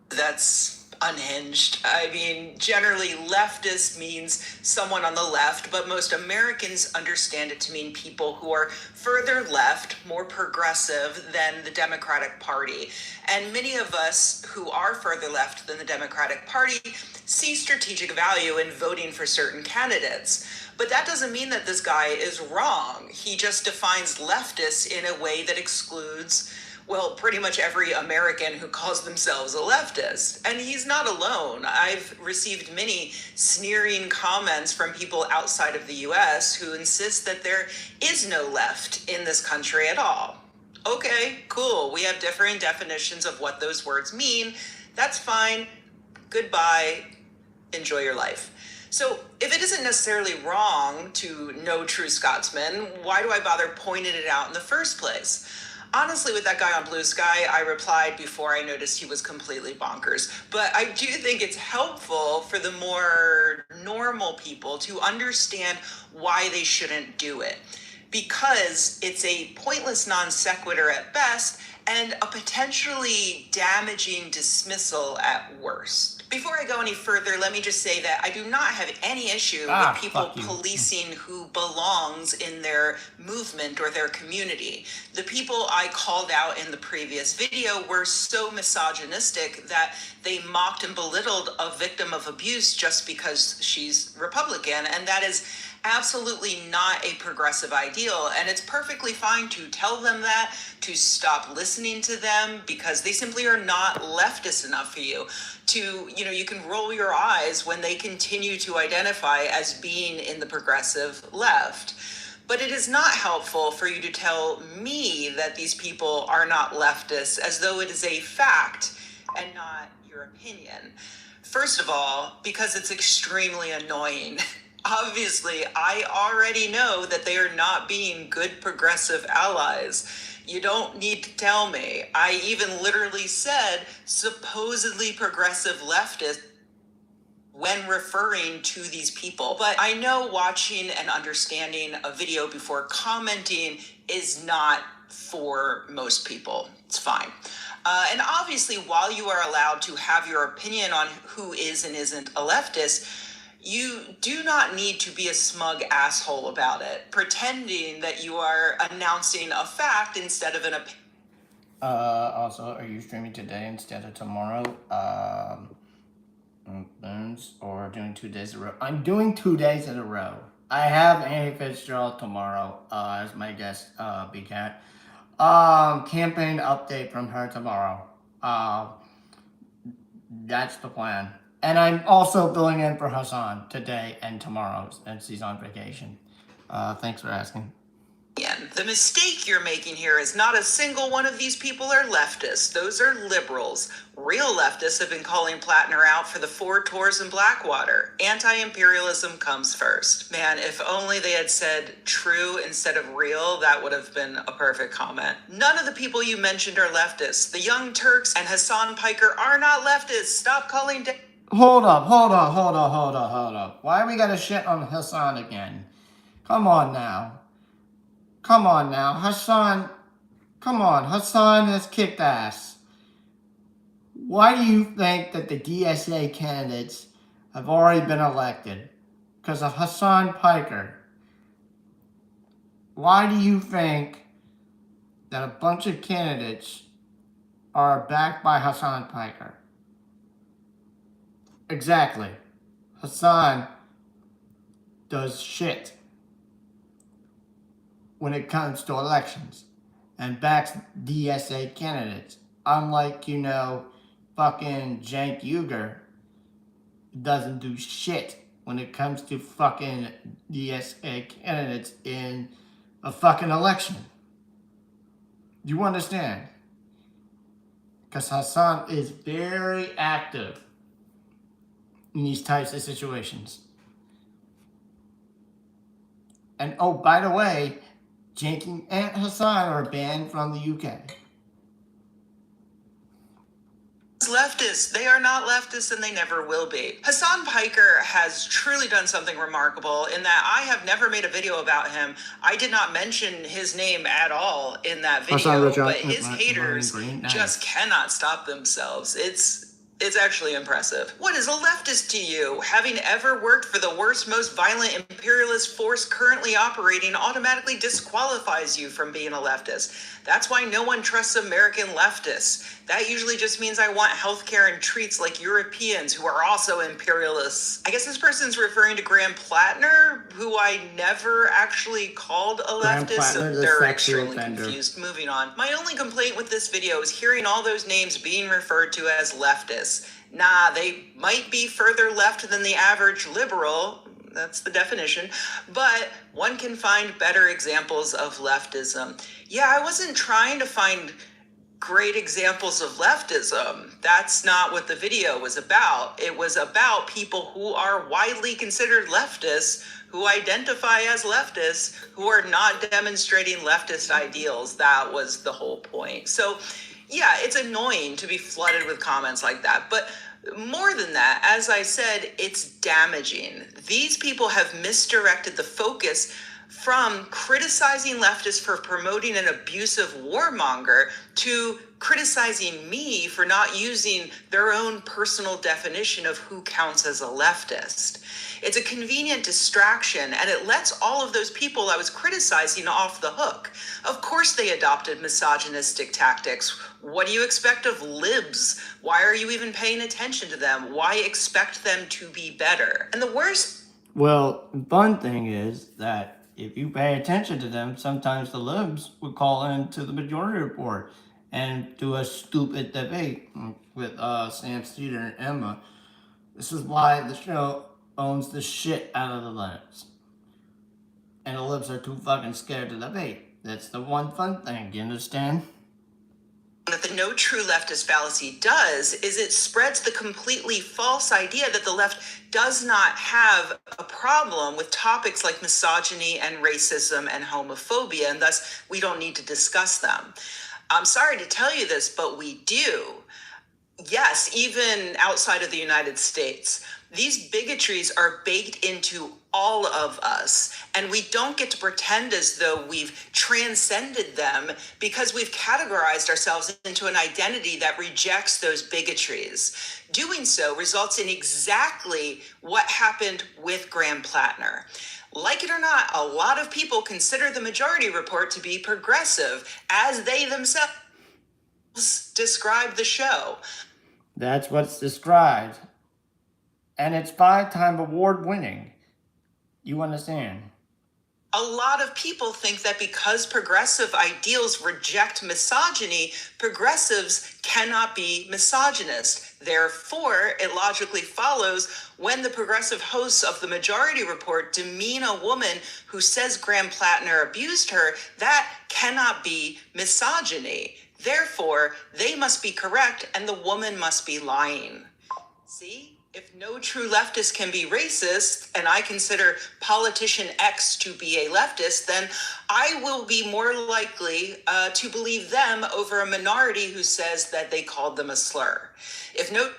That's unhinged. I mean, generally, leftist means someone on the left, but most Americans understand it to mean people who are further left, more progressive than the Democratic Party. And many of us who are further left than the Democratic Party see strategic value in voting for certain candidates. But that doesn't mean that this guy is wrong. He just defines leftists in a way that excludes, well, pretty much every American who calls themselves a leftist. And he's not alone. I've received many sneering comments from people outside of the US who insist that there is no left in this country at all. Okay, cool. We have differing definitions of what those words mean. That's fine. Goodbye. Enjoy your life. So if it isn't necessarily wrong to No True Scotsman, why do I bother pointing it out in the first place? Honestly, with that guy on Blue Sky, I replied before I noticed he was completely bonkers. But I do think it's helpful for the more normal people to understand why they shouldn't do it. Because it's a pointless non sequitur at best and a potentially damaging dismissal at worst. Before I go any further, let me just say that I do not have any issue with people policing who belongs in their movement or their community. The people I called out in the previous video were so misogynistic that they mocked and belittled a victim of abuse just because she's Republican, and that is absolutely not a progressive ideal. And it's perfectly fine to tell them that, to stop listening to them because they simply are not leftist enough for you. You can roll your eyes when they continue to identify as being in the progressive left. But it is not helpful for you to tell me that these people are not leftists as though it is a fact and not your opinion. First of all, because it's extremely annoying. Obviously, I already know that they are not being good progressive allies. You don't need to tell me. I even literally said supposedly progressive leftists when referring to these people. But I know watching and understanding a video before commenting is not for most people. It's fine. And obviously, while you are allowed to have your opinion on who is and isn't a leftist, you do not need to be a smug asshole about it, pretending that you are announcing a fact instead of an opinion. Also, are you streaming today instead of tomorrow? Or doing 2 days in a row? I'm doing 2 days in a row. I have Annie Fitzgerald tomorrow as my guest, BCAT. Campaign update from her tomorrow. That's the plan. And I'm also filling in for Hassan today and tomorrow since he's on vacation. Thanks for asking. Yeah, The mistake you're making here is not a single one of these people are leftists. Those are liberals. Real leftists have been calling Plattner out for the 4 tours in Blackwater. Anti-imperialism comes first. Man, if only they had said true instead of real, that would have been a perfect comment. None of the people you mentioned are leftists. The Young Turks and Hassan Piker are not leftists. Stop calling... Hold up. Why we gotta shit on Hassan again? Come on now. Hassan has kicked ass. Why do you think that the DSA candidates have already been elected? Because of Hassan Piker. Why do you think that a bunch of candidates are backed by Hassan Piker? Exactly. Hassan does shit when it comes to elections and backs DSA candidates. Unlike, fucking Cenk Uygur doesn't do shit when it comes to fucking DSA candidates in a fucking election. Do you understand? Because Hassan is very active in these types of situations. And oh, by the way, Cenk and Hassan are banned from the UK. Leftists. They are not leftists and they never will be. Hassan Piker has truly done something remarkable in that I have never made a video about him. I did not mention his name at all in that video, but his haters just cannot stop themselves. It's actually impressive. What is a leftist to you? Having ever worked for the worst, most violent imperialist force currently operating automatically disqualifies you from being a leftist. That's why no one trusts American leftists. That usually just means I want healthcare and treats like Europeans who are also imperialists. I guess this person's referring to Graham Plattner, who I never actually called a leftist, so they're extremely confused. Moving on. My only complaint with this video is hearing all those names being referred to as leftists. Nah, they might be further left than the average liberal. That's the definition. But one can find better examples of leftism. Yeah, I wasn't trying to find great examples of leftism. That's not what the video was about. It was about people who are widely considered leftists, who identify as leftists, who are not demonstrating leftist ideals. That was the whole point. So yeah, it's annoying to be flooded with comments like that, but more than that, as I said, it's damaging. These people have misdirected the focus from criticizing leftists for promoting an abusive warmonger to criticizing me for not using their own personal definition of who counts as a leftist. It's a convenient distraction, and it lets all of those people I was criticizing off the hook. Of course they adopted misogynistic tactics. What do you expect of libs? Why are you even paying attention to them? Why expect them to be better? And the worst... Well, the fun thing is that if you pay attention to them, sometimes the libs would call into the Majority Report and do a stupid debate with Sam Cedar and Emma. This is why the show owns the shit out of the libs. And the libs are too fucking scared to debate. That's the one fun thing, you understand? What the no true leftist fallacy does is it spreads the completely false idea that the left does not have a problem with topics like misogyny and racism and homophobia, and thus we don't need to discuss them. I'm sorry to tell you this, but we do. Yes, even outside of the United States, these bigotries are baked into all of us, and we don't get to pretend as though we've transcended them because we've categorized ourselves into an identity that rejects those bigotries. Doing so results in exactly what happened with Graham Plattner. Like it or not, a lot of people consider the Majority Report to be progressive, as they themselves describe the show. That's what's described. And it's 5-time award winning. You understand? A lot of people think that because progressive ideals reject misogyny, progressives cannot be misogynist. Therefore, it logically follows when the progressive hosts of the Majority Report demean a woman who says Graham Plattner abused her, that cannot be misogyny. Therefore, they must be correct and the woman must be lying. See? If no true leftist can be racist, and I consider politician X to be a leftist, then I will be more likely to believe them over a minority who says that they called them a slur. If no...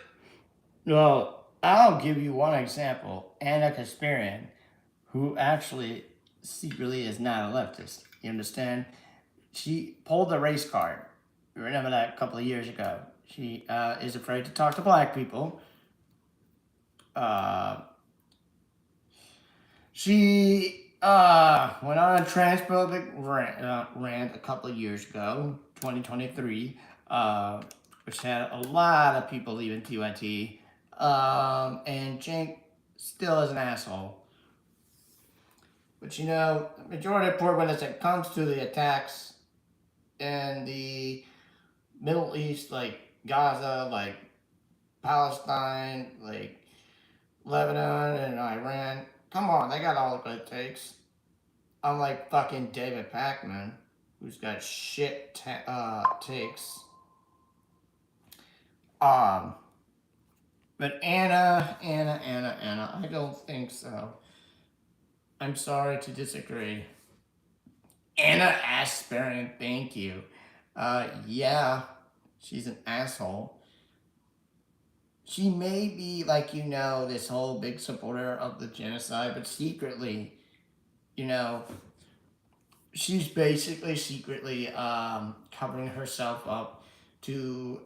Well, I'll give you one example. Anna Kasparian, who actually secretly is not a leftist. You understand? She pulled the race card. Remember that a couple of years ago. She is afraid to talk to black people. She went on a transphobic rant a couple of years ago, 2023, which had a lot of people leaving TYT. And Cenk still is an asshole. But you know, Majority Report, when it comes to the attacks in the Middle East, like Gaza, like Palestine, like Lebanon and Iran, come on, they got all the good takes. Unlike fucking David Pakman, who's got shit takes. But Anna, I don't think so. I'm sorry to disagree. Anna Kasparian, thank you. Yeah, she's an asshole. She may be, like, you know, this whole big supporter of the genocide, but secretly, you know, she's basically secretly covering herself up to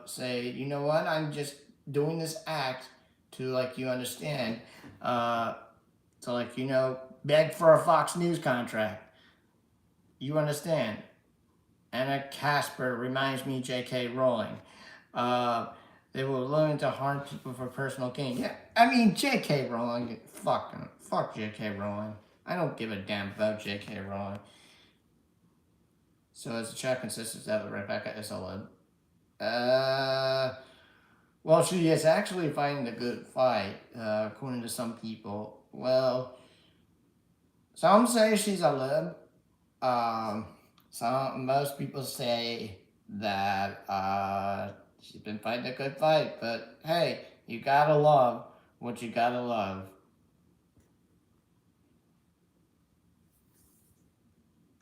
say, you know what, I'm just doing this act to, like, you understand, to, like, you know, beg for a Fox News contract. You understand? Anna Casper reminds me J.K. Rowling. They were willing to harm people for personal gain. Yeah, I mean, J.K. Rowling, fuck J.K. Rowling. I don't give a damn about J.K. Rowling. So as a check consists that Rebecca is a lib. Well, she is actually fighting a good fight, according to some people. Well, some say she's a lib. Most people say that she's been fighting a good fight, but hey, you gotta love what you gotta love.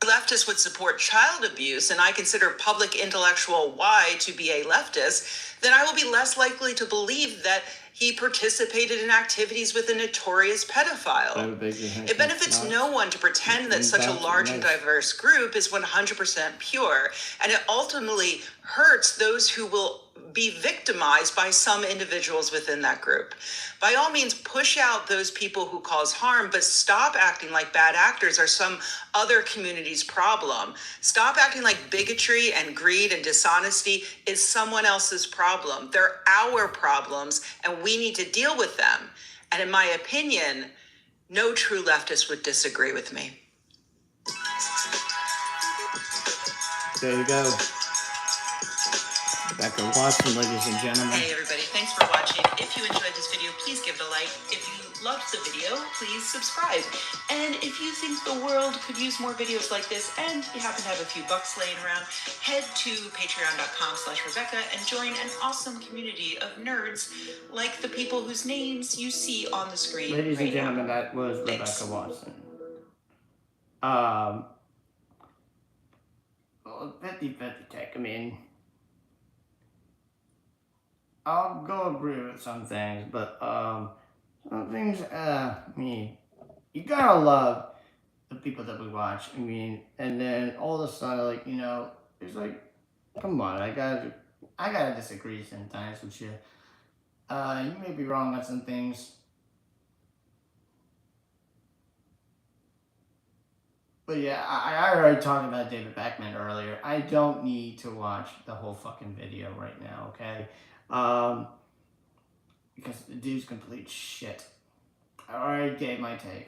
Leftists would support child abuse, and I consider public intellectual Y to be a leftist, then I will be less likely to believe that he participated in activities with a notorious pedophile. It benefits no one to pretend that such a large and diverse group is 100% pure, and it ultimately hurts those who will be victimized by some individuals within that group. By all means, push out those people who cause harm, but stop acting like bad actors are some other community's problem. Stop acting like bigotry and greed and dishonesty is someone else's problem. They're our problems, and we need to deal with them. And in my opinion, no true leftist would disagree with me. There you go. Rebecca Watson, ladies and gentlemen. Hey everybody, thanks for watching. If you enjoyed this video, please give it a like. If you loved the video, please subscribe. And if you think the world could use more videos like this and you happen to have a few bucks laying around, head to patreon.com/Rebecca and join an awesome community of nerds like the people whose names you see on the screen. Ladies and gentlemen, now. that was Rebecca Thanks. Watson. 50-50 take. I mean, I'll go agree with some things, but some things, I mean, you gotta love the people that we watch. I mean, and then all of a sudden, like, you know, it's like, come on, I gotta disagree sometimes with you. You may be wrong on some things. But yeah, I already talked about David Pakman earlier. I don't need to watch the whole fucking video right now, okay? Because the dude's complete shit. I already gave my take.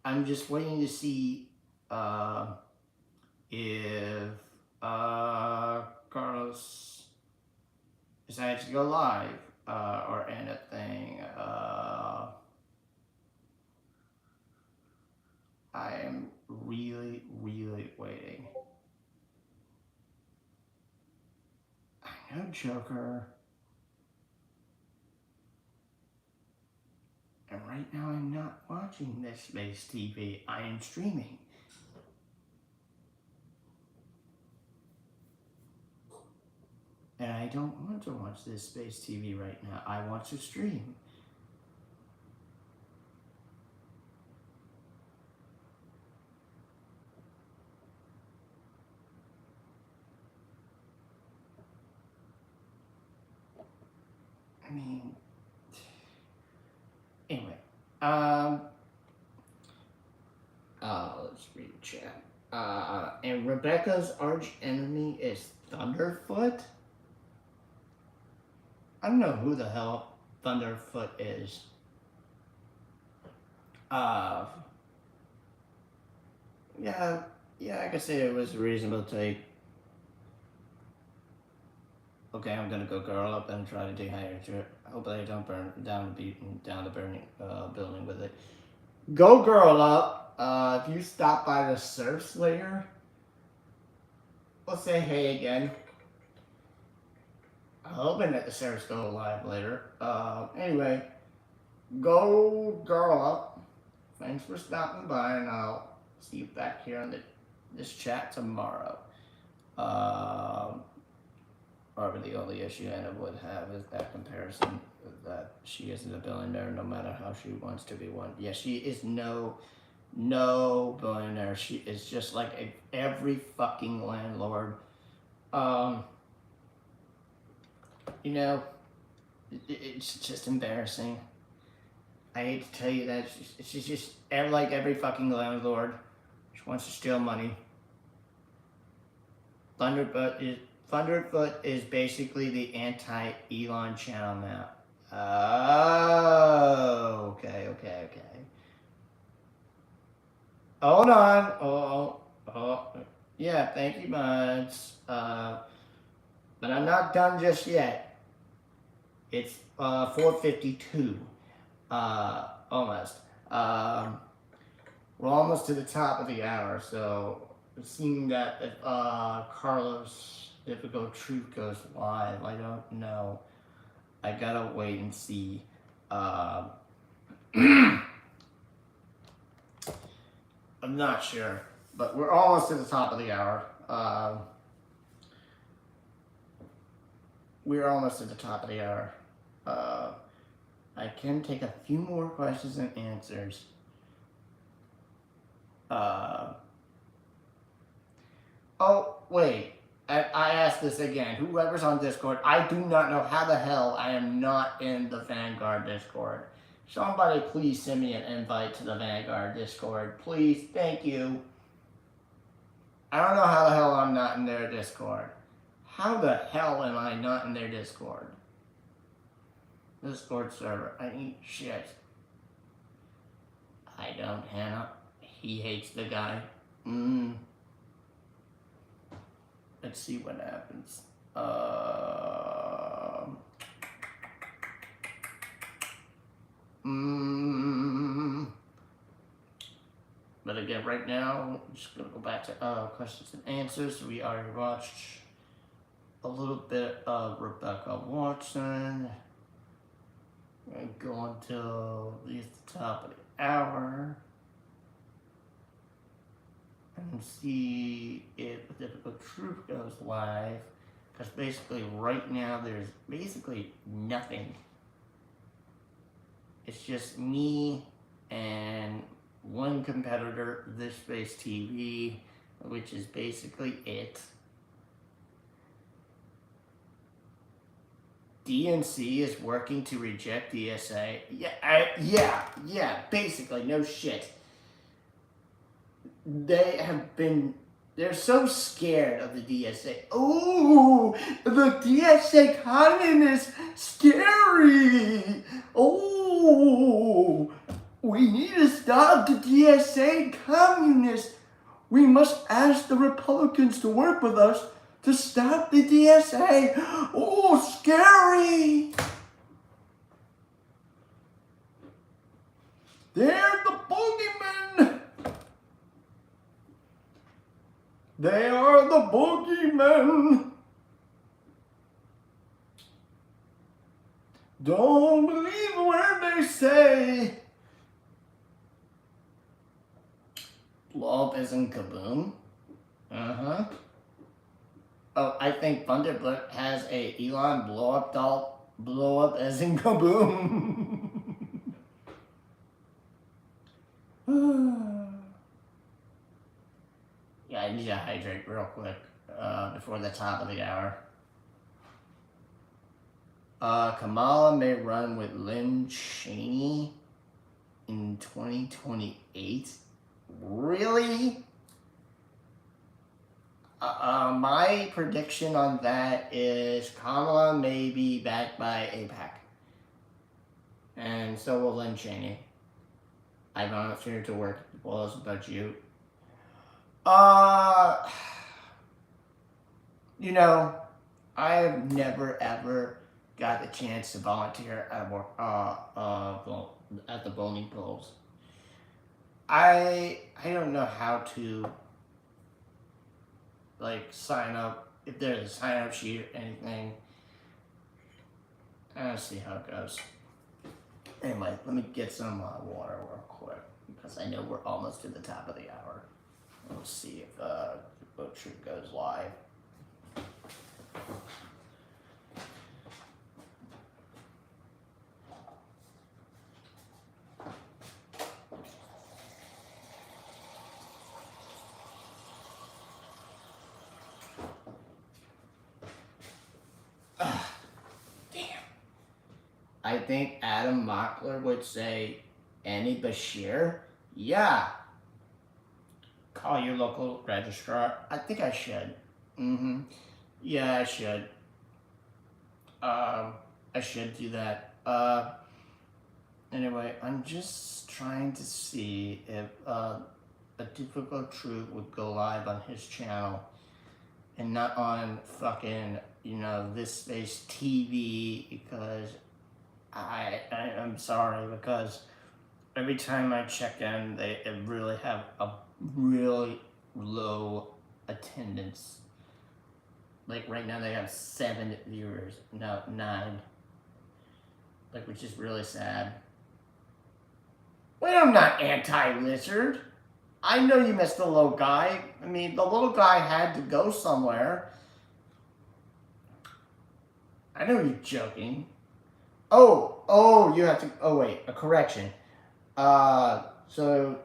I'm just waiting to see if Carlos decided to go live or anything. I am really, really waiting. I know, Joker. And right now I'm not watching this space TV. I am streaming. And I don't want to watch this space TV right now. I want to stream. I mean, anyway, let's read chat. And Rebecca's arch enemy is Thunderfoot? I don't know who the hell Thunderfoot is. Yeah, I could say it was a reasonable take. Okay, I'm gonna go girl up and try to dehydrate it. Hopefully I don't burn down the burning building with it. Go girl up. If you stop by the Surf Slayer, we'll say hey again. I'm hoping that the Surfs go live later. Anyway, go girl up. Thanks for stopping by, and I'll see you back here in this chat tomorrow. Probably the only issue Anna would have is that comparison that she isn't a billionaire no matter how she wants to be one. Yeah, she is no billionaire. She is just like every fucking landlord. You know, it's just embarrassing. I hate to tell you that. She's just like every fucking landlord. She wants to steal money. Thunderfoot is basically the anti-Elon channel now. Oh, okay. Hold on. Oh. Yeah, thank you, Muds. But I'm not done just yet. It's 4:52. Almost. We're almost to the top of the hour, so seeing that if Carlos Difficult Truth goes live, I don't know. I gotta wait and see. I'm not sure, but we're almost to the top of the hour. We're almost at the top of the hour. I can take a few more questions and answers. Oh, wait. I asked this again. Whoever's on Discord, I do not know how the hell I am not in the Vanguard Discord. Somebody please send me an invite to the Vanguard Discord. Please, thank you. I don't know how the hell I'm not in their Discord. How the hell am I not in their Discord? Discord server. I eat shit. I don't, Hannah. He hates the guy. Let's see what happens. But again, right now, I'm just gonna go back to questions and answers. We already watched a little bit of Rebecca Watson. We're gonna go until at least the top of the hour and see if the Difficult Truth goes live, because basically right now there's basically nothing. It's just me and one competitor, This Space TV, which is basically it. DNC is working to reject DSA. Yeah, basically, no shit. They're so scared of the DSA. Oh, the DSA communist, scary. Oh, we need to stop the DSA communists. We must ask the Republicans to work with us to stop the DSA. Oh, scary! They're the boogeymen! They are the boogeymen! Don't believe a word they say! Blow up as in Kaboom? Uh-huh. Oh, I think Thunderbird has a Elon blow up doll. Blow up as in Kaboom! Yeah, I need to hydrate real quick before the top of the hour. Kamala may run with Lynn Cheney in 2028. Really? My prediction on that is Kamala may be backed by AIPAC. And so will Lynn Cheney. I volunteered to work at the Balls about you. You know, I have never ever got the chance to volunteer at work, at the bowling poles. I don't know how to like sign up, if there's a sign up sheet or anything. I'll see how it goes. Anyway, let me get some water real quick because I know we're almost to the top of the hour. We'll see if the boat trip goes live. Damn. I think Adam Mockler would say, Annie Bashir? Yeah. Call your local registrar. I think I should. Yeah, I should. I should do that. Anyway, I'm just trying to see if A Difficult Truth would go live on his channel and not on fucking, This Space TV, because I'm sorry, because every time I check in, they really have a really low attendance. Like right now they have 7 viewers, no, 9. Like, which is really sad. Wait, I'm not anti-lizard. I know you missed the little guy. I mean, the little guy had to go somewhere. I know you're joking. Oh, you have to, wait, a correction. So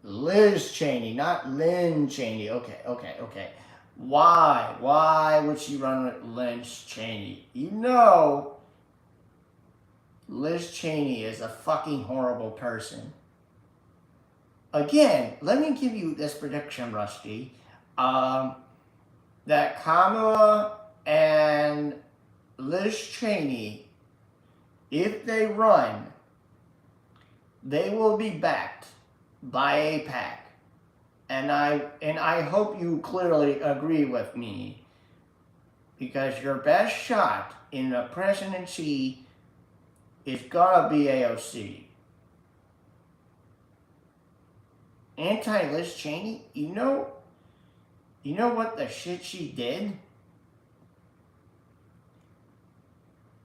Liz Cheney, not Lynn Cheney. Okay. Why would she run with Liz Cheney? Liz Cheney is a fucking horrible person. Again, let me give you this prediction, Rusty. That Kamala and Liz Cheney, if they run, they will be backed by AIPAC. And I hope you clearly agree with me, because your best shot in the presidency is gonna be AOC. Anti-Liz Cheney, you know what the shit she did?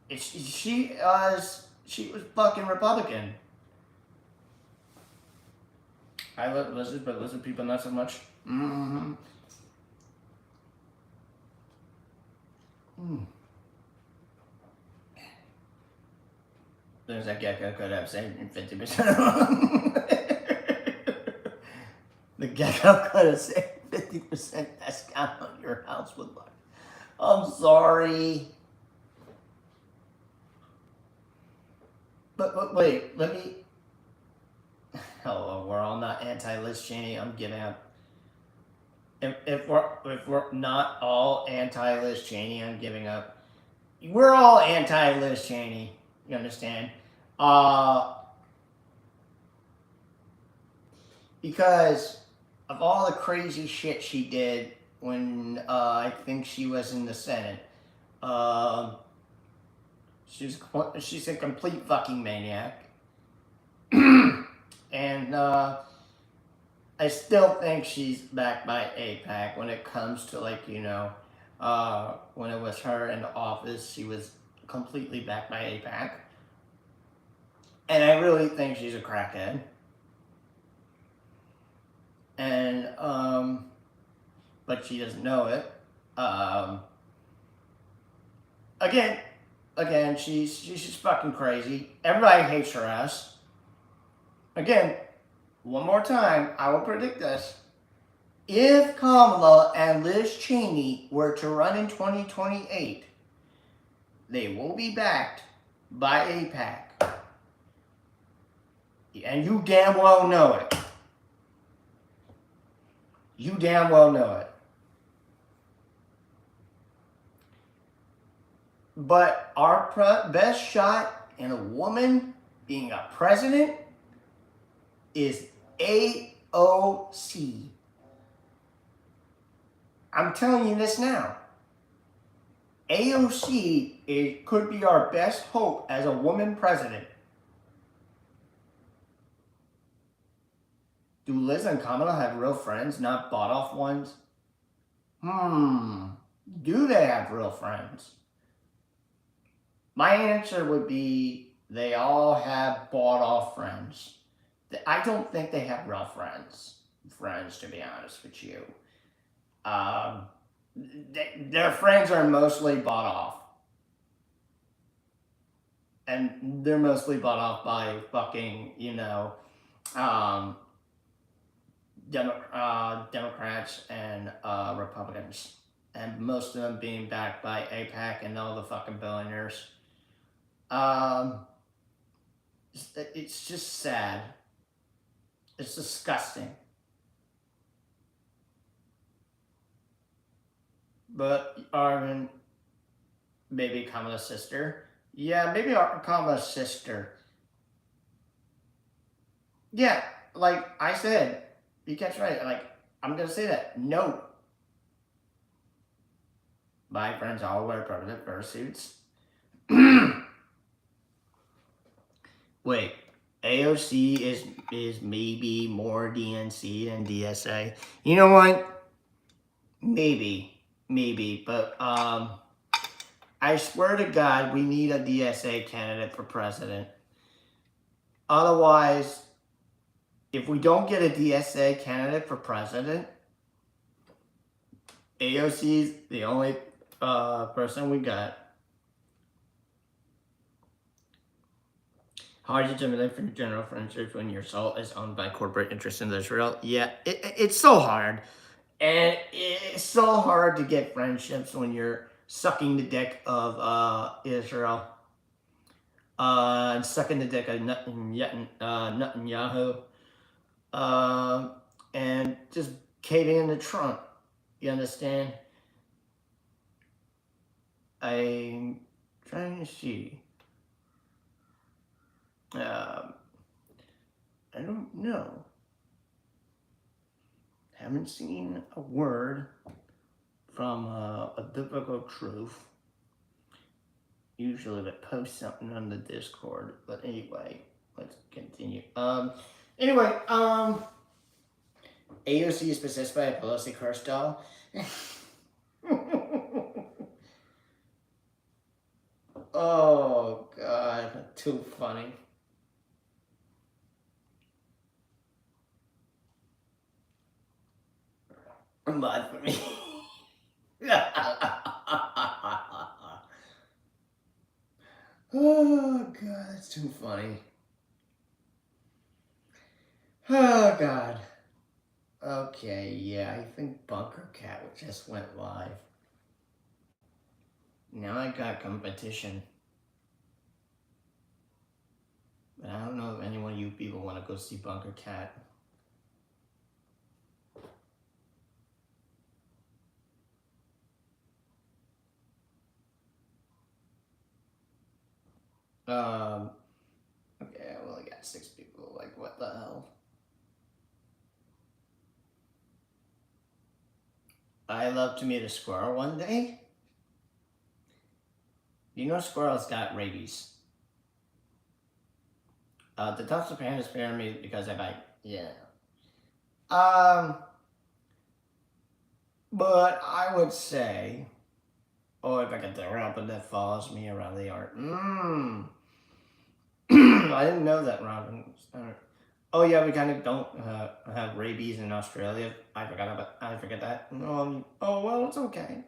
She was fucking Republican. I love lizards, but lizard people not so much. There's that gecko could have saved 50% wrong. The gecko could have saved 50% discount on your house with luck. I'm sorry. But wait, let me... Oh, we're all not anti-Liz Cheney. I'm giving up. If we're not all anti-Liz Cheney, I'm giving up. We're all anti-Liz Cheney. You understand? Because of all the crazy shit she did when I think she was in the Senate. Um, she's a complete fucking maniac. And I still think she's backed by AIPAC when it comes to, like, you know, when it was her in the office, she was completely backed by AIPAC. And I really think she's a crackhead. And, but she doesn't know it. Again, she's just fucking crazy. Everybody hates her ass. Again, one more time, I will predict this. If Kamala and Liz Cheney were to run in 2028, they will be backed by AIPAC. And you damn well know it. You damn well know it. But our best shot in a woman being a president is AOC. I'm telling you this now. AOC could be our best hope as a woman president. Do Liz and Kamala have real friends, not bought off ones? Do they have real friends? My answer would be they all have bought off friends. I don't think they have real friends, to be honest with you. Their friends are mostly bought off. And they're mostly bought off by fucking, you know, Democrats and Republicans. And most of them being backed by AIPAC and all the fucking billionaires. It's just sad. It's disgusting. But Arvin, maybe Kamala's sister. Yeah, maybe Kamala's sister. Yeah, like I said, you catch right. Like, I'm gonna say that. No. My friends all wear permanent fursuits. Wait, AOC is maybe more DNC than DSA. You know what? Maybe, but I swear to God, we need a DSA candidate for president. Otherwise, if we don't get a DSA candidate for president, AOC is the only person we got. Hard to determine from general friendships when your soul is owned by corporate interests in Israel. Yeah, it's so hard. And it's so hard to get friendships when you're sucking the dick of Israel. And sucking the dick of Netanyahu. And just caving into Trump. You understand? I'm trying to see. I don't know. Haven't seen a word from a difficult truth. Usually they post something on the Discord, but anyway, let's continue. Anyway, AOC is possessed by a Pelosi curse doll. Oh God, too funny. Bad for me. Oh God, that's too funny. Oh God. Okay, yeah, I think Bunker Cat just went live. Now I got competition. But I don't know if any one of you people want to go see Bunker Cat. Okay, I only got 6 people. Like, what the hell? I love to meet a squirrel one day. You know squirrels got rabies. The Tuxedo Pandas spare me because I bite. Yeah. But I would say, oh, if I get the robin that follows me around the yard. I didn't know that robin. Oh yeah, we kind of don't have rabies in Australia. I forget that. Oh well, it's okay.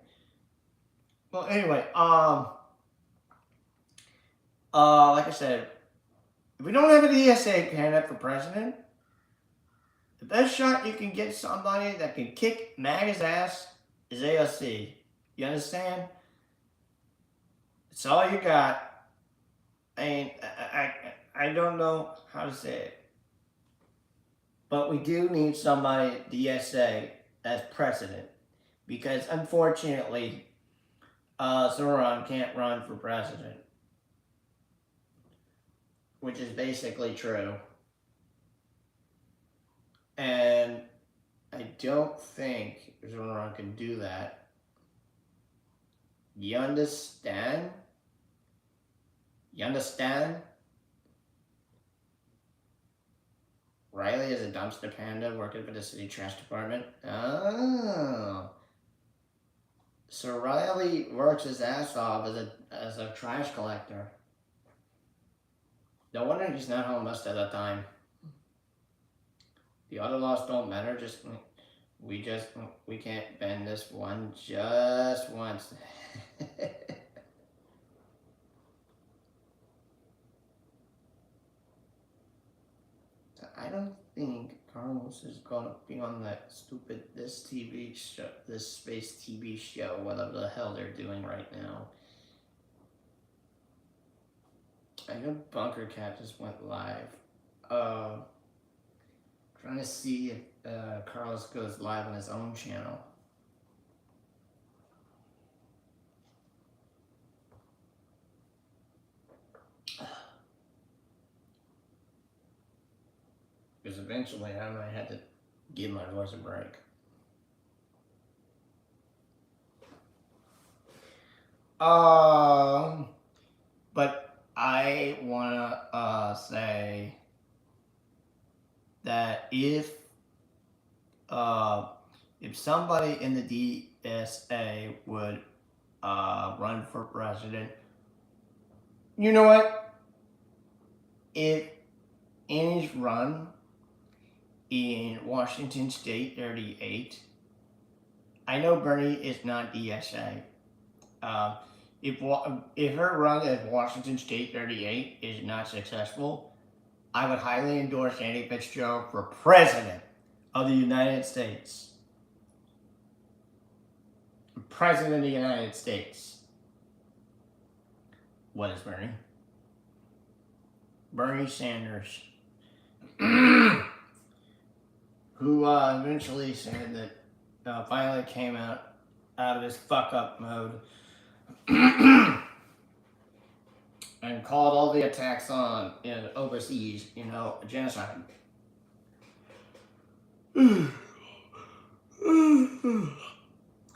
Well, anyway, like I said, if we don't have an ESA candidate for president, the best shot you can get somebody that can kick MAGA's ass is AOC. You understand? It's all you got. I don't know how to say it. But we do need somebody at the ESA as president. Because unfortunately, Zoran can't run for president. Which is basically true. And I don't think Zoran can do that. You understand? You understand? Riley is a dumpster panda working for the city trash department. Oh. So Riley works his ass off as a trash collector. No wonder he's not home most of the time. The other laws don't matter, we can't bend this one just once. I don't think Carlos is gonna be on this TV show, this space TV show, whatever the hell they're doing right now. I know Bunker Cat just went live. Trying to see if Carlos goes live on his own channel. Because eventually I might have to give my voice a break. But I wanna say that if somebody in the DSA would run for president, you know what? If in his run in Washington State 38, I know Bernie is not DSA. If her run at Washington State 38 is not successful, I would highly endorse Andy Fitzgerald for president of the United States. President of the United States. What is Bernie? Bernie Sanders. Who eventually said that finally came out of his fuck up mode and called all the attacks on overseas, genocide.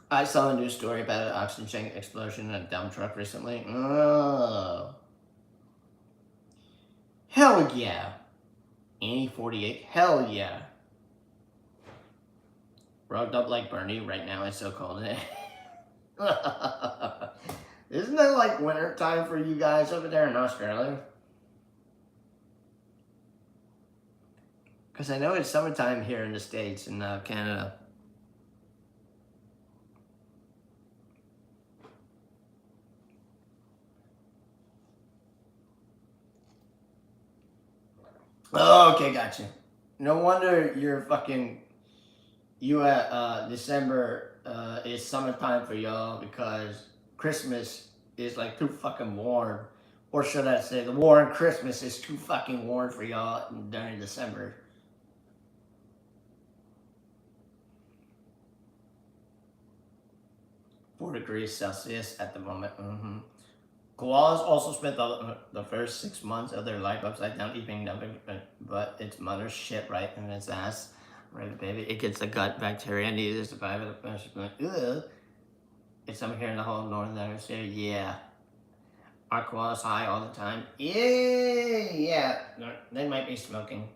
I saw a news story about an oxygen tank explosion in a dump truck recently. Oh. Hell yeah. Annie 48, hell yeah. Rugged up like Bernie right now, it's so cold. Isn't it like winter time for you guys over there in Australia? Because I know it's summertime here in the States and Canada. Oh, okay, gotcha. No wonder you're December is summertime for y'all, because Christmas is like too fucking warm. Or should I say, the war on Christmas is too fucking warm for y'all during December. °4 at the moment. Koalas also spent the first 6 months of their life upside down eating nothing but its mother's shit right in its ass. right, baby? It gets the gut bacteria needed to survive at a punishment. Ugh. It's something here in the whole northern hemisphere. Yeah. Our koalas high all the time. Yeah. They might be smoking.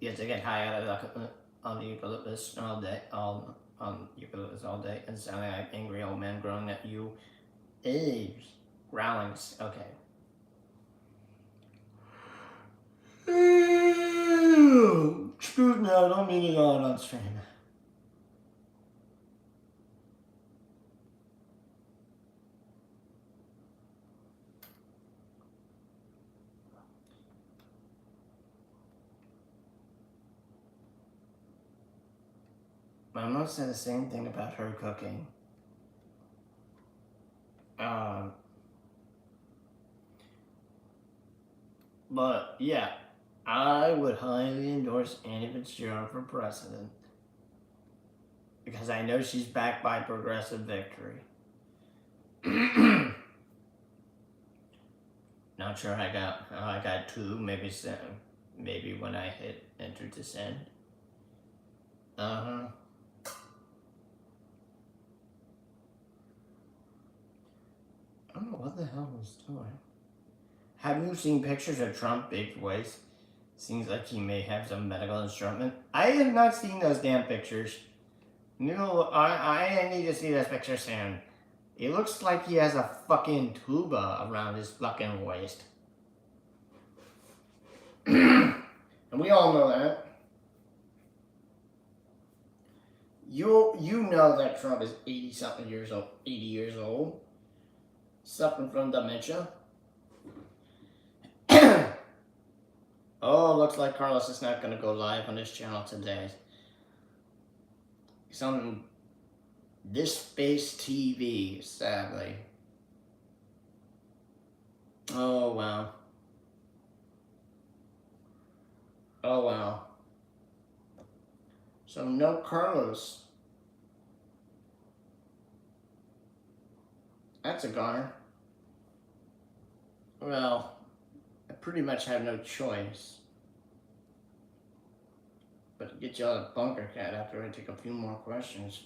Yes, they get high out of on the eucalyptus all day, eucalyptus all day, and sounding like angry old men growling at you. Ew. Growlings. Okay. Excuse me, I don't mean to yawn on stream. My mom said the same thing about her cooking. But yeah, I would highly endorse Annie Fitzgerald for president because I know she's backed by progressive victory. Not sure I got 2, maybe 7, maybe when I hit enter to send. I don't know what the hell he's doing. Have you seen pictures of Trump big voice? Seems like he may have some medical instrument. I have not seen those damn pictures. No, I need to see those pictures soon. It looks like he has a fucking tuba around his fucking waist. And we all know that. You know that Trump is 80 years old. Suffering from dementia. Oh, looks like Carlos is not going to go live on this channel today. He's on This Space TV, sadly. Oh, wow. Oh, wow. So, no Carlos. That's a goner. Well, I pretty much have no choice but to get you out of Bunker Cat after I take a few more questions.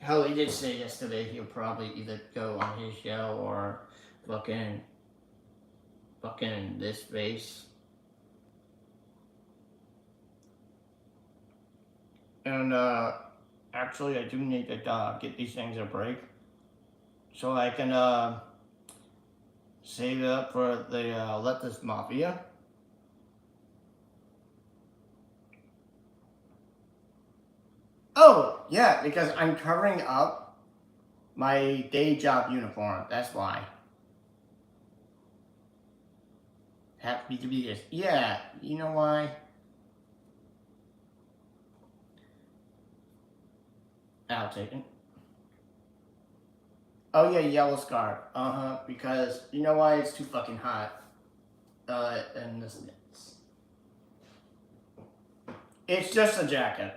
Hell, he did say yesterday he'll probably either go on his show or fucking This Space. And actually I do need to get these things a break so I can save it up for the Let This Mafia. Oh, yeah, because I'm covering up my day job uniform. That's why. Happy to be this. Yeah, you know why? I'll take it. Oh yeah, yellow scarf. Because you know why? It's too fucking hot. And this. It's just a jacket.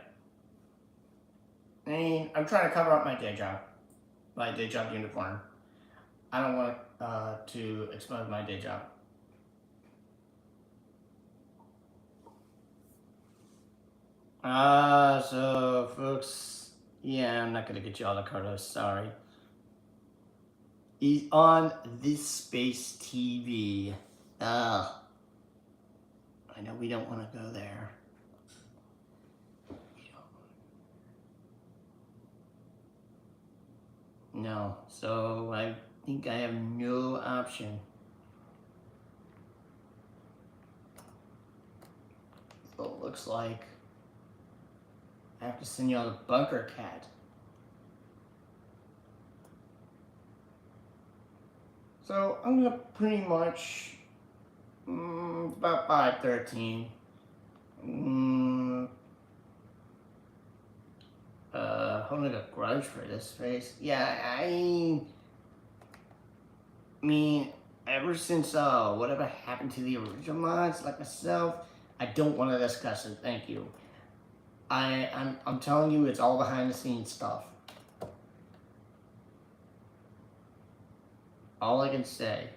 I mean, I'm trying to cover up my day job uniform. I don't want to expose my day job. So folks, yeah, I'm not gonna get you all the Carlos, sorry. He's on This Space TV. I know we don't want to go there. No, so I think I have no option. So it looks like I have to send you on the Bunker Cat. So I'm gonna pretty much about 5:13. Holding a grudge for this face. Yeah, I mean, ever since whatever happened to the original mods, like myself, I don't want to discuss it. Thank you. I'm telling you, it's all behind the scenes stuff. all I can say.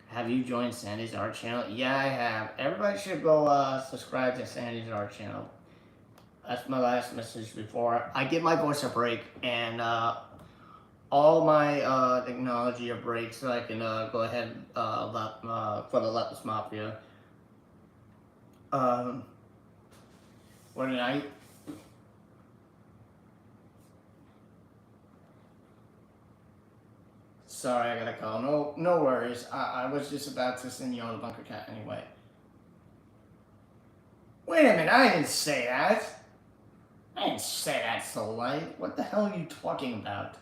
Have you joined Sandy's Art channel? Yeah, I have. Everybody should go subscribe to Sandy's Art channel. That's my last message before I give my voice a break and all my technology a break so I can go ahead for the Lepus Mafia. What did I? Sorry, I gotta call. No worries. I was just about to send you on the bunker cat anyway. Wait a minute, I didn't say that. I didn't say that, so light. What the hell are you talking about?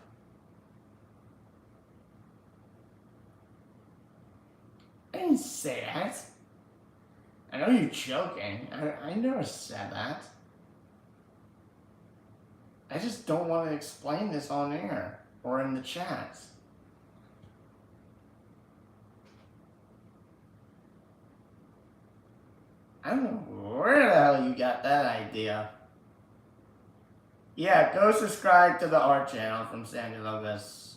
I didn't say that. I know you're joking. I never said that. I just don't want to explain this on air or in the chats. I don't know where the hell you got that idea. Yeah, go subscribe to the art channel from Sandy Lopez.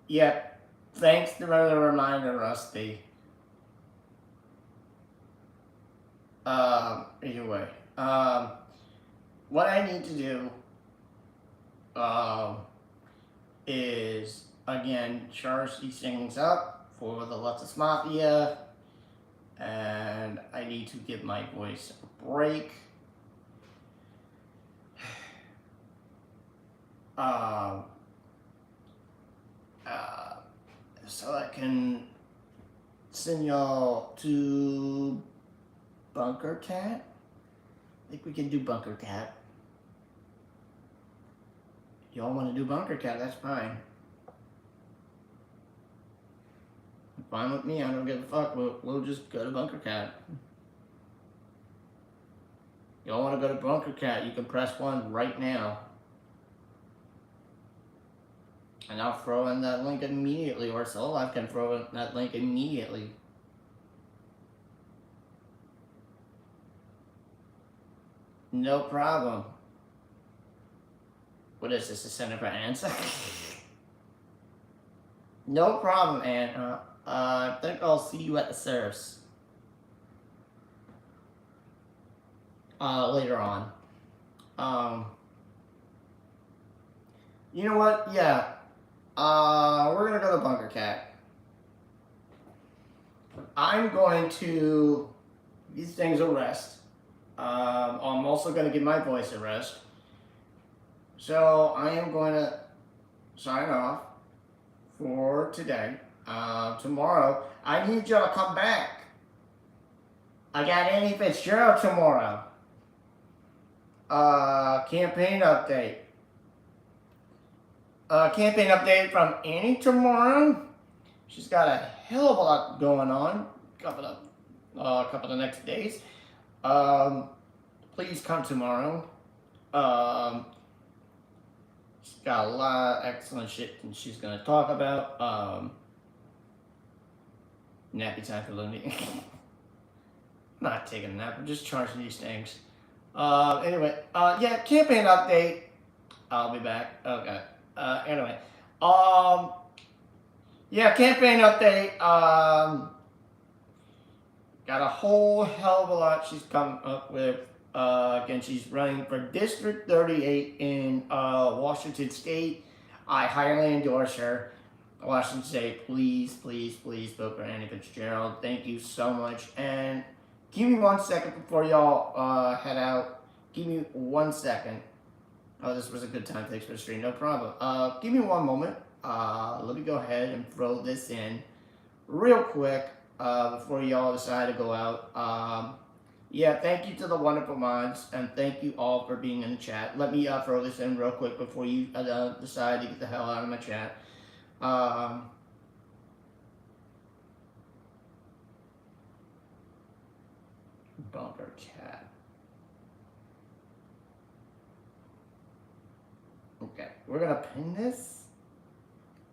Yep. Thanks for the reminder, Rusty. Anyway, what I need to do, is, again, charge these things up for the Lepus Mafia, and I need to give my voice a break. So I can send y'all to Bunker Cat. I think we can do Bunker Cat. Y'all want to do Bunker Cat, that's fine. Fine with me, I don't give a fuck. We'll just go to Bunker Cat. Y'all want to go to Bunker Cat, you can press 1 right now. And I'll throw in that link immediately, or Soul Life can throw in that link immediately. No problem. What is this, a center for answer? No problem, Ann. I think I'll see you at the service. Later on. You know what? Yeah. We're gonna go to Bunker Cat. I'm going to these things a rest. I'm also gonna give my voice a rest. So I am going to sign off for today. Tomorrow, I need y'all to come back. I got Annie Fitzgerald tomorrow. Campaign update. Campaign update from Annie tomorrow. She's got a hell of a lot going on. Couple of next days. Please come tomorrow. She's got a lot of excellent shit that she's gonna talk about. Nappy time for Looney. Not taking a nap, I'm just charging these things. Anyway, yeah, campaign update. I'll be back. Okay. Anyway, yeah, campaign update. Got a whole hell of a lot she's come up with. Again, she's running for District 38 in Washington State. I highly endorse her. Washington State, please, please, please vote for Annie Fitzgerald. Thank you so much. And give me 1 second before y'all head out. Give me 1 second. Oh, this was a good time. Thanks for the stream. No problem. Give me 1 moment. Let me go ahead and throw this in real quick before y'all decide to go out. Yeah, thank you to the wonderful mods, and thank you all for being in the chat. Let me throw this in real quick before you decide to get the hell out of my chat. Bunker Cat. Okay, we're gonna pin this.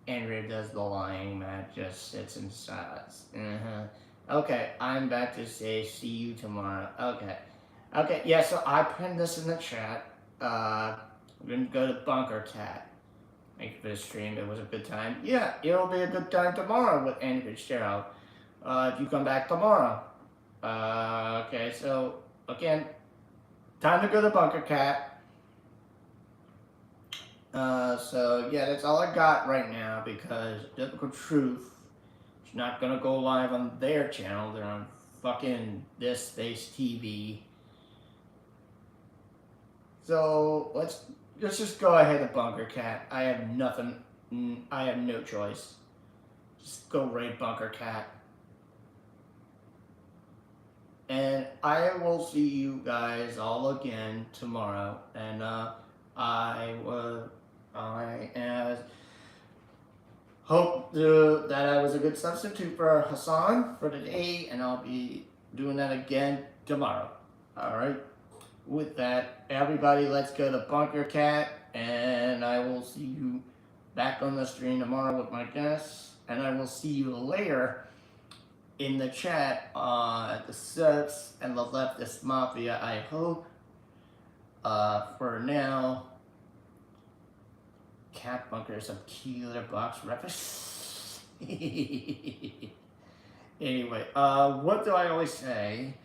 Andrea does the lying, Matt just sits in silence. Okay, I'm back to say see you tomorrow. Okay. Okay, yeah, so I pinned this in the chat. We're gonna go to Bunker Cat. Thank you for the stream. It was a good time. Yeah, it'll be a good time tomorrow with Andy Fitzgerald. If you come back tomorrow. Okay, so again, time to go to Bunker Cat. So yeah, that's all I got right now because Difficult Truth is not gonna go live on their channel. They're on fucking This Space TV. So let's just go ahead and Bunker Cat. I have nothing. I have no choice. Just go raid Bunker Cat. And I will see you guys all again tomorrow. And I hope that I was a good substitute for Hassan for today, and I'll be doing that again tomorrow. All right. With that, everybody, let's go to Bunker Cat, and I will see you back on the stream tomorrow with my guests, and I will see you later in the chat at the Serbs and the Leftist Mafia, I hope. For now, Cat Bunker is a killer box reference. Anyway, what do I always say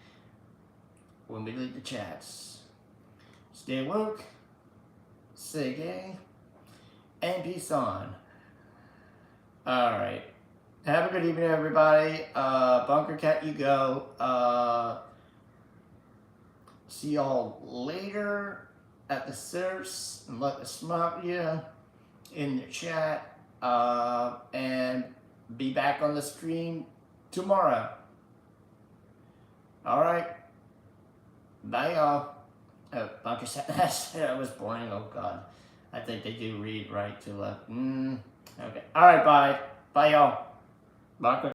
when we leave the chats? Stay woke, stay gay, and peace on. Alright. Have a good evening, everybody. Bunker Cat, you go. See y'all later at the Surfs and let the Mafia in the chat. And be back on the stream tomorrow. Alright. Bye, y'all. Oh, Bunker Cat, that was boring. Oh, God. I think they do read right to left. Okay. Alright, bye. Bye, y'all. Bunker